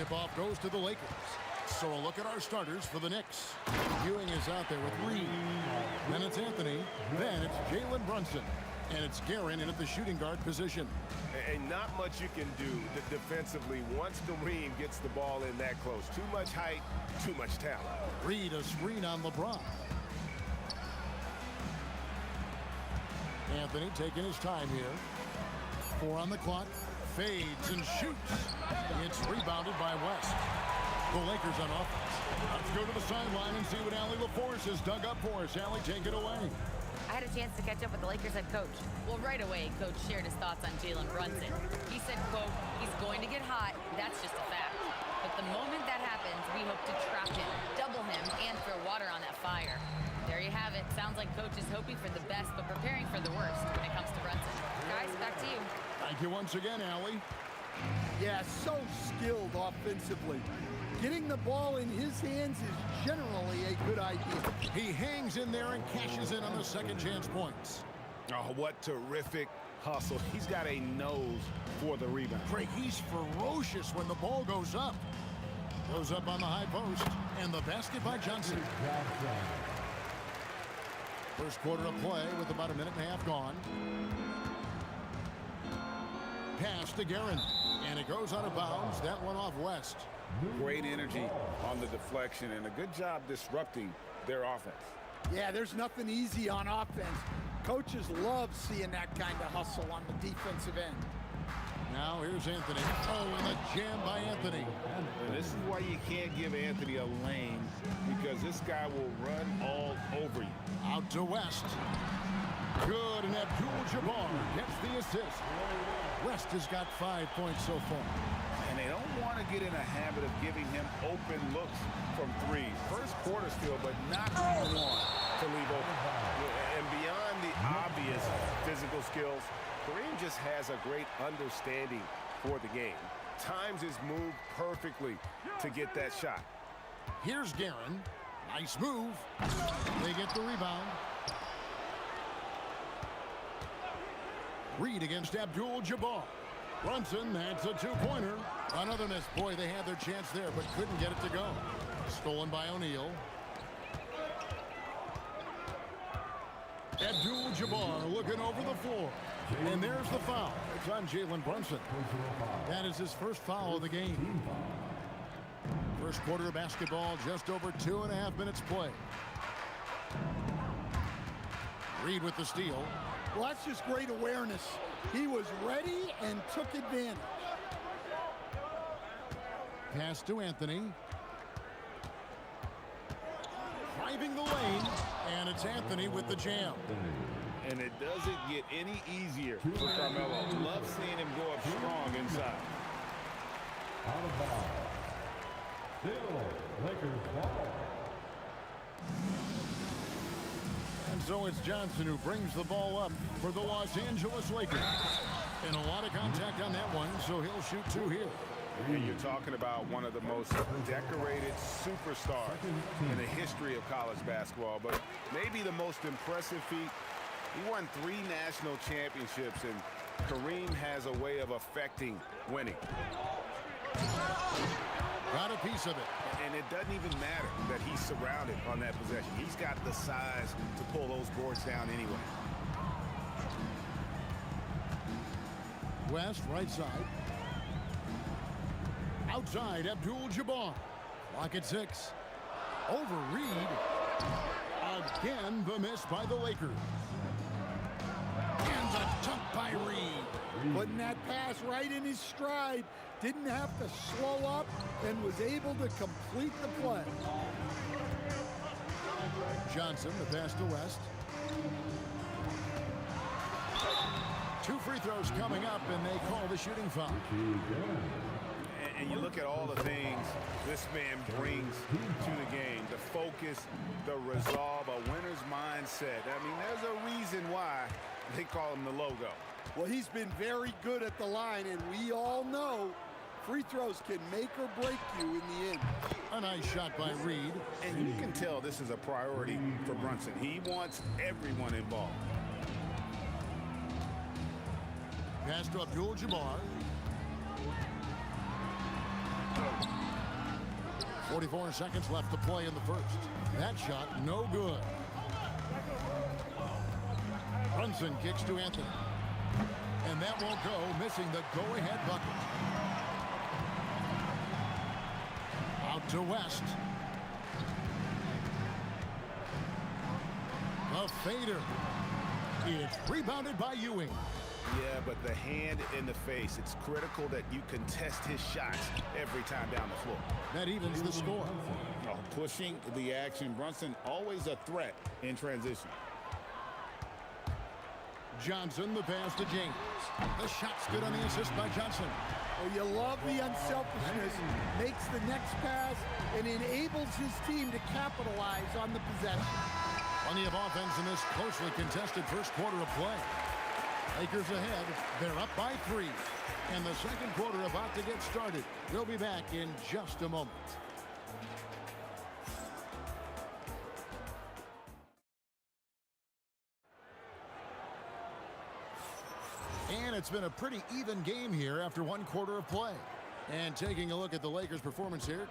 Tip-off goes to the Lakers. So a look at our starters for the Knicks. Ewing is out there with Reed. Then it's Anthony. Then it's Jalen Brunson. And it's Guerin in at the shooting guard position. And not much you can do defensively once Kareem gets the ball in that close. Too much height, too much talent. Reed a screen on LeBron. Anthony taking his time here. 4 on the clock. Fades and shoots. It's rebounded by West. The Lakers on offense. Let's go to the sideline and see what Allie LaForce has dug up for us. Allie, take it away. I had a chance to catch up with the Lakers head coach. Well, right away, coach shared his thoughts on Jalen Brunson. He said, quote, he's going to get hot. That's just a fact. But the moment that happens, we hope to trap him, double him, and throw water on that fire. There you have it. Sounds like coach is hoping for the best, but preparing for the worst when it comes to Brunson. Guys, back to you. Thank you once again, Allie. Yeah, so skilled offensively. Getting the ball in his hands is generally a good idea. He hangs in there and cashes in on the second chance points. Oh, what terrific hustle. He's got a nose for the rebound. Craig, he's ferocious when the ball goes up. Goes up on the high post. And the basket by Johnson. First quarter of play with about a minute and a half gone. Pass to Guerin. And it goes out of bounds. That one off West. Great energy on the deflection and a good job disrupting their offense. Yeah, there's nothing easy on offense. Coaches love seeing that kind of hustle on the defensive end. Now here's Anthony. Oh, and a jam by Anthony. And this is why you can't give Anthony a lane, because this guy will run all over you. Out to West. Good, and Abdul-Jabbar gets the assist. West has got 5 points so far. And they don't want to get in a habit of giving him open looks from three. First quarter still, but not what you want to leave open. And beyond the obvious physical skills, Kareem just has a great understanding for the game. Times his move perfectly to get that shot. Here's Guerin. Nice move. They get the rebound. Reed against Abdul-Jabbar. Brunson, that's a two-pointer. Another miss. Boy, they had their chance there, but couldn't get it to go. Stolen by O'Neal. Abdul-Jabbar looking over the floor. And there's the foul. It's on Jalen Brunson. That is his first foul of the game. First quarter of basketball, just over 2.5 minutes play. Reed with the steal. Well, that's just great awareness. He was ready and took advantage. Pass to Anthony. Driving the lane, and it's Anthony with the jam. And it doesn't get any easier for Carmelo. Love seeing him go up strong inside. Out of bounds. Still, Lakers ball. And so it's Johnson who brings the ball up for the Los Angeles Lakers. And a lot of contact on that one, so he'll shoot two here. And you're talking about one of the most decorated superstars in the history of college basketball, but maybe the most impressive feat. He won 3 national championships, and Kareem has a way of affecting winning. Got a piece of it. And it doesn't even matter that he's surrounded on that possession. He's got the size to pull those boards down anyway. West, right side. Outside, Abdul-Jabbar. Clock at 6. Over Reed. Again, the miss by the Lakers. And the dunk by Reed. Putting that pass right in his stride. Didn't have to slow up and was able to complete the play. Johnson, the pass to West. 2 free throws coming up, and they call the shooting foul. And you look at all the things this man brings to the game. The focus, the resolve, a winner's mindset. I mean, there's a reason why they call him the logo. Well, he's been very good at the line, and we all know free throws can make or break you in the end. A nice shot by Reed. And you can tell this is a priority for Brunson. He wants everyone involved. Pass to Abdul-Jabbar. 44 seconds left to play in the first. That shot, no good. Brunson kicks to Anthony. And that won't go, missing the go-ahead bucket. Out to West. A fader. It's rebounded by Ewing. Yeah, but the hand in the face, it's critical that you contest his shots every time down the floor. That evens the score. Oh, pushing the action. Brunson always a threat in transition. Johnson, the pass to James. The shot's good on the assist by Johnson. Oh, you love the unselfishness. Makes the next pass and enables his team to capitalize on the possession. Plenty of offense in this closely contested first quarter of play. Lakers ahead. They're up by 3. And the second quarter about to get started. We'll be back in just a moment. And it's been a pretty even game here after one quarter of play. And taking a look at the Lakers' performance here,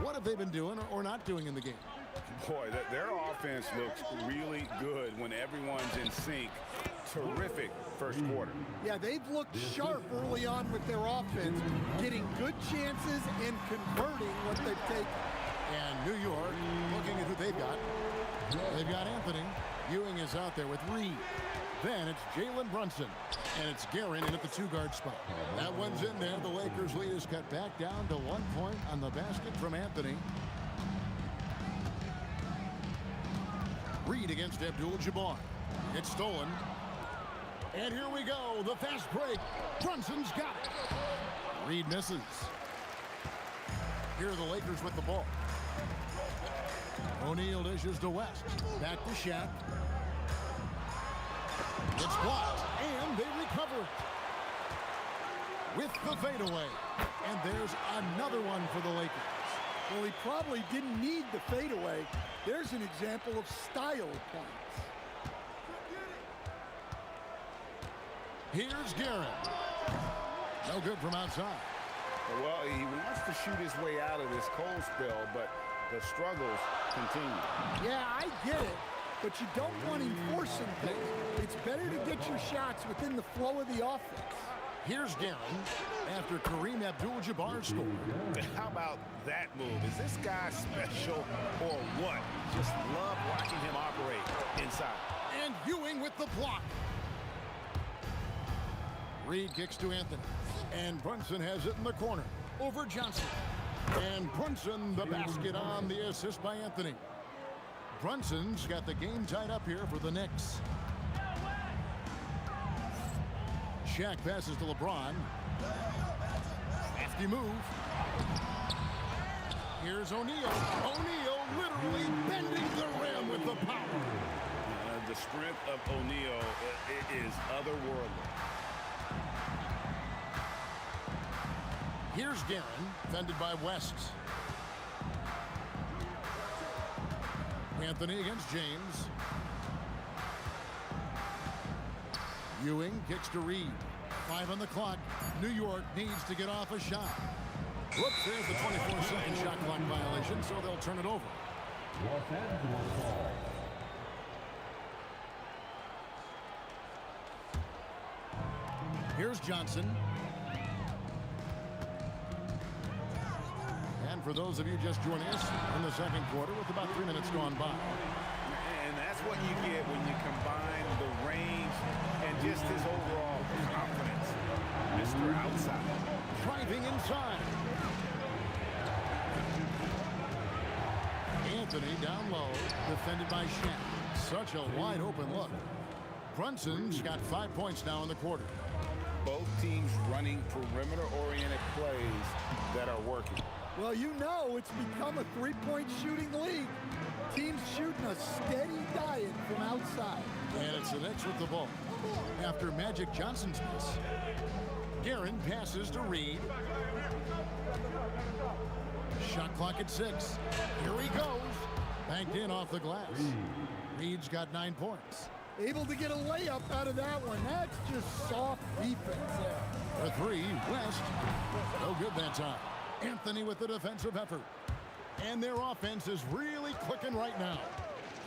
what have they been doing or not doing in the game? Boy, their offense looks really good when everyone's in sync. Terrific first quarter. Yeah, they've looked sharp early on with their offense, getting good chances and converting what they've taken. And New York, looking at who they've got. They've got Anthony. Ewing is out there with Reed. Then it's Jalen Brunson. And it's Guerin in at the 2-guard spot. That one's in there. The Lakers' lead is cut back down to 1 point on the basket from Anthony. Reed against Abdul-Jabbar. It's stolen. And here we go. The fast break. Brunson's got it. Reed misses. Here are the Lakers with the ball. O'Neal dishes to West. Back to Shaq. It's blocked, and they recover with the fadeaway. And there's another one for the Lakers. Well, he probably didn't need the fadeaway. There's an example of style points. Here's Guerin. No good from outside. Well, he wants to shoot his way out of this cold spell, but the struggles continue. Yeah, I get it. But you don't want him forcing things. It's better to get your shots within the flow of the offense. Here's Guerin after Kareem Abdul-Jabbar scored. How about that move? Is this guy special or what? Just love watching him operate inside. And Ewing with the block. Reed kicks to Anthony. And Brunson has it in the corner over Johnson. And Brunson the basket on the assist by Anthony. Brunson's got the game tied up here for the Knicks. Shaq passes to LeBron. Hefty move. Here's O'Neal. O'Neal literally bending the rim with the power. The strength of O'Neal is otherworldly. Here's Guerin, defended by West. Anthony against James. Ewing kicks to Reed. 5 on the clock. New York needs to get off a shot. Whoops, there's the 24-second shot clock violation, so they'll turn it over. Los Angeles ball. Here's Johnson. And for those of you just joining us in the second quarter with about 3 minutes gone by. And that's what you get when you combine the range and just his overall confidence. Mr. Outside. Driving inside. Anthony down low, defended by Shaq. Such a wide open look. Brunson's got 5 points now in the quarter. Both teams running perimeter-oriented plays that are working. Well, you know it's become a three-point shooting league. Teams shooting a steady diet from outside. And it's the Knicks with the ball. After Magic Johnson's miss, Guerin passes to Reed. Shot clock at 6. Here he goes. Banked in off the glass. Reed's got 9 points. Able to get a layup out of that one. That's just soft defense there. For 3, West. No good that time. Anthony with the defensive effort. And their offense is really clicking right now.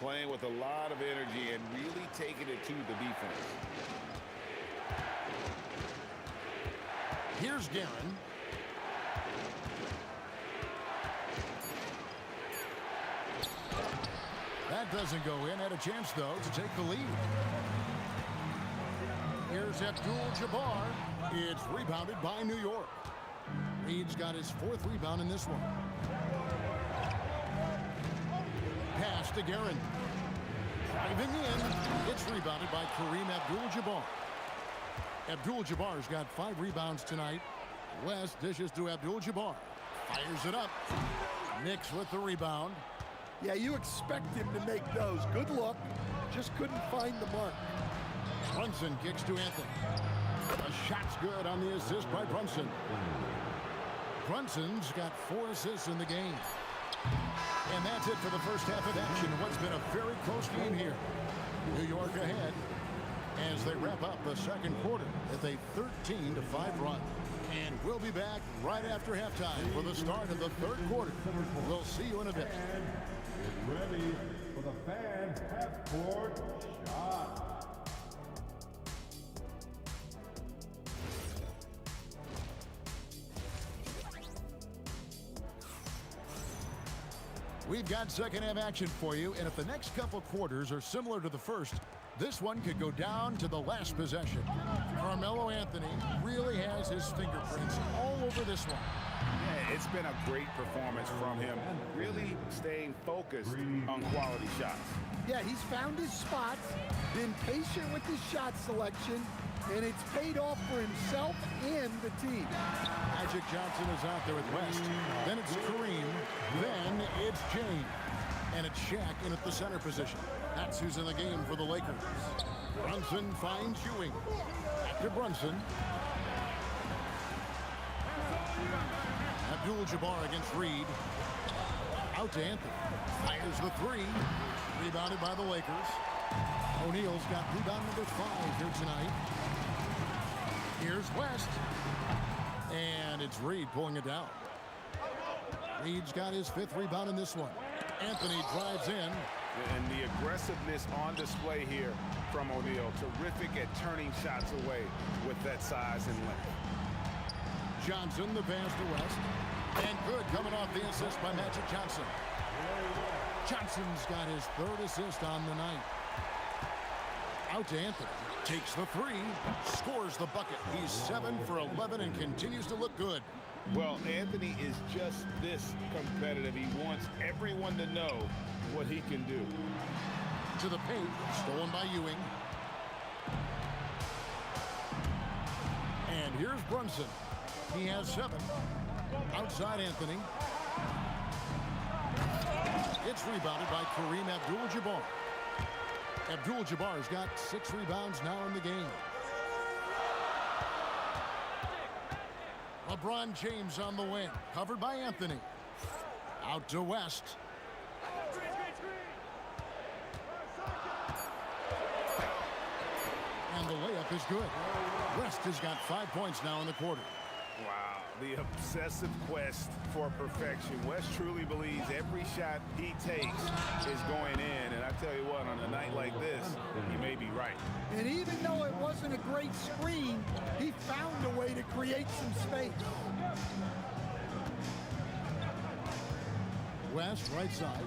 Playing with a lot of energy and really taking it to the defense. Here's Guerin. That doesn't go in. Had a chance, though, to take the lead. Here's Abdul-Jabbar. It's rebounded by New York. Reed's got his 4th rebound in this one. Pass to Guerin. Driving in. It's rebounded by Kareem Abdul-Jabbar. Abdul-Jabbar's got 5 rebounds tonight. West dishes to Abdul-Jabbar. Fires it up. Knicks with the rebound. Yeah, you expect him to make those. Good look. Just couldn't find the mark. Brunson kicks to Anthony. The shot's good on the assist by Brunson. Brunson's got 4 assists in the game. And that's it for the first half of action. What's been a very close game here. New York ahead as they wrap up the second quarter with a 13-5 run. And we'll be back right after halftime for the start of the third quarter. We'll see you in a bit. Get ready for the fan half-court shot. We've got second half action for you, and if the next couple quarters are similar to the first, this one could go down to the last possession. Carmelo Anthony really has his fingerprints all over this one. Yeah, it's been a great performance from him, really staying focused on quality shots. Yeah, he's found his spots, been patient with his shot selection, and it's paid off for himself and the team. Magic Johnson is out there with West. Then it's Kareem. Then it's James. And it's Shaq in at the center position. That's who's in the game for the Lakers. Brunson finds Ewing. Back to Brunson. Abdul-Jabbar against Reed. Out to Anthony. Fires the 3. Rebounded by the Lakers. O'Neal's got rebound number 5 here tonight. Here's West. And it's Reed pulling it down. Reed's got his 5th rebound in this one. Anthony drives in. And the aggressiveness on display here from O'Neal. Terrific at turning shots away with that size and length. Johnson, the pass to West. And good coming off the assist by Magic Johnson. Johnson's got his 3rd assist on the night. Out to Anthony. Takes the 3. Scores the bucket. He's 7 for 11 and continues to look good. Well, Anthony is just this competitive. He wants everyone to know what he can do. To the paint. Stolen by Ewing. And here's Brunson. He has 7. Outside Anthony. It's rebounded by Kareem Abdul-Jabbar. Abdul-Jabbar's got 6 rebounds now in the game. LeBron James on the wing. Covered by Anthony. Out to West. And the layup is good. West has got 5 points now in the quarter. Wow, the obsessive quest for perfection. West truly believes every shot he takes is going in. And I tell you what, on a night like this, he may be right. And even though it wasn't a great screen, he found a way to create some space. West, right side.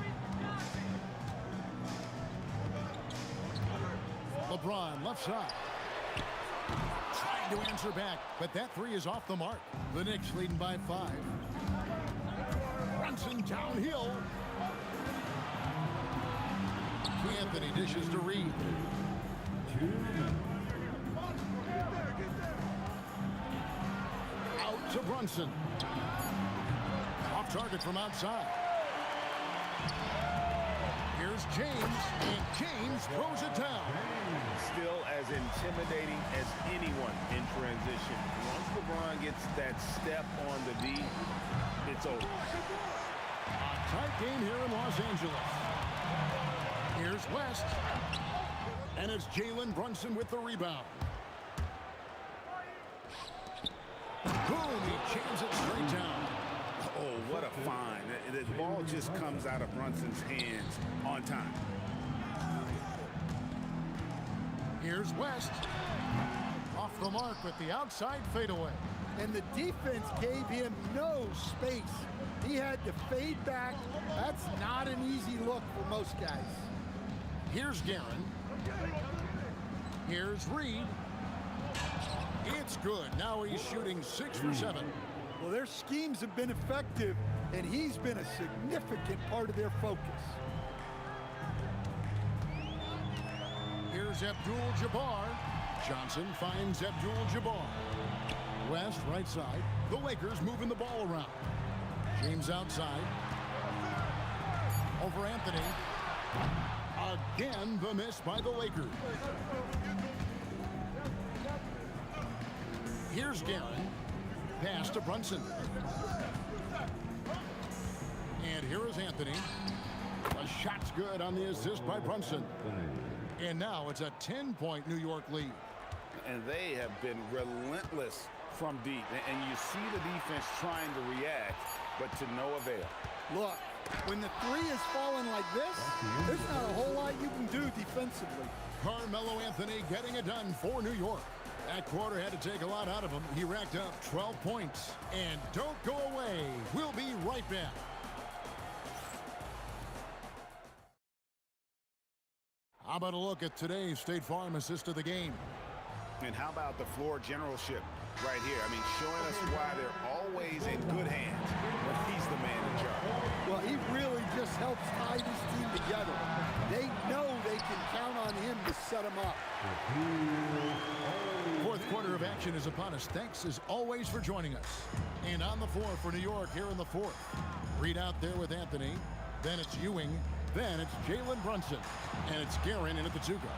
LeBron, left side. Trying to answer back, but that 3 is off the mark. The Knicks leading by 5. Brunson downhill. Anthony dishes to Reed. Out to Brunson. Off target from outside. Here's James, and James throws it down. Still as intimidating as anyone in transition. Once LeBron gets that step on the D, it's over. A tight game here in Los Angeles. Here's West. And it's Jalen Brunson with the rebound. Boom, he jams it straight down. what a find. The ball just comes out of Brunson's hands on time. Here's West. Off the mark with the outside fadeaway. And the defense gave him no space. He had to fade back. That's not an easy look for most guys. Here's Guerin. Here's Reed. It's good. Now he's shooting 6 for 7. Well, their schemes have been effective, and he's been a significant part of their focus. Here's Abdul-Jabbar. Johnson finds Abdul-Jabbar. West right side. The Lakers moving the ball around. James outside. Over Anthony. Again, the miss by the Lakers. Here's Guerin. Pass to Brunson. And here is Anthony. A shot's good on the assist by Brunson. And now it's a 10-point New York lead. And they have been relentless from deep. And you see the defense trying to react, but to no avail. Look, when the three is falling like this, there's not a whole lot you can do defensively. Carmelo Anthony getting it done for New York. That quarter had to take a lot out of him. He racked up 12 points. And don't go away. We'll be right back. How about a look at today's State Farm assist of the game? And how about the floor generalship right here? I mean, showing us why they're always in good hands when he's the man in charge. Well, he really just helps tie this team together. They know they can count on him to set them up. Fourth quarter of action is upon us. Thanks as always for joining us. And on the floor for New York here in the fourth. Reed out there with Anthony. Then it's Ewing. Then it's Jalen Brunson. And it's Guerin in at the two-guard.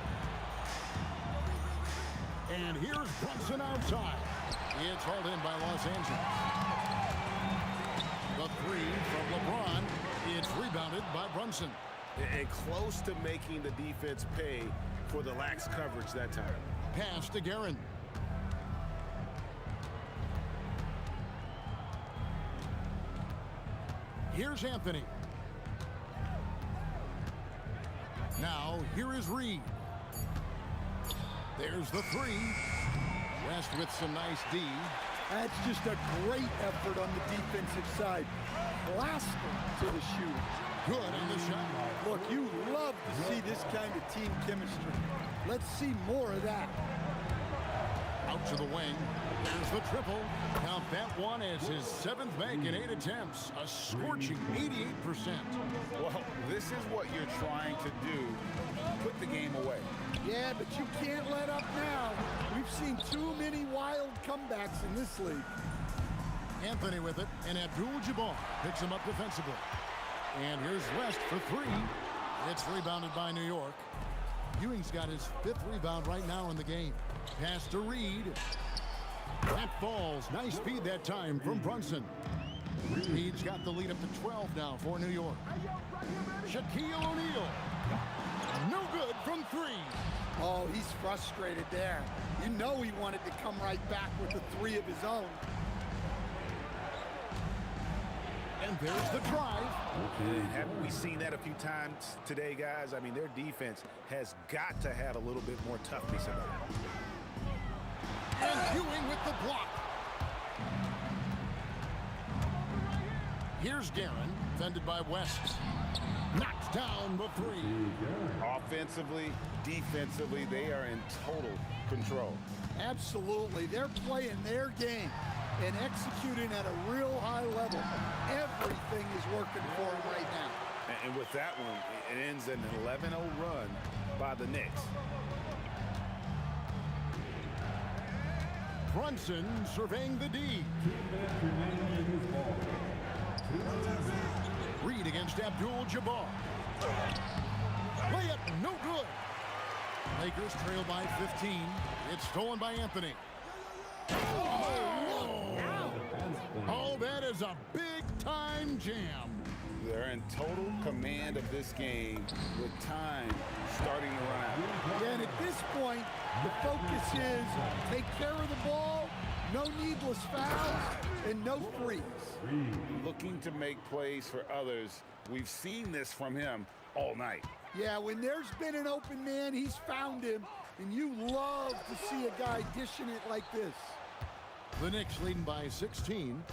And here's Brunson outside. It's hauled in by Los Angeles. The three from LeBron. It's rebounded by Brunson. And close to making the defense pay for the lax coverage that time. Pass to Guerin. Here's Anthony. Now, here is Reed. There's the three. West with some nice D. That's just a great effort on the defensive side. Plaster to the shooter. Good on the shot. Look, you love to see this kind of team chemistry. Let's see more of that. Out to the wing. There's the triple. Count that one as his 7th make in 8 attempts. A scorching 88%. Well, this is what you're trying to do. Put the game away. Yeah, but you can't let up now. We've seen too many wild comebacks in this league. Anthony with it, and Abdul-Jabbar picks him up defensively. And here's West for three. It's rebounded by New York. Ewing's got his 5th rebound right now in the game. Pass to Reed. That falls. Nice speed that time from Brunson. Reed's got the lead up to 12 now for New York. Shaquille O'Neal. No good from three. Oh, he's frustrated there. You know he wanted to come right back with the three of his own. And there's the drive. Haven't we seen that a few times today, guys? I mean, their defense has got to have a little bit more toughness about it. And Ewing with the block. Here's Guerin, defended by West. Knocks down the three. Offensively, defensively, they are in total control. Absolutely. They're playing their game and executing at a real high level. Everything is working for them right now. And with that one, it ends in an 11-0 run by the Knicks. Brunson surveying the D. Reed against Abdul-Jabbar. Layup, no good. Lakers trail by 15. It's stolen by Anthony. Oh, that is a big-time jam. They're in total command of this game with time starting to run out. Yeah, and at this point, the focus is take care of the ball, No needless fouls and no threes. Looking to make plays for others. We've seen this from him all night. Yeah, when there's been an open man, he's found him, and you love to see a guy dishing it like this. The Knicks leading by 16.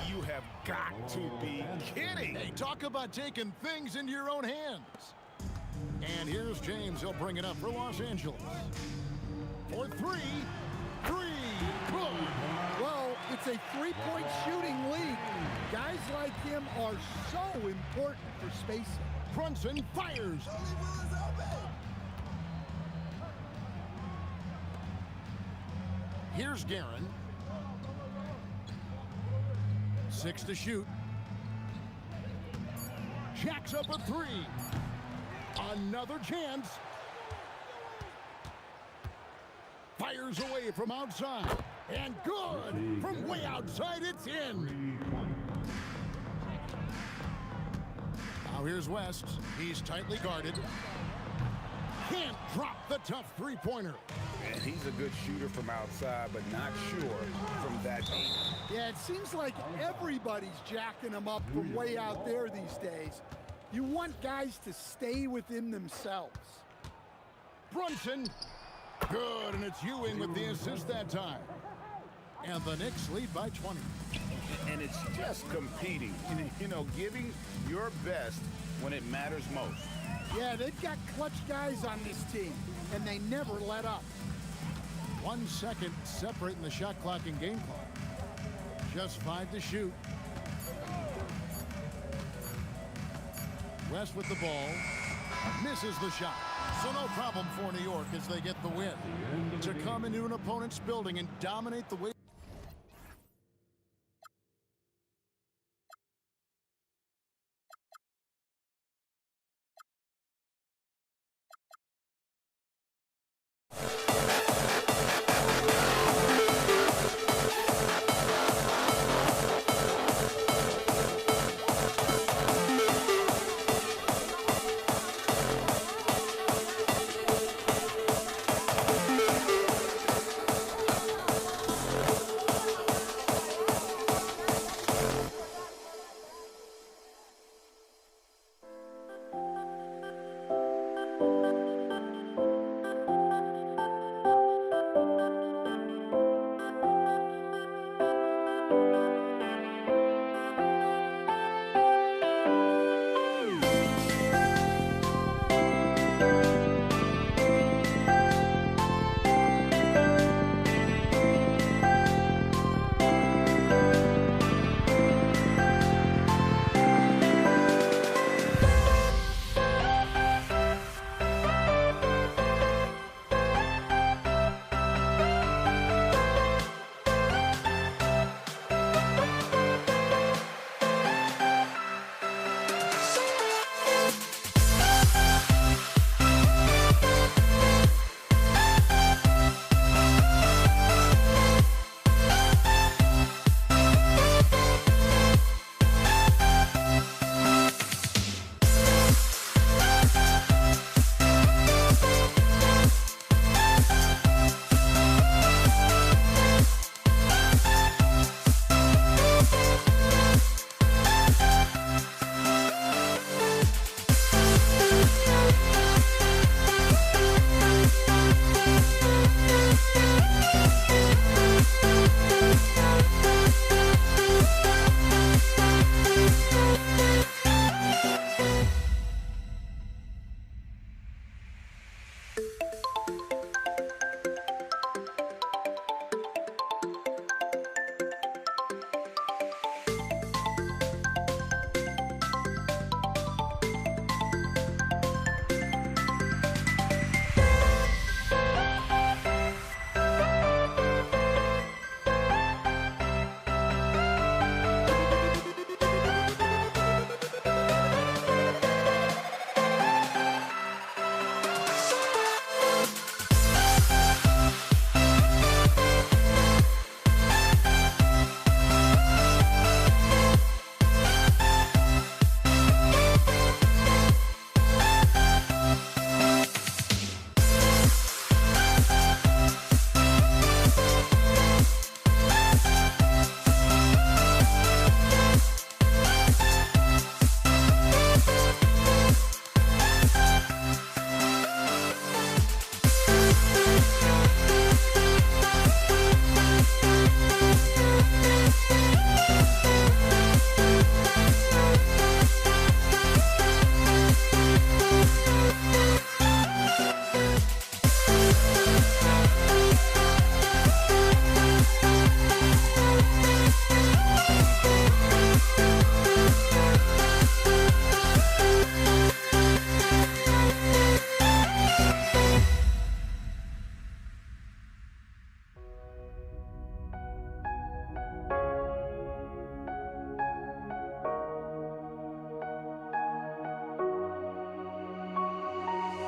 You have got to be kidding. Hey, talk about taking things into your own hands. And here's James. He'll bring it up for Los Angeles. For three. Good. Well, it's a three-point shooting league. Guys like him are so important for spacing. Brunson fires. Here's Guerin. 6 to shoot. Jacks up a 3. Another chance. Fires away from outside. And good. From way outside, it's in. Now here's West. He's tightly guarded. Can't drop the tough three-pointer. And he's a good shooter from outside, but not sure from that deep. Yeah, it seems like everybody's jacking him up from way out there these days. You want guys to stay within themselves. Brunson. Good, and it's Ewing with the assist that time. And the Knicks lead by 20. And it's just competing. You know, giving your best when it matters most. Yeah, they've got clutch guys on this team, and they never let up. 1 second separating the shot clock and game clock. Just 5 to shoot. West with the ball. Misses the shot. So no problem for New York as they get the win. To come into an opponent's building and dominate the way.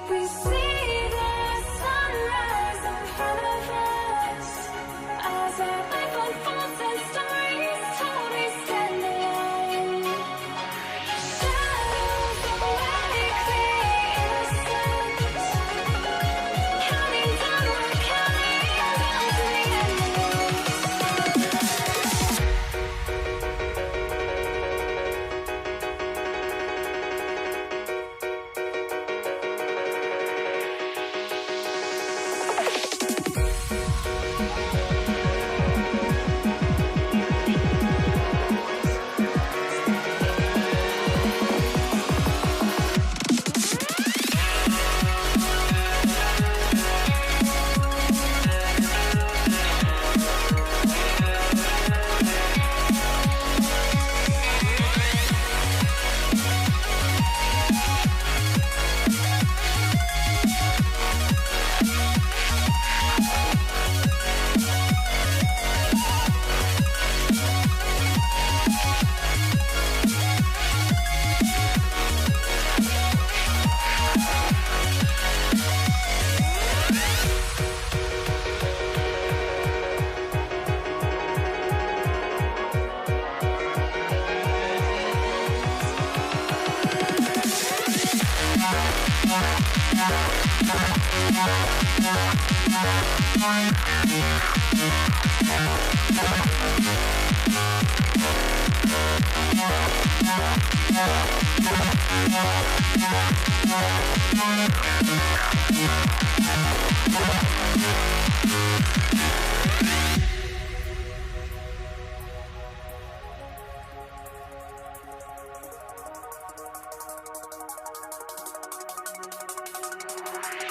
We see the sunrise in front of us as our life unfolds and stories told. We stand alone. Shadows awake the innocent, counting down, we're counting down to the end.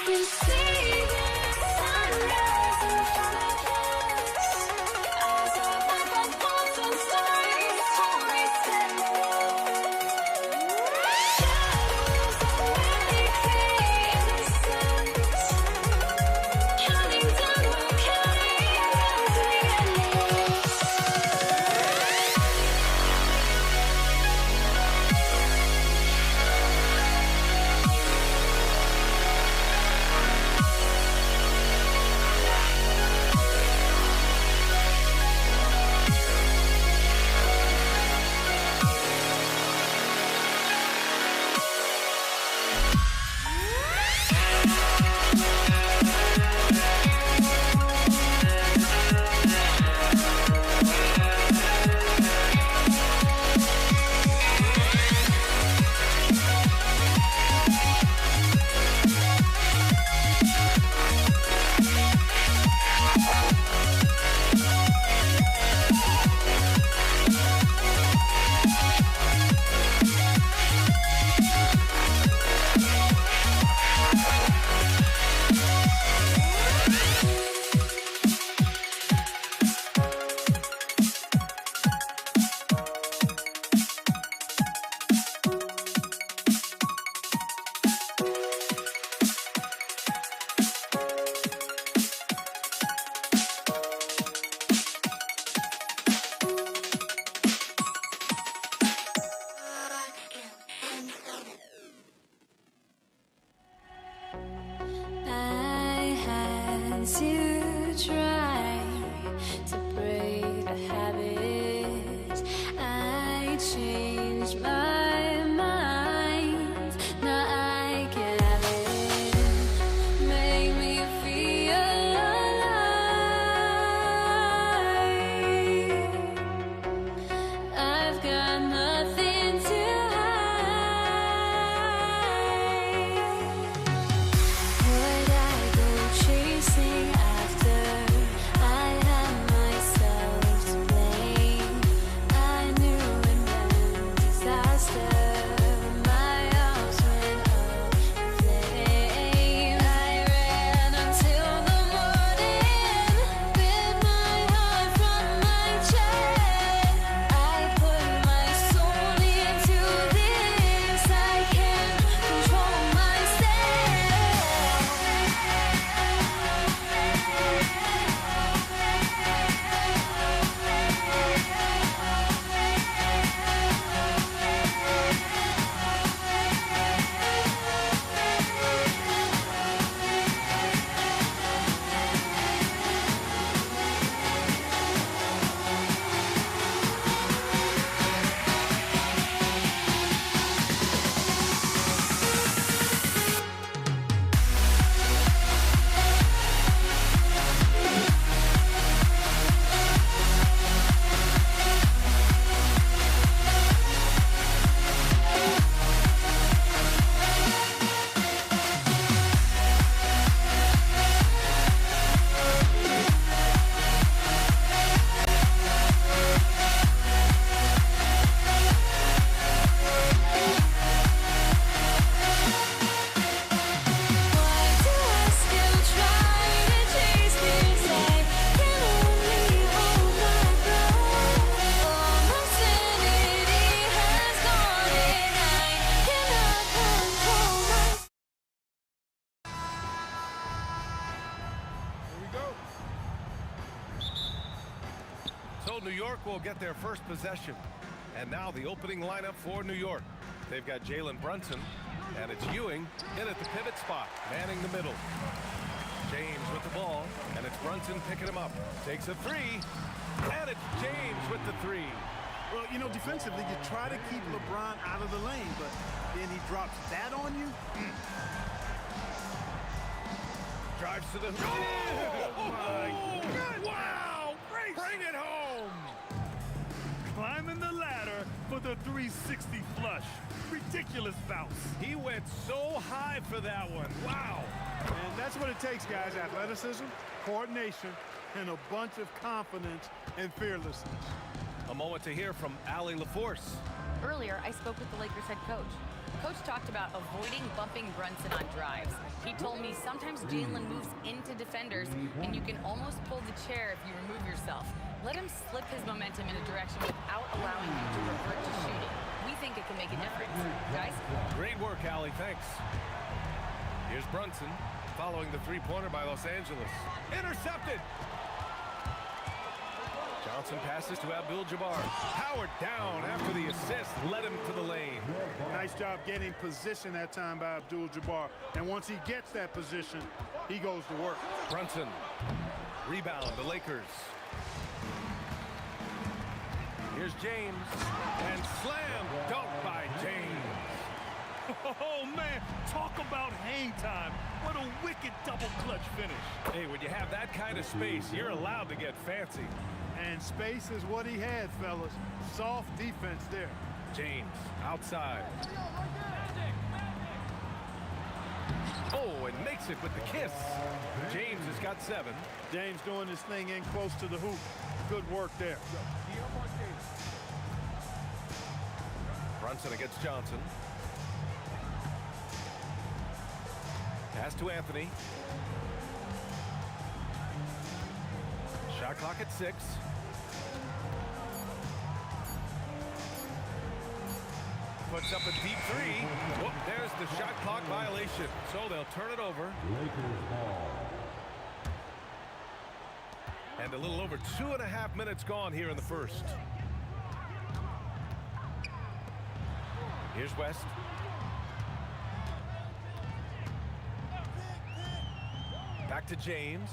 We see the sunrise in front of us as our life unfolds and stories told. We stand alone. Shadows awake the innocent, counting down, we're counting down to the endless. I had to try to break the habit. I changed my mind. Now I can have it. Make me feel alive. I've got nothing to hide. Would I go chasing? I New York will get their first possession. And now the opening lineup for New York. They've got Jalen Brunson, and it's Ewing in at the pivot spot, manning the middle. James with the ball, and it's Brunson picking him up. Takes a three, and it's James with the three. Well, you know, defensively, you try to keep LeBron out of the lane, but then he drops that on you. Drives to the... Oh, my God! Wow! Bring it home! Climbing the ladder for the 360 flush. Ridiculous bounce. He went so high for that one. Wow! And that's what it takes, guys. Athleticism, coordination, and a bunch of confidence and fearlessness. A moment to hear from Allie LaForce. Earlier, I spoke with the Lakers head coach. Coach talked about avoiding bumping Brunson on drives. He told me sometimes Jalen moves into defenders, and you can almost pull the chair if you remove yourself. Let him slip his momentum in a direction without allowing him to revert to shooting. We think it can make a difference. Guys? Great work, Allie. Thanks. Here's Brunson, following the three-pointer by Los Angeles. Intercepted! Johnson passes to Abdul-Jabbar. Howard down after the assist led him to the lane. Nice job getting position that time by Abdul-Jabbar. And once he gets that position, he goes to work. Brunson. Rebound, the Lakers. Here's James. And slam dunk by James. Oh, man, talk about hang time. What a wicked double clutch finish. Hey, when you have that kind of space, you're allowed to get fancy. And space is what he had, fellas. Soft defense there. James outside. Oh, and makes it with the kiss. James has got 7. James doing his thing in close to the hoop. Good work there. Brunson against Johnson. Pass to Anthony. Shot clock at 6. Puts up a deep 3. Oh, there's the shot clock violation. So they'll turn it over. Lakers ball. And a little over 2.5 minutes gone here in the first. Here's West. Back to James.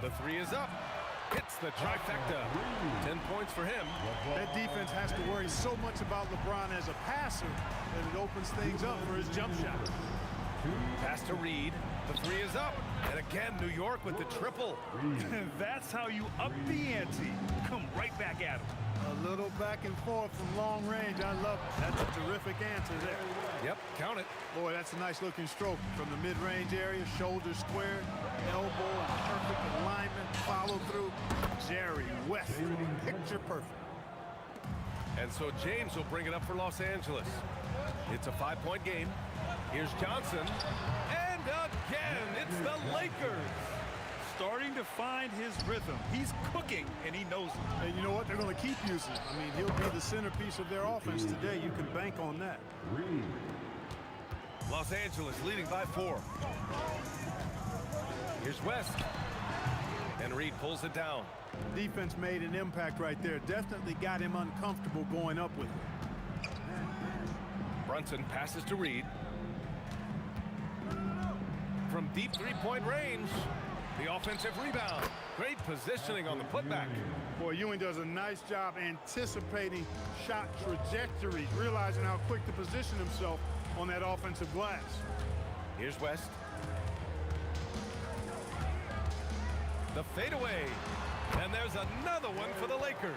The 3 is up. Hits the trifecta. 10 points for him. That defense has to worry so much about LeBron as a passer that it opens things up for his jump shot. Pass to Reed. The 3 is up. And again, New York with the triple. That's how you up the ante. Come right back at him. A little back and forth from long range. I love it. That's a terrific answer there. Yep, count it. Boy, that's a nice looking stroke from the mid-range area. Shoulder square, elbow, and perfect alignment. Follow through. Jerry West, picture perfect. And so James will bring it up for Los Angeles. It's a 5-point game. Here's Johnson. And again, it's the Lakers. Starting to find his rhythm. He's cooking, and he knows it. And you know what? They're going to keep using it. I mean, he'll be the centerpiece of their offense today. You can bank on that. Los Angeles leading by 4. Here's West. And Reed pulls it down. Defense made an impact right there. Definitely got him uncomfortable going up with it. Brunson passes to Reed. From deep 3-point range. The offensive rebound. Great positioning on the putback. Boy, Ewing does a nice job anticipating shot trajectories, realizing how quick to position himself on that offensive glass. Here's West. The fadeaway. And there's another one for the Lakers.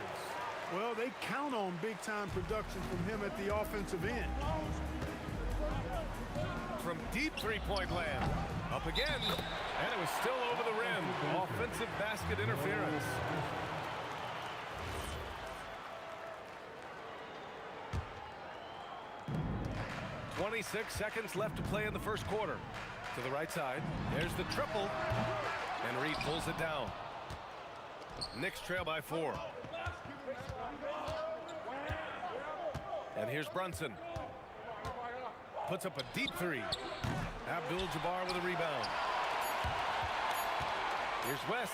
Well, they count on big-time production from him at the offensive end. From deep 3-point land. Up again. And it was still over the rim. Offensive basket interference. .26 seconds left to play in the first quarter. To the right side. There's the triple. And Reed pulls it down. Knicks trail by 4. And here's Brunson. Puts up a deep 3. Abdul-Jabbar with a rebound. Here's West.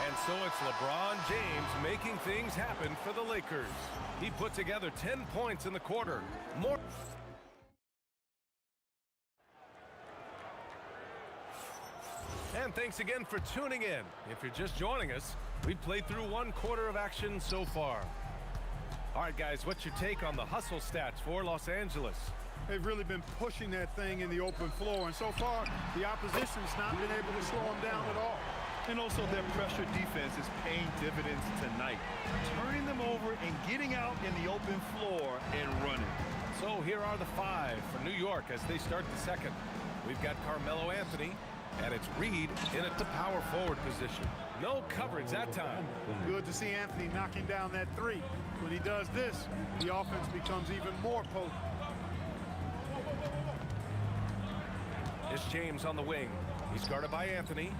And so it's LeBron James making things happen for the Lakers. He put together 10 points in the quarter. More. And thanks again for tuning in. If you're just joining us, we've played through 1 quarter of action so far. All right, guys, what's your take on the hustle stats for Los Angeles? They've really been pushing that thing in the open floor, and so far, the opposition's not been able to slow them down at all. And also their pressure defense is paying dividends tonight, turning them over and getting out in the open floor and running. So here are the 5 for New York as they start the second. We've got Carmelo Anthony, and it's Reed in at the power forward position. No coverage that time. Good to see Anthony knocking down that 3. When he does this, the offense becomes even more potent. It's James on the wing. He's guarded by Anthony.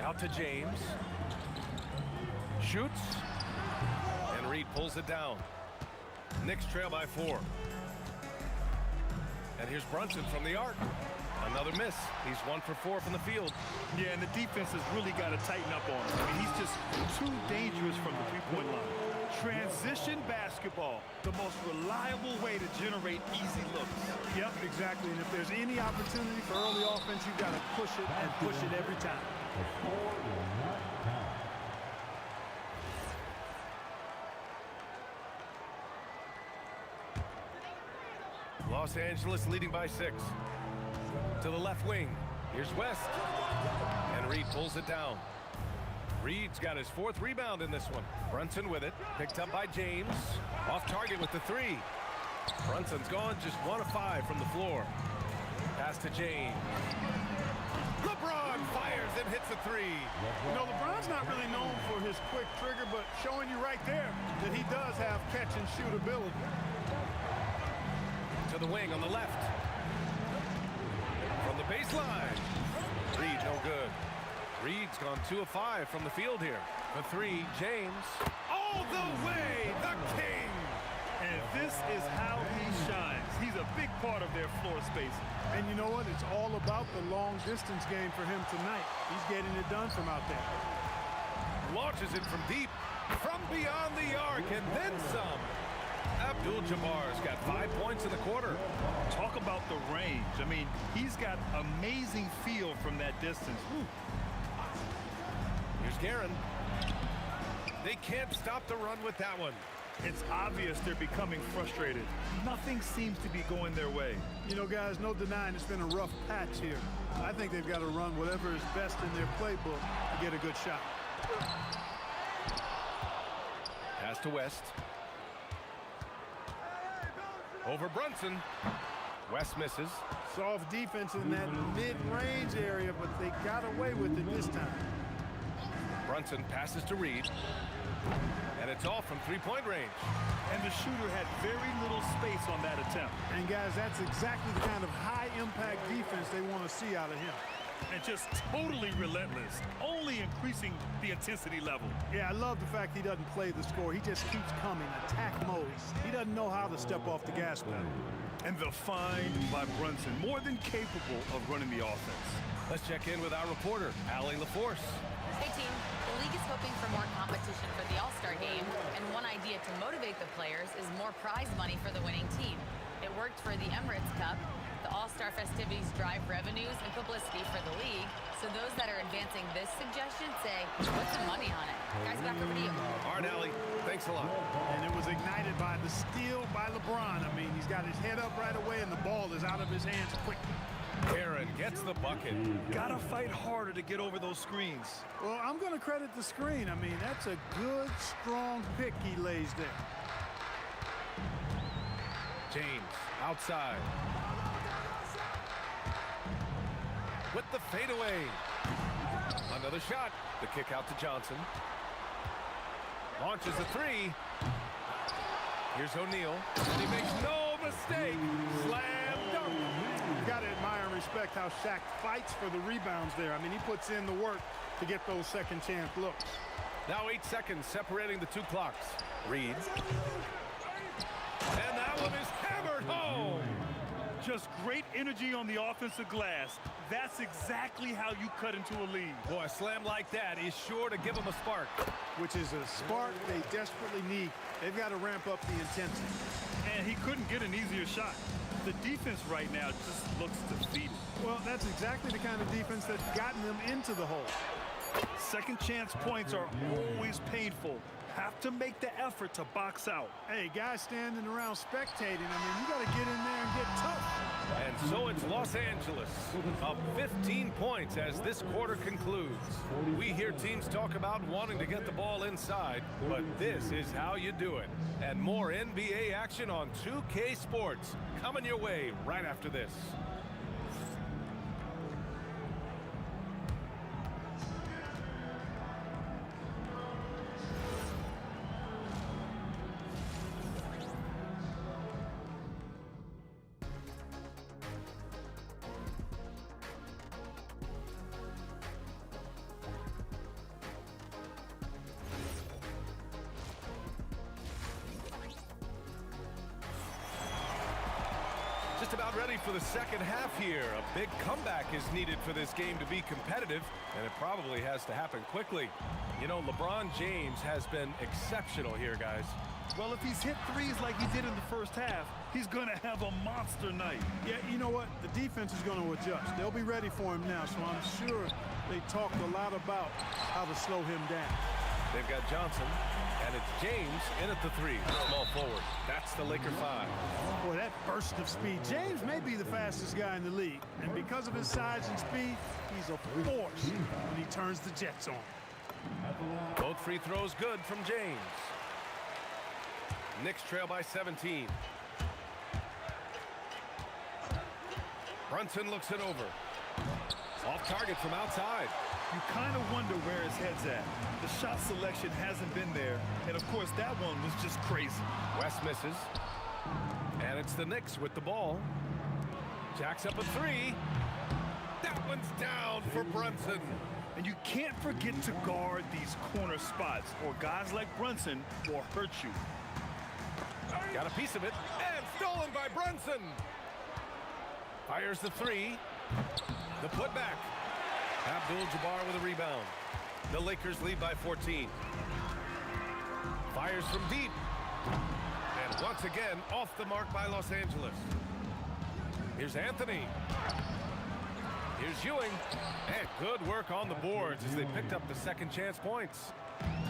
Out to James. Shoots. And Reed pulls it down. Knicks trail by 4. And here's Brunson from the arc. Another miss. He's 1 for 4 from the field. Yeah, and the defense has really got to tighten up on him. I mean, he's just too dangerous from the three-point line. Transition basketball, the most reliable way to generate easy looks. Yep, exactly. And if there's any opportunity for early offense, you've got to push it and push it every time. Los Angeles leading by 6. To the left wing. Here's West. And Reed pulls it down. Reed's got his 4th rebound in this one. Brunson with it. Picked up by James. Off target with the 3. Brunson's gone just 1 of 5 from the floor. Pass to James. LeBron fires and hits a 3. You know, LeBron's not really known for his quick trigger, but showing you right there that he does have catch and shoot ability. To the wing on the left. From the baseline. Reed no good. Reed's gone 2 of 5 from the field here. The 3, James. All the way, the king! And this is how he shines. He's a big part of their floor space. And you know what? It's all about the long distance game for him tonight. He's getting it done from out there. Launches it from deep, from beyond the arc, and then some. Abdul-Jabbar's got 5 points in the quarter. Talk about the range. I mean, he's got amazing feel from that distance. Whew. Here's Guerin. They can't stop the run with that one. It's obvious they're becoming frustrated. Nothing seems to be going their way. You know, guys, no denying it's been a rough patch here. I think they've got to run whatever is best in their playbook to get a good shot. Pass to West. Over Brunson. West misses. Soft defense in that mid-range area, but they got away with it this time. Brunson passes to Reed. And it's all from 3-point range. And the shooter had very little space on that attempt. And guys, that's exactly the kind of high-impact defense they want to see out of him. And just totally relentless, only increasing the intensity level. Yeah, I love the fact he doesn't play the score. He just keeps coming, attack mode. He doesn't know how to step off the gas pedal. And the find by Brunson, more than capable of running the offense. Let's check in with our reporter, Allie LaForce. Hey team, the league is hoping for more competition for the All-Star game, and one idea to motivate the players is more prize money for the winning team. It worked for the Emirates Cup. The All-Star festivities drive revenues and publicity for the league, so those that are advancing this suggestion say, put some money on it. Guys, back over to you. All right, Allie, thanks a lot. And it was ignited by the steal by LeBron. I mean, he's got his head up right away, and the ball is out of his hands quickly. Aaron gets the bucket. Gotta fight harder to get over those screens. Well, I'm going to credit the screen. I mean, that's a good, strong pick he lays there. James outside. With the fadeaway. Another shot. The kick out to Johnson. Launches a 3. Here's O'Neal. And he makes no mistake. Slam dunk. You got to admire and respect how Shaq fights for the rebounds there. I mean, he puts in the work to get those second chance looks. Now 8 seconds separating the 2 clocks. Reed. And that one is hammered home. Just great energy on the offensive glass. That's exactly how you cut into a lead. Boy, a slam like that is sure to give them a spark. Which is a spark they desperately need. They've got to ramp up the intensity. And he couldn't get an easier shot. The defense right now just looks defeated. Well, that's exactly the kind of defense that's gotten them into the hole. Second chance points are always painful. Have to make the effort to box out. Hey, guys standing around spectating, I mean, you got to get in there and get tough. And so it's Los Angeles, up 15 points as this quarter concludes. We hear teams talk about wanting to get the ball inside, but this is how you do it. And more NBA action on 2K Sports coming your way right after this. Just about ready for the second half here. A big comeback is needed for this game to be competitive, and it probably has to happen quickly. You know, LeBron James has been exceptional here, guys. Well, if he's hit threes like he did in the first half, he's going to have a monster night. Yeah, you know what? The defense is going to adjust. They'll be ready for him now, so I'm sure they talked a lot about how to slow him down. They've got Johnson, and it's James in at the three. Small forward. That's the Laker 5. Boy, that burst of speed. James may be the fastest guy in the league, and because of his size and speed, he's a force when he turns the Jets on. Both free throws good from James. Knicks trail by 17. Brunson looks it over. Off target from outside. You kind of wonder where his head's at. The shot selection hasn't been there, and of course that one was just crazy. West misses. And it's the Knicks with the ball. Jacks up a three. That one's down for Brunson. And you can't forget to guard these corner spots, or guys like Brunson will hurt you. Got a piece of it, and stolen by Brunson. Fires the three. The putback. Abdul-Jabbar with a rebound. The Lakers lead by 14. Fires from deep. And once again, off the mark by Los Angeles. Here's Anthony. Here's Ewing. And good work on the boards as they picked up the second chance points.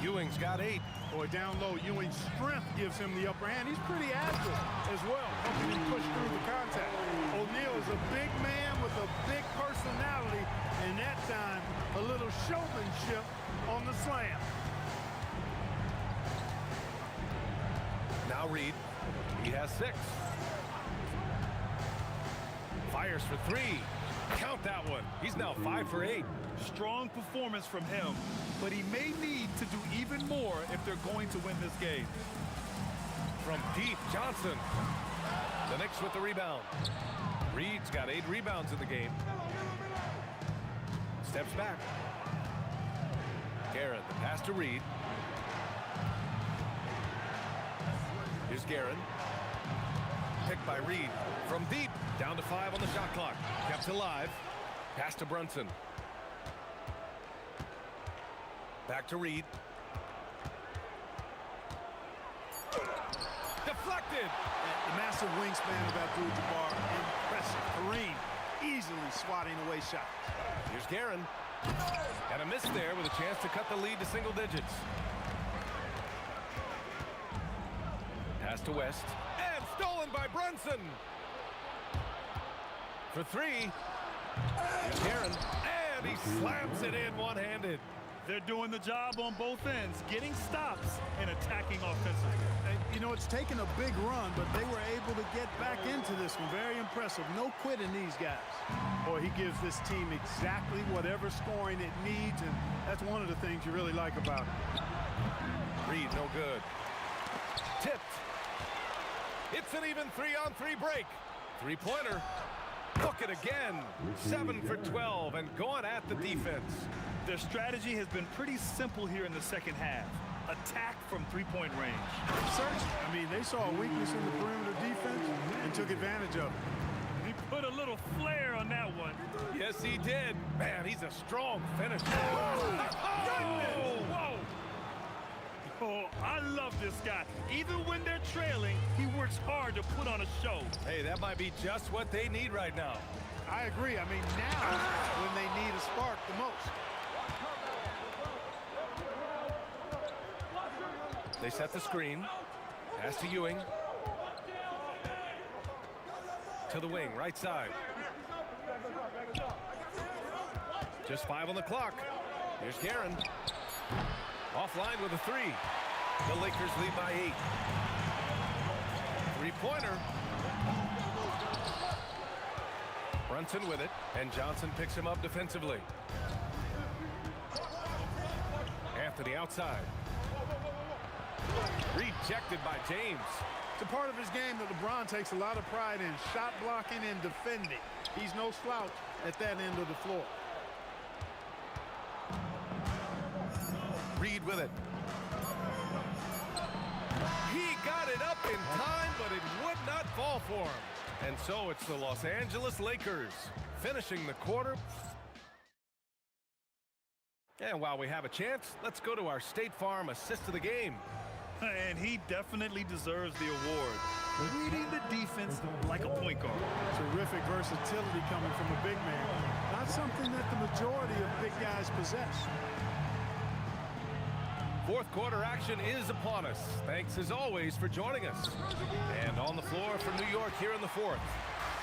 Ewing's got 8. Boy, down low, Ewing's strength gives him the upper hand. He's pretty agile as well, helping him push through the contact. O'Neal is a big man with a big personality, and that time, a little showmanship on the slam. Now Reed. He has 6. Fires for 3. Count that one. He's now 5 for 8. Strong performance from him, but he may need to do even more if they're going to win this game. From deep, Johnson. The Knicks with the rebound. Reed's got 8 rebounds in the game. Steps back. Guerin, the pass to Reed. Here's Guerin. Picked by Reed. From deep, down to 5 on the shot clock. Kept alive. Pass to Brunson. Back to Reed. Deflected. The massive wingspan of Abdul-Jabbar, impressive. Kareem easily swatting away shots. Here's Guerin. And a miss there with a chance to cut the lead to single digits. Pass to West. And stolen by Brunson. For 3. Here's Guerin. And he slams it in one-handed. They're doing the job on both ends, getting stops and attacking offensively. And, you know, it's taken a big run, but they were able to get back into this one. Very impressive. No quitting these guys. Boy, he gives this team exactly whatever scoring it needs, and that's one of the things you really like about it. Reed, no good. Tipped. It's an even 3-on-3 break. 3-pointer. Look it again. 7 for 12 and going at the defense. Their strategy has been pretty simple here in the second half. Attack from three-point range. Search. I mean, they saw a weakness in the perimeter defense and took advantage of it. He little flair on that one. Yes, he did. Man, he's a strong finisher. Whoa! Oh, I love this guy. Even when they're trailing, he works hard to put on a show. Hey, that might be just what they need right now. I agree. I mean, now when they need a spark the most. They set the screen. Pass to Ewing. To the wing, right side. Just 5 on the clock. Here's Guerin. Offline with a 3. The Lakers lead by 8. Three-pointer. Brunson with it, and Johnson picks him up defensively. Anthony outside. Rejected by James. It's a part of his game that LeBron takes a lot of pride in, shot blocking and defending. He's no slouch at that end of the floor. Reed with it. He got it up in time, but it would not fall for him. And so it's the Los Angeles Lakers finishing the quarter. And while we have a chance, let's go to our State Farm assist of the game. And he definitely deserves the award. Reading the defense like a point guard. Terrific versatility coming from a big man. Not something that the majority of big guys possess. Fourth quarter action is upon us. Thanks as always for joining us. And on the floor for New York here in the fourth,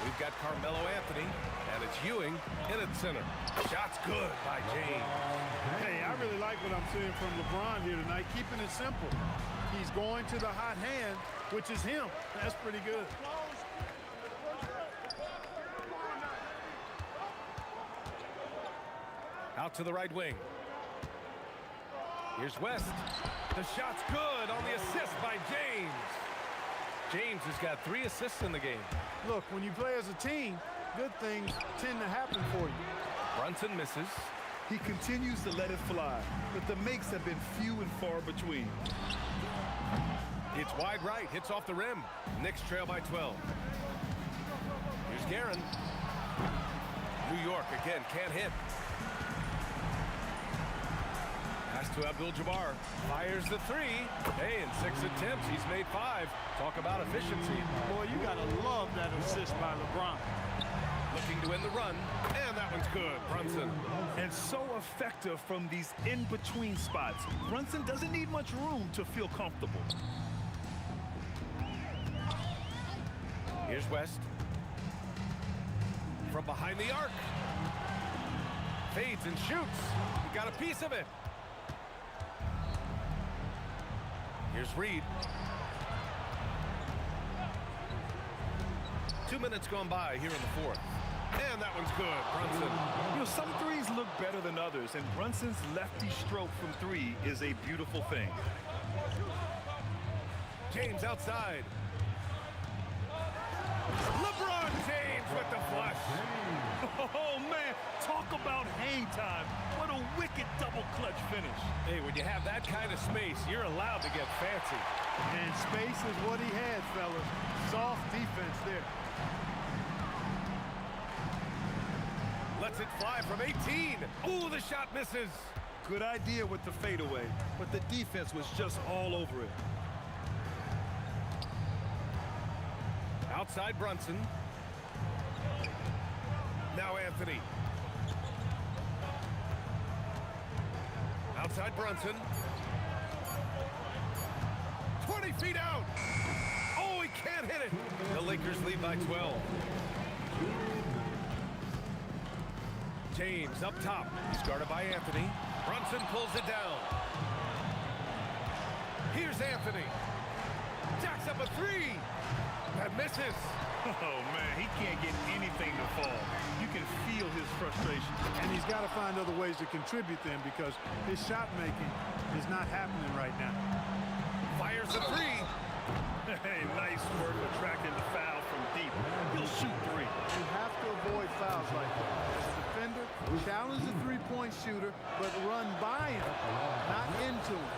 we've got Carmelo Anthony, and it's Ewing in at center. Shot's good by James. Hey, I really like what I'm seeing from LeBron here tonight, keeping it simple. He's going to the hot hand, which is him. That's pretty good. Out to the right wing. Here's West. The shot's good on the assist by James. James has got 3 assists in the game. Look, when you play as a team, good things tend to happen for you. Brunson misses. He continues to let it fly, but the makes have been few and far between. It's wide right, hits off the rim. Knicks trail by 12. Here's Guerin. New York again can't hit. Pass to Abdul-Jabbar. Fires the 3. Hey, in 6 attempts, he's made 5. Talk about efficiency. Boy, you gotta love that assist by LeBron. Looking to win the run, and that one's good. Brunson. And so effective from these in-between spots. Brunson doesn't need much room to feel comfortable. Here's West. From behind the arc. Fades and shoots. He got a piece of it. Here's Reed. 2 minutes gone by here in the fourth. And that one's good, Brunson. You know, some threes look better than others, and Brunson's lefty stroke from 3 is a beautiful thing. James outside. LeBron James with the flush. Oh, man, talk about hang time. What a wicked double clutch finish. Hey, when you have that kind of space, you're allowed to get fancy. And space is what he had, fellas. Soft defense there. Lets it fly from 18. Ooh, the shot misses. Good idea with the fadeaway, but the defense was just all over it. Outside Brunson. Now Anthony. Outside Brunson. 20 feet out. Oh, he can't hit it. The Lakers lead by 12. James up top. He's guarded by Anthony. Brunson pulls it down. Here's Anthony. Jacks up a 3. That misses. Oh, man, he can't get anything to fall. You can feel his frustration. And he's got to find other ways to contribute then because his shot making is not happening right now. Fires a 3. Hey, nice work attracting the foul from deep. He'll shoot 3. You have to avoid fouls like that. As a defender, challenge the three-point shooter, but run by him, not into him.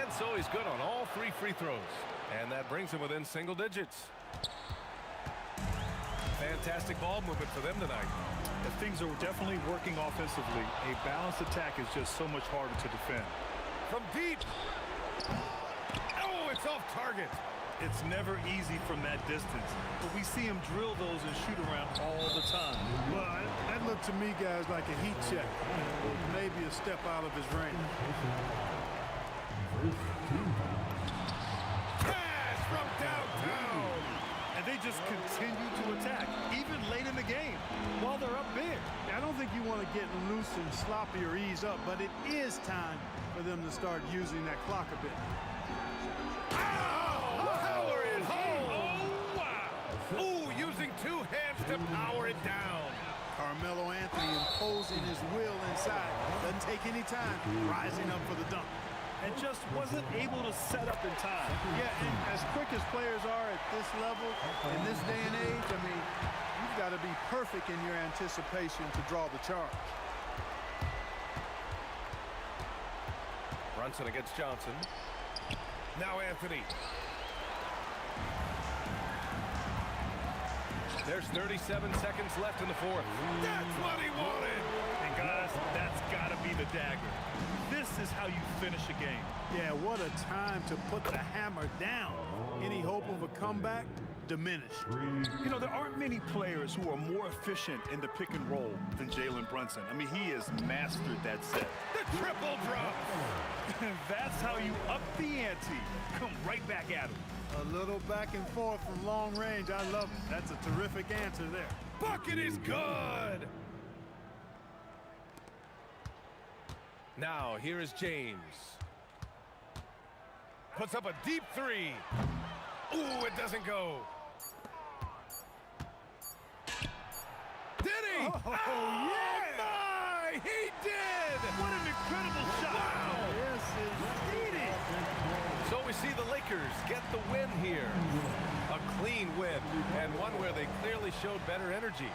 And so he's good on all 3 free throws. And that brings him within single digits. Fantastic ball movement for them tonight. If things are definitely working offensively, a balanced attack is just so much harder to defend. From deep. Oh, it's off target. It's never easy from that distance, but we see him drill those and shoot around all the time. Well, that looked to me, guys, like a heat check. Maybe a step out of his range. Pass from downtown. And they just continue to attack, even late in the game, while they're up big. I don't think you want to get loose and sloppy or ease up, but it is time for them to start using that clock a bit. Power it home. Oh, wow. Ooh, using two hands to power it down. Carmelo Anthony imposing his will inside. Doesn't take any time, rising up for the dunk. And just wasn't able to set up in time. Yeah, and as quick as players are at this level, in this day and age, I mean, you've got to be perfect in your anticipation to draw the charge. Brunson against Johnson. Now Anthony. There's 37 seconds left in the fourth. That's what he wanted. And guys, that's got to be the dagger. This is how you finish a game. Yeah, what a time to put the hammer down. Any hope of a comeback? Diminished. You know, there aren't many players who are more efficient in the pick and roll than Jalen Brunson. I mean, he has mastered that set. The triple drop. That's how you up the ante. Come right back at him. A little back and forth from long range. I love it. That's a terrific answer there. Bucket is good. Now, here is James. Puts up a deep three. Ooh, it doesn't go. Did he? Oh, yeah! My! He did! What an incredible shot! Wow! Yes, indeed. So we see the Lakers get the win here. A clean win, and one where they clearly showed better energy.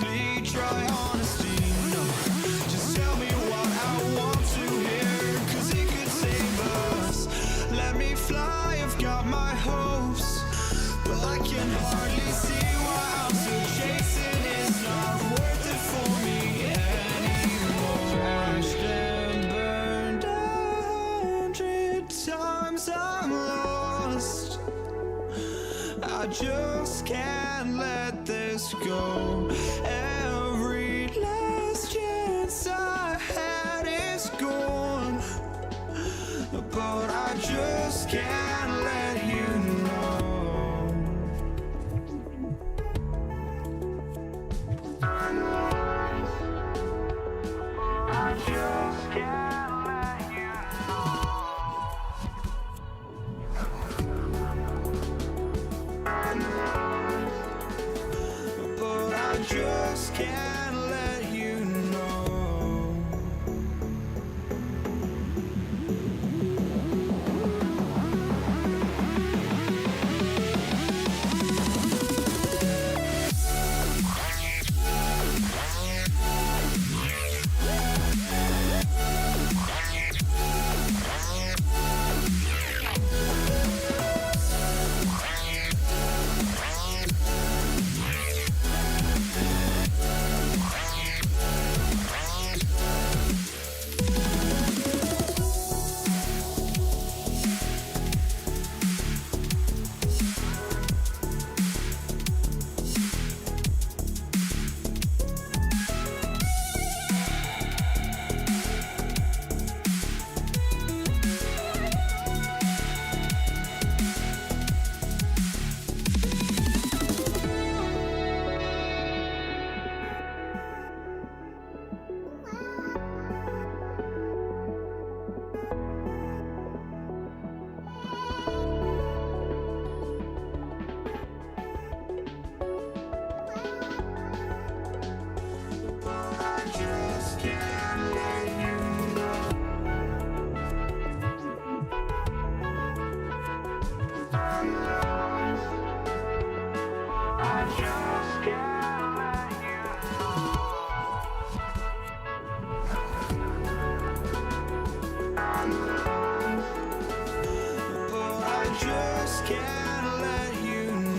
honestly, try honesty. No, just tell me what I want to hear, 'cause it could save us. Let me fly, I've got my hopes, but I can hardly see why I'm still chasing. It's not worth it for me anymore. Crashed and burned 100 times, I'm lost. I just can't let this go. Every last chance I had is gone, but I just can't let you know. I just can't let you know. But I just can't let you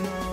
know.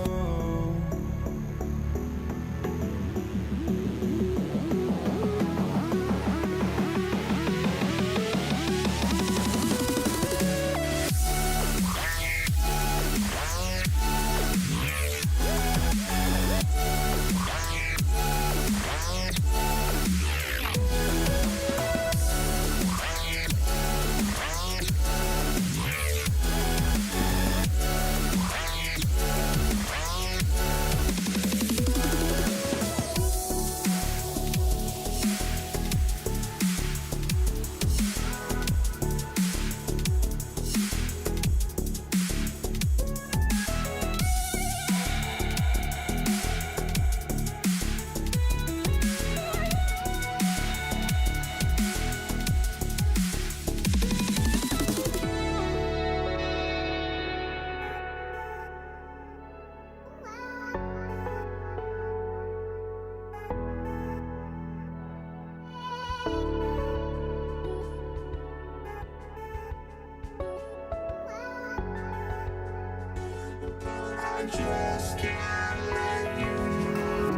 Just can't let you know.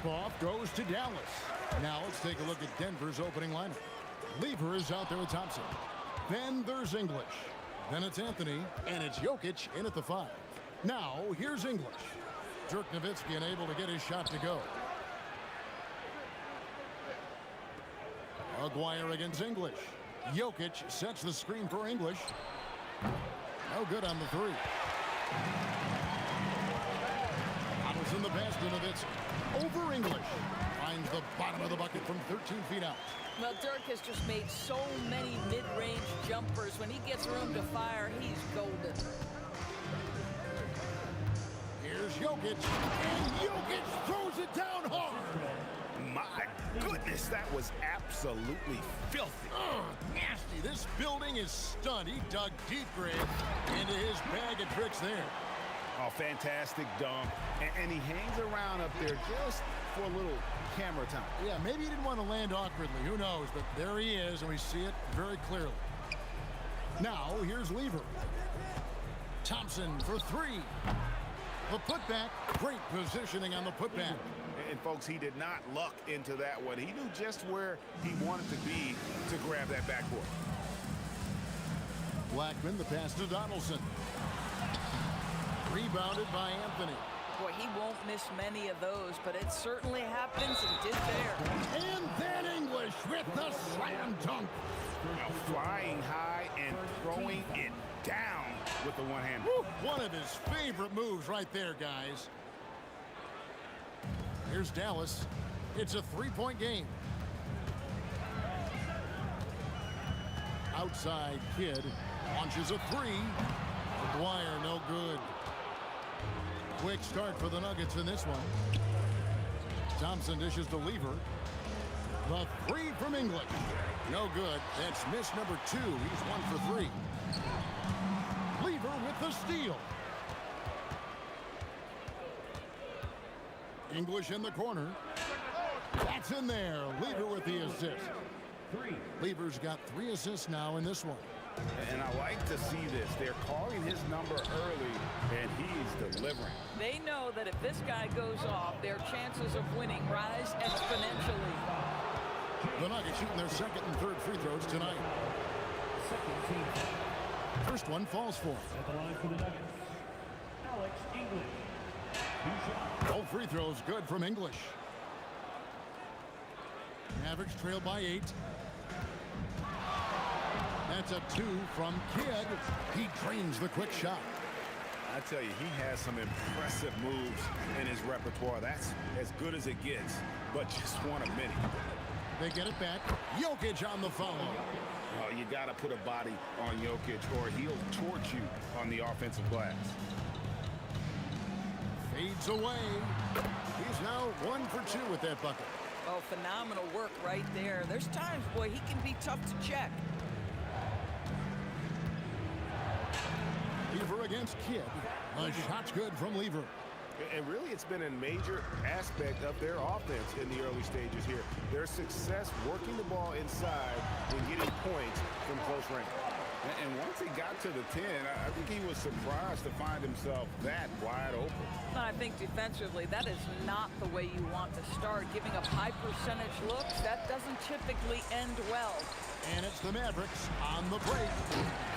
tip-off goes to Dallas. Now let's take a look at Denver's opening lineup. Lever is out there with Thompson. Then there's English. Then it's Anthony, and it's Jokic in at the 5. Now, here's English. Dirk Nowitzki unable to get his shot to go. Aguirre against English. Jokic sets the screen for English. No good on the 3. Donaldson the pass to Nowitzki. Over English. Finds the bottom of the bucket from 13 feet out. Well, Dirk has just made so many mid-range jumpers. When he gets room to fire, he's golden. Here's Jokic, and Jokic throws it down hard. My goodness, that was absolutely filthy. Nasty. This building is stunned. He dug deep, Greg, into his bag of tricks there. Oh, fantastic dunk. And he hangs around up there just for a little camera time. Yeah, maybe he didn't want to land awkwardly. Who knows? But there he is, and we see it very clearly. Now, here's Lever. Thompson for 3. The putback. Great positioning on the putback. And, folks, he did not luck into that one. He knew just where he wanted to be to grab that backboard. Blackman, the pass to Donaldson. Rebounded by Anthony. Boy, he won't miss many of those, but it certainly happens and did there. And then English with the slam dunk. Now flying high and throwing it down with the one hand. One of his favorite moves right there, guys. Here's Dallas. It's a 3-point game. Outside Kidd launches a 3. McGuire, no good. Quick start for the Nuggets in this one. Thompson dishes to Lever. The 3 from English. No good. That's miss number 2. He's 1 for 3. Lever with the steal. English in the corner. That's in there. Lever with the assist. Lever's got 3 assists now in this one. And I like to see this. They're calling his number early, and he's delivering. They know that if this guy goes off, their chances of winning rise exponentially. The Nuggets shooting their second and third free throws tonight. First one falls for him. At the line for the Nuggets, Alex English. 2 shots. All free throws good from English. Mavericks trail by 8. That's a 2 from Kidd. He drains the quick shot. I tell you, he has some impressive moves in his repertoire. That's as good as it gets, but just one of many. They get it back. Jokic on the follow. Oh, you got to put a body on Jokic or he'll torch you on the offensive glass. Fades away. He's now 1 for 2 with that bucket. Oh, phenomenal work right there. There's times, boy, he can be tough to check. Lever against Kidd. The shot's good from Lever. And really, it's been a major aspect of their offense in the early stages here. Their success working the ball inside and getting points from close range. And once he got to the 10, I think he was surprised to find himself that wide open. I think defensively, that is not the way you want to start. Giving up high percentage looks, that doesn't typically end well. And it's the Mavericks on the break.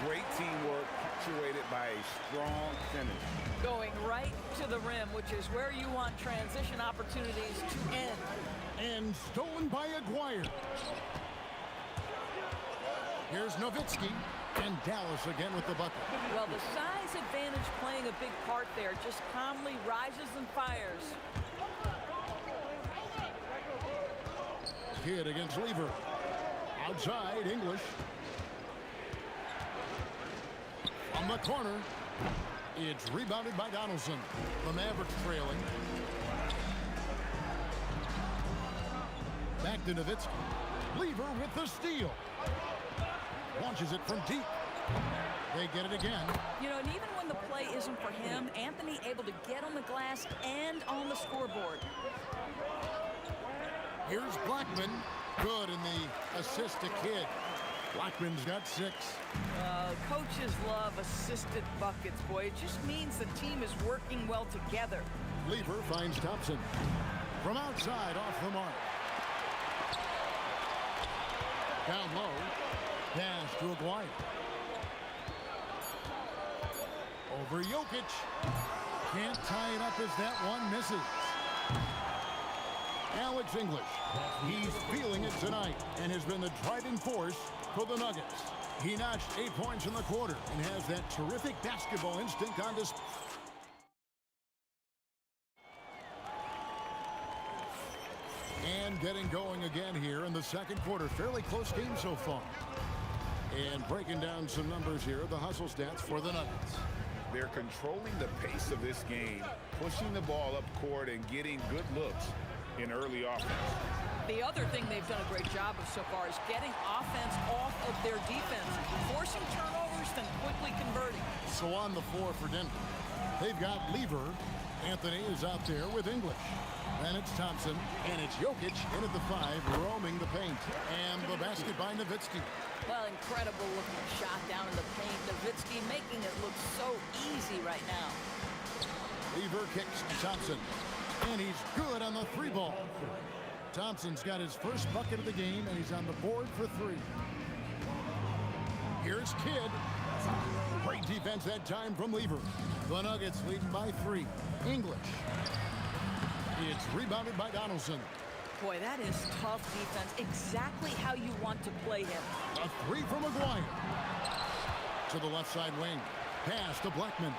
Great teamwork, punctuated by a strong finish. Going right to the rim, which is where you want transition opportunities to end. And stolen by Aguirre. Here's Nowitzki. And Dallas again with the bucket. Well, the size advantage playing a big part there. Just calmly rises and fires. Kidd against Lever. Outside, English. From the corner. It's rebounded by Donaldson. The Mavericks trailing. Back to Nowitzki. Lever with the steal. Launches it from deep. They get it again. You know, and even when the play isn't for him, Anthony able to get on the glass and on the scoreboard. Here's Blackman. Good in the assist to Kidd. Blackman's got 6. Coaches love assisted buckets, boy. It just means the team is working well together. Lever finds Thompson. From outside, off the mark. Down low. Pass to Aguirre. Over Jokic. Can't tie it up as that one misses. Alex English. He's feeling it tonight and has been the driving force for the Nuggets. He notched 8 points in the quarter and has that terrific basketball instinct on display. And getting going again here in the second quarter. Fairly close game so far. And breaking down some numbers here, the hustle stats for the Nuggets. They're controlling the pace of this game, pushing the ball up court and getting good looks in early offense. The other thing they've done a great job of so far is getting offense off of their defense, forcing turnovers, then quickly converting. So on the floor for Denver, they've got Lever. Anthony is out there with English. Then it's Thompson, and it's Jokic in at the 5, roaming the paint. And the basket by Nowitzki. Well, incredible looking shot down in the paint. Nowitzki making it look so easy right now. Lever kicks to Thompson, and he's good on the 3 ball. Thompson's got his first bucket of the game, and he's on the board for 3. Here's Kidd. Great defense that time from Lever. The Nuggets leading by 3. English. It's rebounded by Donaldson. Boy, that is tough defense. Exactly how you want to play him. A 3 from Aguirre. To the left side wing. Pass to Blackman.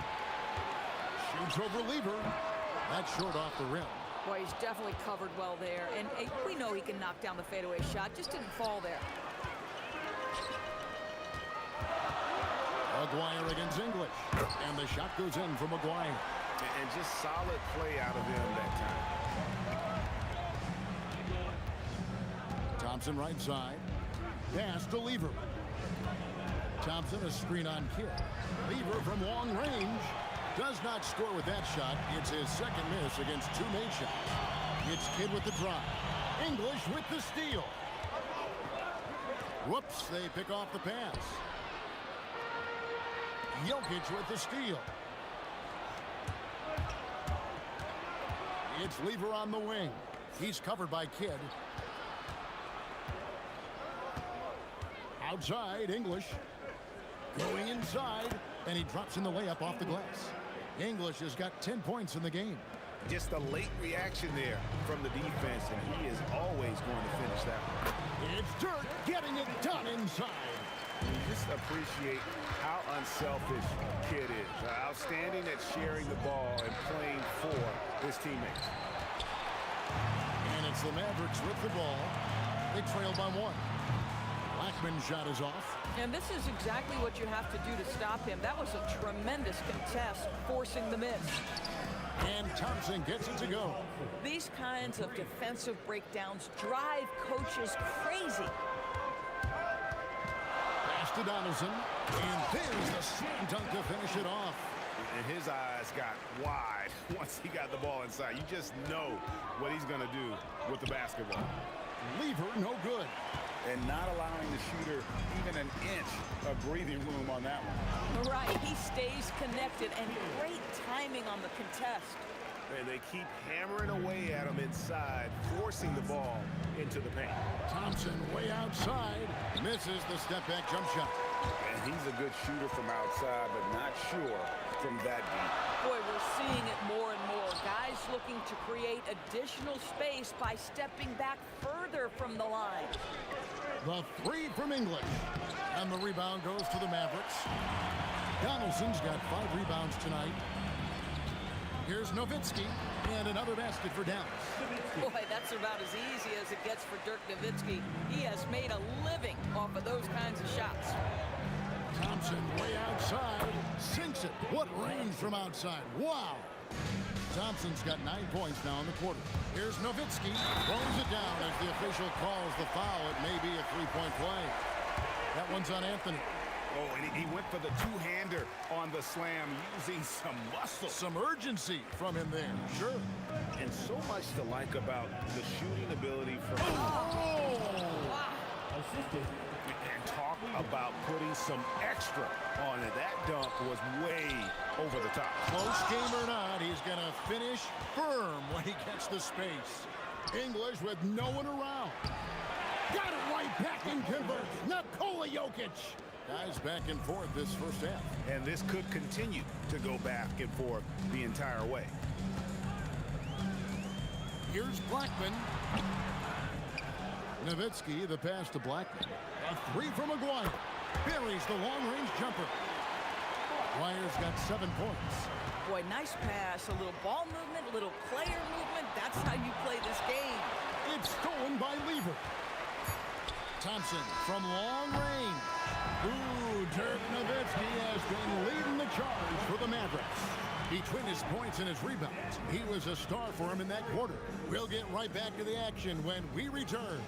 Shoots over Lever. That's short off the rim. Boy, he's definitely covered well there. And we know he can knock down the fadeaway shot. Just didn't fall there. Aguirre against English. And the shot goes in from Aguirre. And just solid play out of him that time. Thompson right side. Pass to Lever. Thompson a screen on Kidd. Lever from long range. Does not score with that shot. It's his second miss against 2 made shots. It's Kidd with the drive. English with the steal. Whoops, they pick off the pass. Jokic with the steal. It's Lever on the wing. He's covered by Kidd. Outside, English. Going inside, and he drops in the layup off the glass. English has got 10 points in the game. Just a late reaction there from the defense, and he is always going to finish that one. It's Dirk getting it done inside. You just appreciate how unselfish Kidd is. Outstanding at sharing the ball and playing for his teammates. And it's the Mavericks with the ball. They trail by 1. Blackman's shot is off. And this is exactly what you have to do to stop him. That was a tremendous contest, forcing the miss. And Thompson gets it to go. These kinds of defensive breakdowns drive coaches crazy. Pass to Donaldson. And there's the slam dunk to finish it off. And his eyes got wide once he got the ball inside. You just know what he's going to do with the basketball. Lever, no good. And not allowing the shooter even an inch of breathing room on that one. Right, he stays connected, and great timing on the contest. And they keep hammering away at him inside, forcing the ball into the paint. Thompson way outside, misses the step-back jump shot. And he's a good shooter from outside, but not sure from that deep. Boy, we're seeing it more and more. Guys looking to create additional space by stepping back further from the line. The 3 from English. And the rebound goes to the Mavericks. Donaldson's got 5 rebounds tonight. Here's Nowitzki, and another basket for Dallas. Boy, that's about as easy as it gets for Dirk Nowitzki. He has made a living off of those kinds of shots. Thompson way outside, sinks it. What range from outside. Wow. Thompson's got 9 points now in the quarter. Here's Nowitzki, throws it down as the official calls the foul. It may be a 3-point play. That one's on Anthony. Oh, and he went for the two-hander on the slam, using some muscle. Some urgency from him there, sure. And so much to like about the shooting ability from... Oh! Wow. And talk about putting some extra on it. That dunk was way over the top. Close game or not, he's going to finish firm when he gets the space. English with no one around. Got it right back and converts. Nikola Jokic. Guys back and forth this first half. And this could continue to go back and forth the entire way. Here's Blackman. Nowitzki, the pass to Blackman. A three from McGuire. Buries the long-range jumper. Maguire's got 7 points. Boy, nice pass, a little ball movement, a little player movement. That's how you play this game. It's stolen by Lever. Thompson from long range. Ooh, Dirk Nowitzki has been leading the charge for the Mavericks. Between his points and his rebounds, he was a star for him in that quarter. We'll get right back to the action when we return.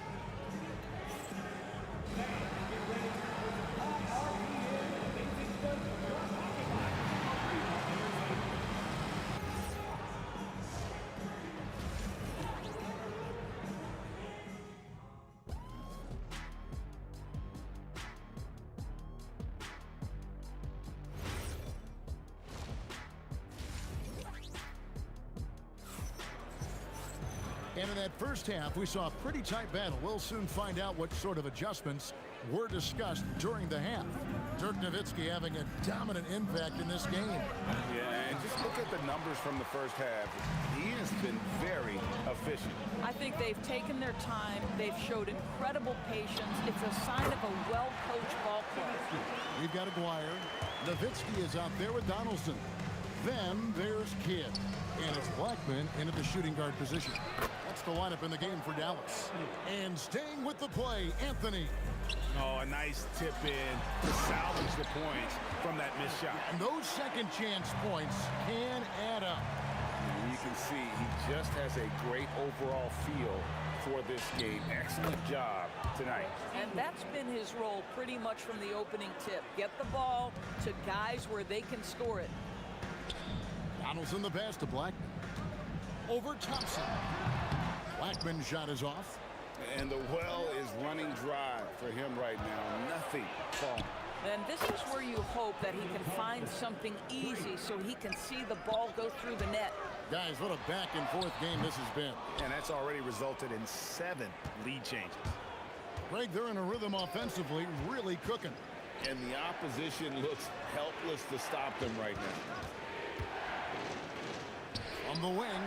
And in that first half, we saw a pretty tight battle. We'll soon find out what sort of adjustments were discussed during the half. Dirk Nowitzki having a dominant impact in this game. Yeah, and just look at the numbers from the first half. He has been very efficient. I think they've taken their time. They've showed incredible patience. It's a sign of a well-coached ball club. We've got Aguirre. Nowitzki is out there with Donaldson. Then there's Kidd. And it's Blackman into the shooting guard position. That's the lineup in the game for Dallas. And staying with the play, Anthony. Oh, a nice tip in to salvage the points from that missed shot. And those second chance points can add up. And you can see he just has a great overall feel for this game. Excellent job tonight. And that's been his role pretty much from the opening tip. Get the ball to guys where they can score it. Donaldson the pass to Blackman. Over Thompson. Blackman's shot is off. And the well is running dry for him right now. Nothing falling. And this is where you hope that he can find something easy so he can see the ball go through the net. Guys, what a back and forth game this has been. And that's already resulted in 7 lead changes. Greg, they're in a rhythm offensively, really cooking. And the opposition looks helpless to stop them right now. On the wing,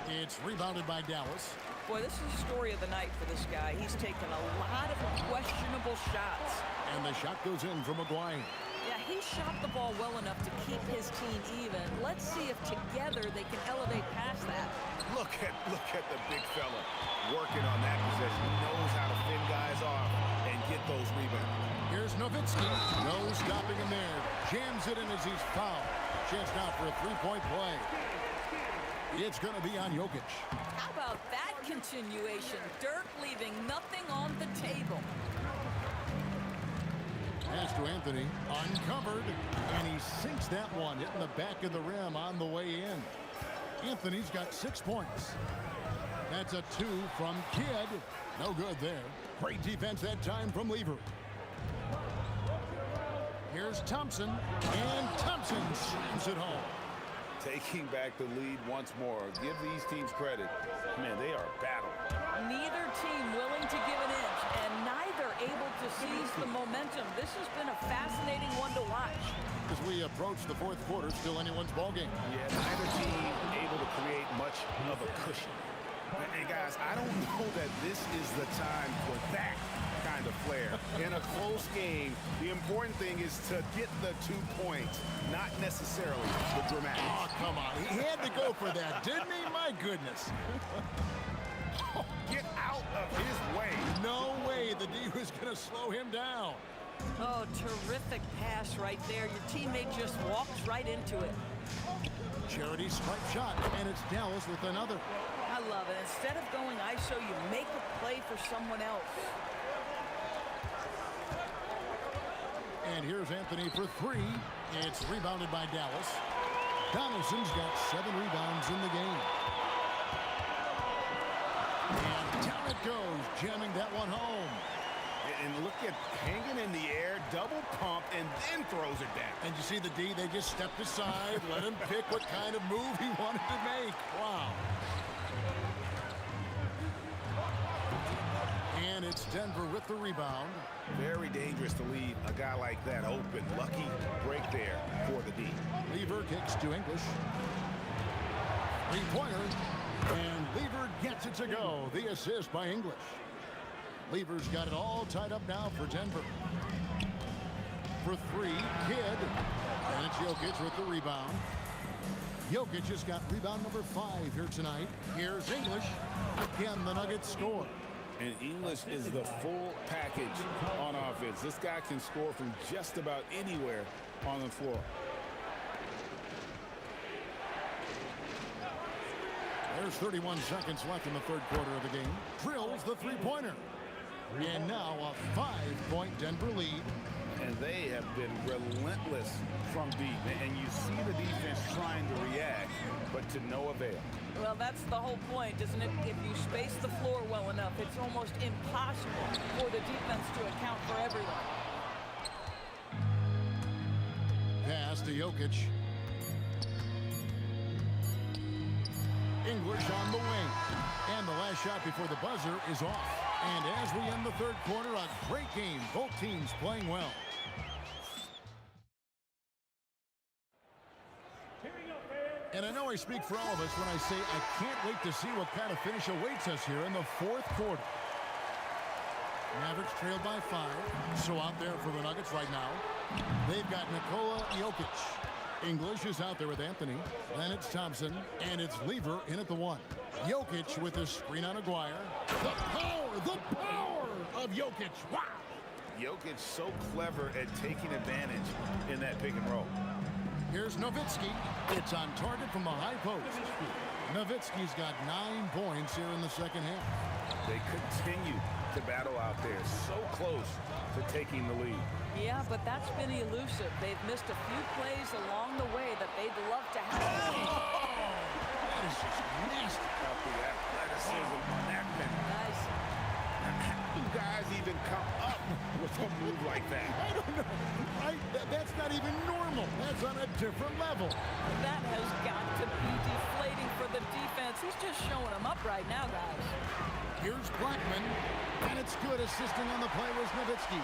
it's rebounded by Dallas. Boy, this is the story of the night for this guy. He's taken a lot of questionable shots. And the shot goes in from McGuire. Yeah, he shot the ball well enough to keep his team even. Let's see if together they can elevate past that. Look at the big fella working on that possession. He knows how to fin guys off and get those rebounds. Here's Nowitzki. No stopping him there. Jams it in as he's fouled. Chance now for a three-point play. It's going to be on Jokic. How about that continuation? Dirk leaving nothing on the table. Pass to Anthony, uncovered, and he sinks that one, hitting the back of the rim on the way in. Anthony's got 6 points. That's a 2 from Kidd. No good there. Great defense that time from Lever. Here's Thompson, and Thompson slams it home. Taking back the lead once more. Give these teams credit. Man, they are battling. Neither team willing to give an inch, and neither able to seize the momentum. This has been a fascinating one to watch. As we approach the fourth quarter, still anyone's ballgame. Yeah, neither team able to create much of a cushion. And guys, I don't know that this is the time for that kind of flair. In a close game, the important thing is to get the 2 points, not necessarily the dramatics. Oh, come on. He had to go for that, didn't he? My goodness. Get out of his way. No way the D was going to slow him down. Oh, terrific pass right there. Your teammate just walks right into it. Charity stripe shot, and it's Dallas with another. I love it. Instead of going ISO, you make a play for someone else. And here's Anthony for 3. It's rebounded by Dallas. Donaldson's got 7 rebounds in the game. And down it goes, jamming that one home. And look at hanging in the air, double pump, and then throws it down. And you see the D, they just stepped aside, let him pick what kind of move he wanted to make. Wow. And it's Denver with the rebound. Very dangerous to leave a guy like that open. Lucky break there for the D. Lever kicks to English. Three-pointer. And Lever gets it to go. The assist by English. Lever's got it all tied up now for Denver. For three, Kidd. And it's Jokic with the rebound. Jokic has got rebound number 5 here tonight. Here's English. Again, the Nuggets score. And English is the full package on offense. This guy can score from just about anywhere on the floor. There's 31 seconds left in the third quarter of the game. Drills the three-pointer. And now a 5-point Denver lead. And they have been relentless from deep. And you see the defense trying to react, but to no avail. Well, that's the whole point, isn't it? If you space the floor well enough, it's almost impossible for the defense to account for everything. Pass to Jokic. English on the wing. And the last shot before the buzzer is off. And as we end the third quarter, a great game. Both teams playing well. And I know I speak for all of us when I say I can't wait to see what kind of finish awaits us here in the fourth quarter. Mavericks trailed by 5. So out there for the Nuggets right now, they've got Nikola Jokic. English is out there with Anthony. Then it's Thompson. And it's Lever in at the 1. Jokic with the screen on Aguirre. The power of Jokic. Wow. Jokic so clever at taking advantage in that pick and roll. Here's Nowitzki. It's on target from the high post. Nowitzki's got 9 points here in the second half. They continue to battle out there, so close to taking the lead. Yeah, but that's been elusive. They've missed a few plays along the way that they'd love to have. That is just nasty. About the athleticism on that man. Nice. How do guys even come up with a move like that? I don't know. That's not even normal. That's on a different level. That has got to be deflating for the defense. He's just showing them up right now, guys. Here's Blackman, and it's good. Assisting on the play was Nowitzki.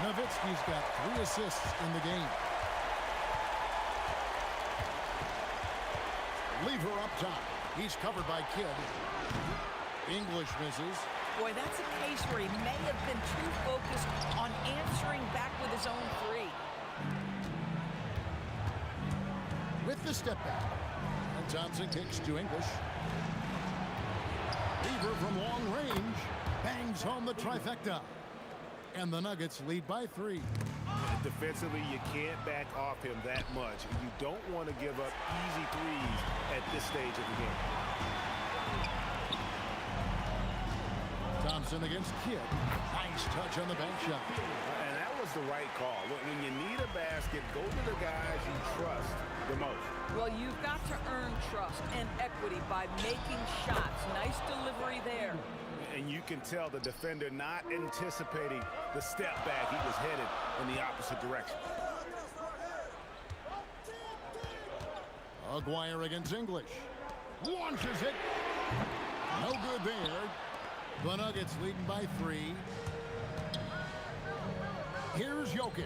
Nowitzki's got 3 assists in the game. Lever up top. He's covered by Kidd. English misses. Boy, that's a case where he may have been too focused on answering back with his own 3. With the step back. And Thompson kicks to English. Lever from long range bangs home the trifecta. And the Nuggets lead by 3. Defensively, you can't back off him that much. You don't want to give up easy threes at this stage of the game. Thompson against Kidd. Nice touch on the bank shot. And that was the right call. When you need a basket, go to the guys you trust the most. Well, you've got to earn trust and equity by making shots. Nice delivery there. And you can tell the defender not anticipating the step back. He was headed in the opposite direction. Aguirre against English. Launches it. No good there. The Nuggets leading by 3. Here's Jokic.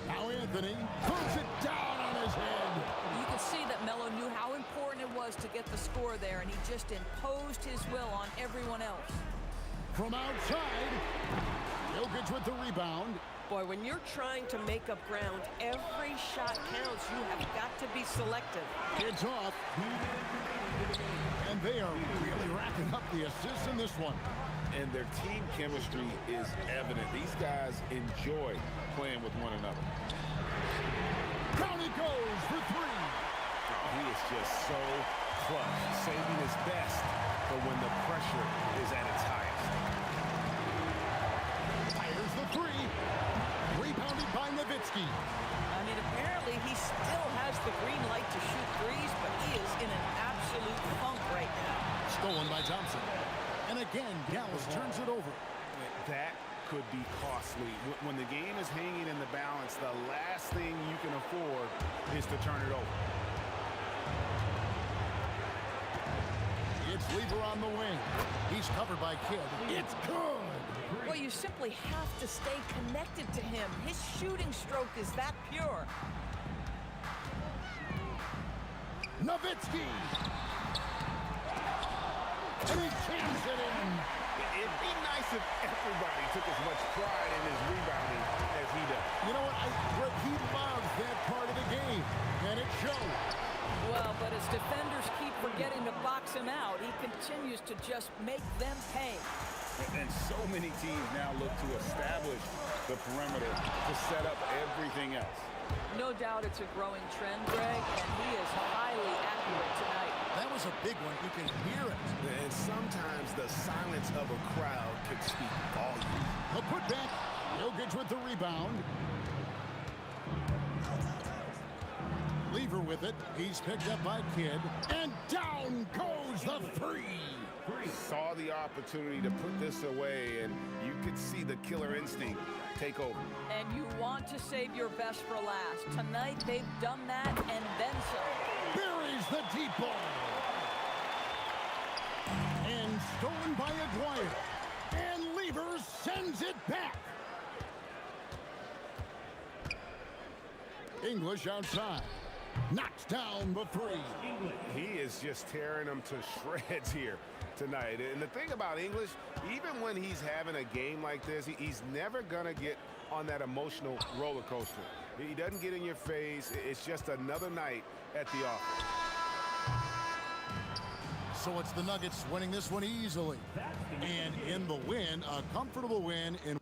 Now Anthony puts it down on his head. You can see that Melo knew how important it was to get the score there, and he just imposed his will on everyone else. From outside, Jokic with the rebound. Boy, when you're trying to make up ground, every shot counts. You have got to be selective. It's off. And they are really racking up the assists in this one. And their team chemistry is evident. These guys enjoy playing with one another. Down he goes for 3. He is just so clutch, saving his best for when the pressure is at its highest. Fires the 3. Rebounded by Nowitzki. I mean, apparently he still has the green light to shoot threes, but he is in an absolute funk right now. Stolen by Thompson. And again, Dallas turns it over. That could be costly. When the game is hanging in the balance, the last thing you can afford is to turn it over. It's Lever on the wing. He's covered by Kidd. It's good. Well, you simply have to stay connected to him. His shooting stroke is that pure. Nowitzki. And he jams it in. It'd be nice if everybody took as much pride in his rebounding as he does. You know what? He loves that part of the game, and it shows. Well, but as defenders keep forgetting to box him out, he continues to just make them pay. And so many teams now look to establish the perimeter to set up everything else. No doubt it's a growing trend, Greg, and he is highly accurate tonight. That was a big one. You can hear it. And sometimes the silence of a crowd could speak volumes. A putback. Jokic with the rebound. Lever with it. He's picked up by Kidd. And down goes the three. Saw the opportunity to put this away, and you could see the killer instinct take over. And you want to save your best for last. Tonight, they've done that and then some. Buries the deep ball. And stolen by Aguirre. And Lever sends it back. English outside. Knocks down the three. He is just tearing them to shreds here tonight. And the thing about English, even when he's having a game like this, he's never going to get on that emotional roller coaster. He doesn't get in your face. It's just another night at the office. So it's the Nuggets winning this one easily. And in the win, a comfortable win in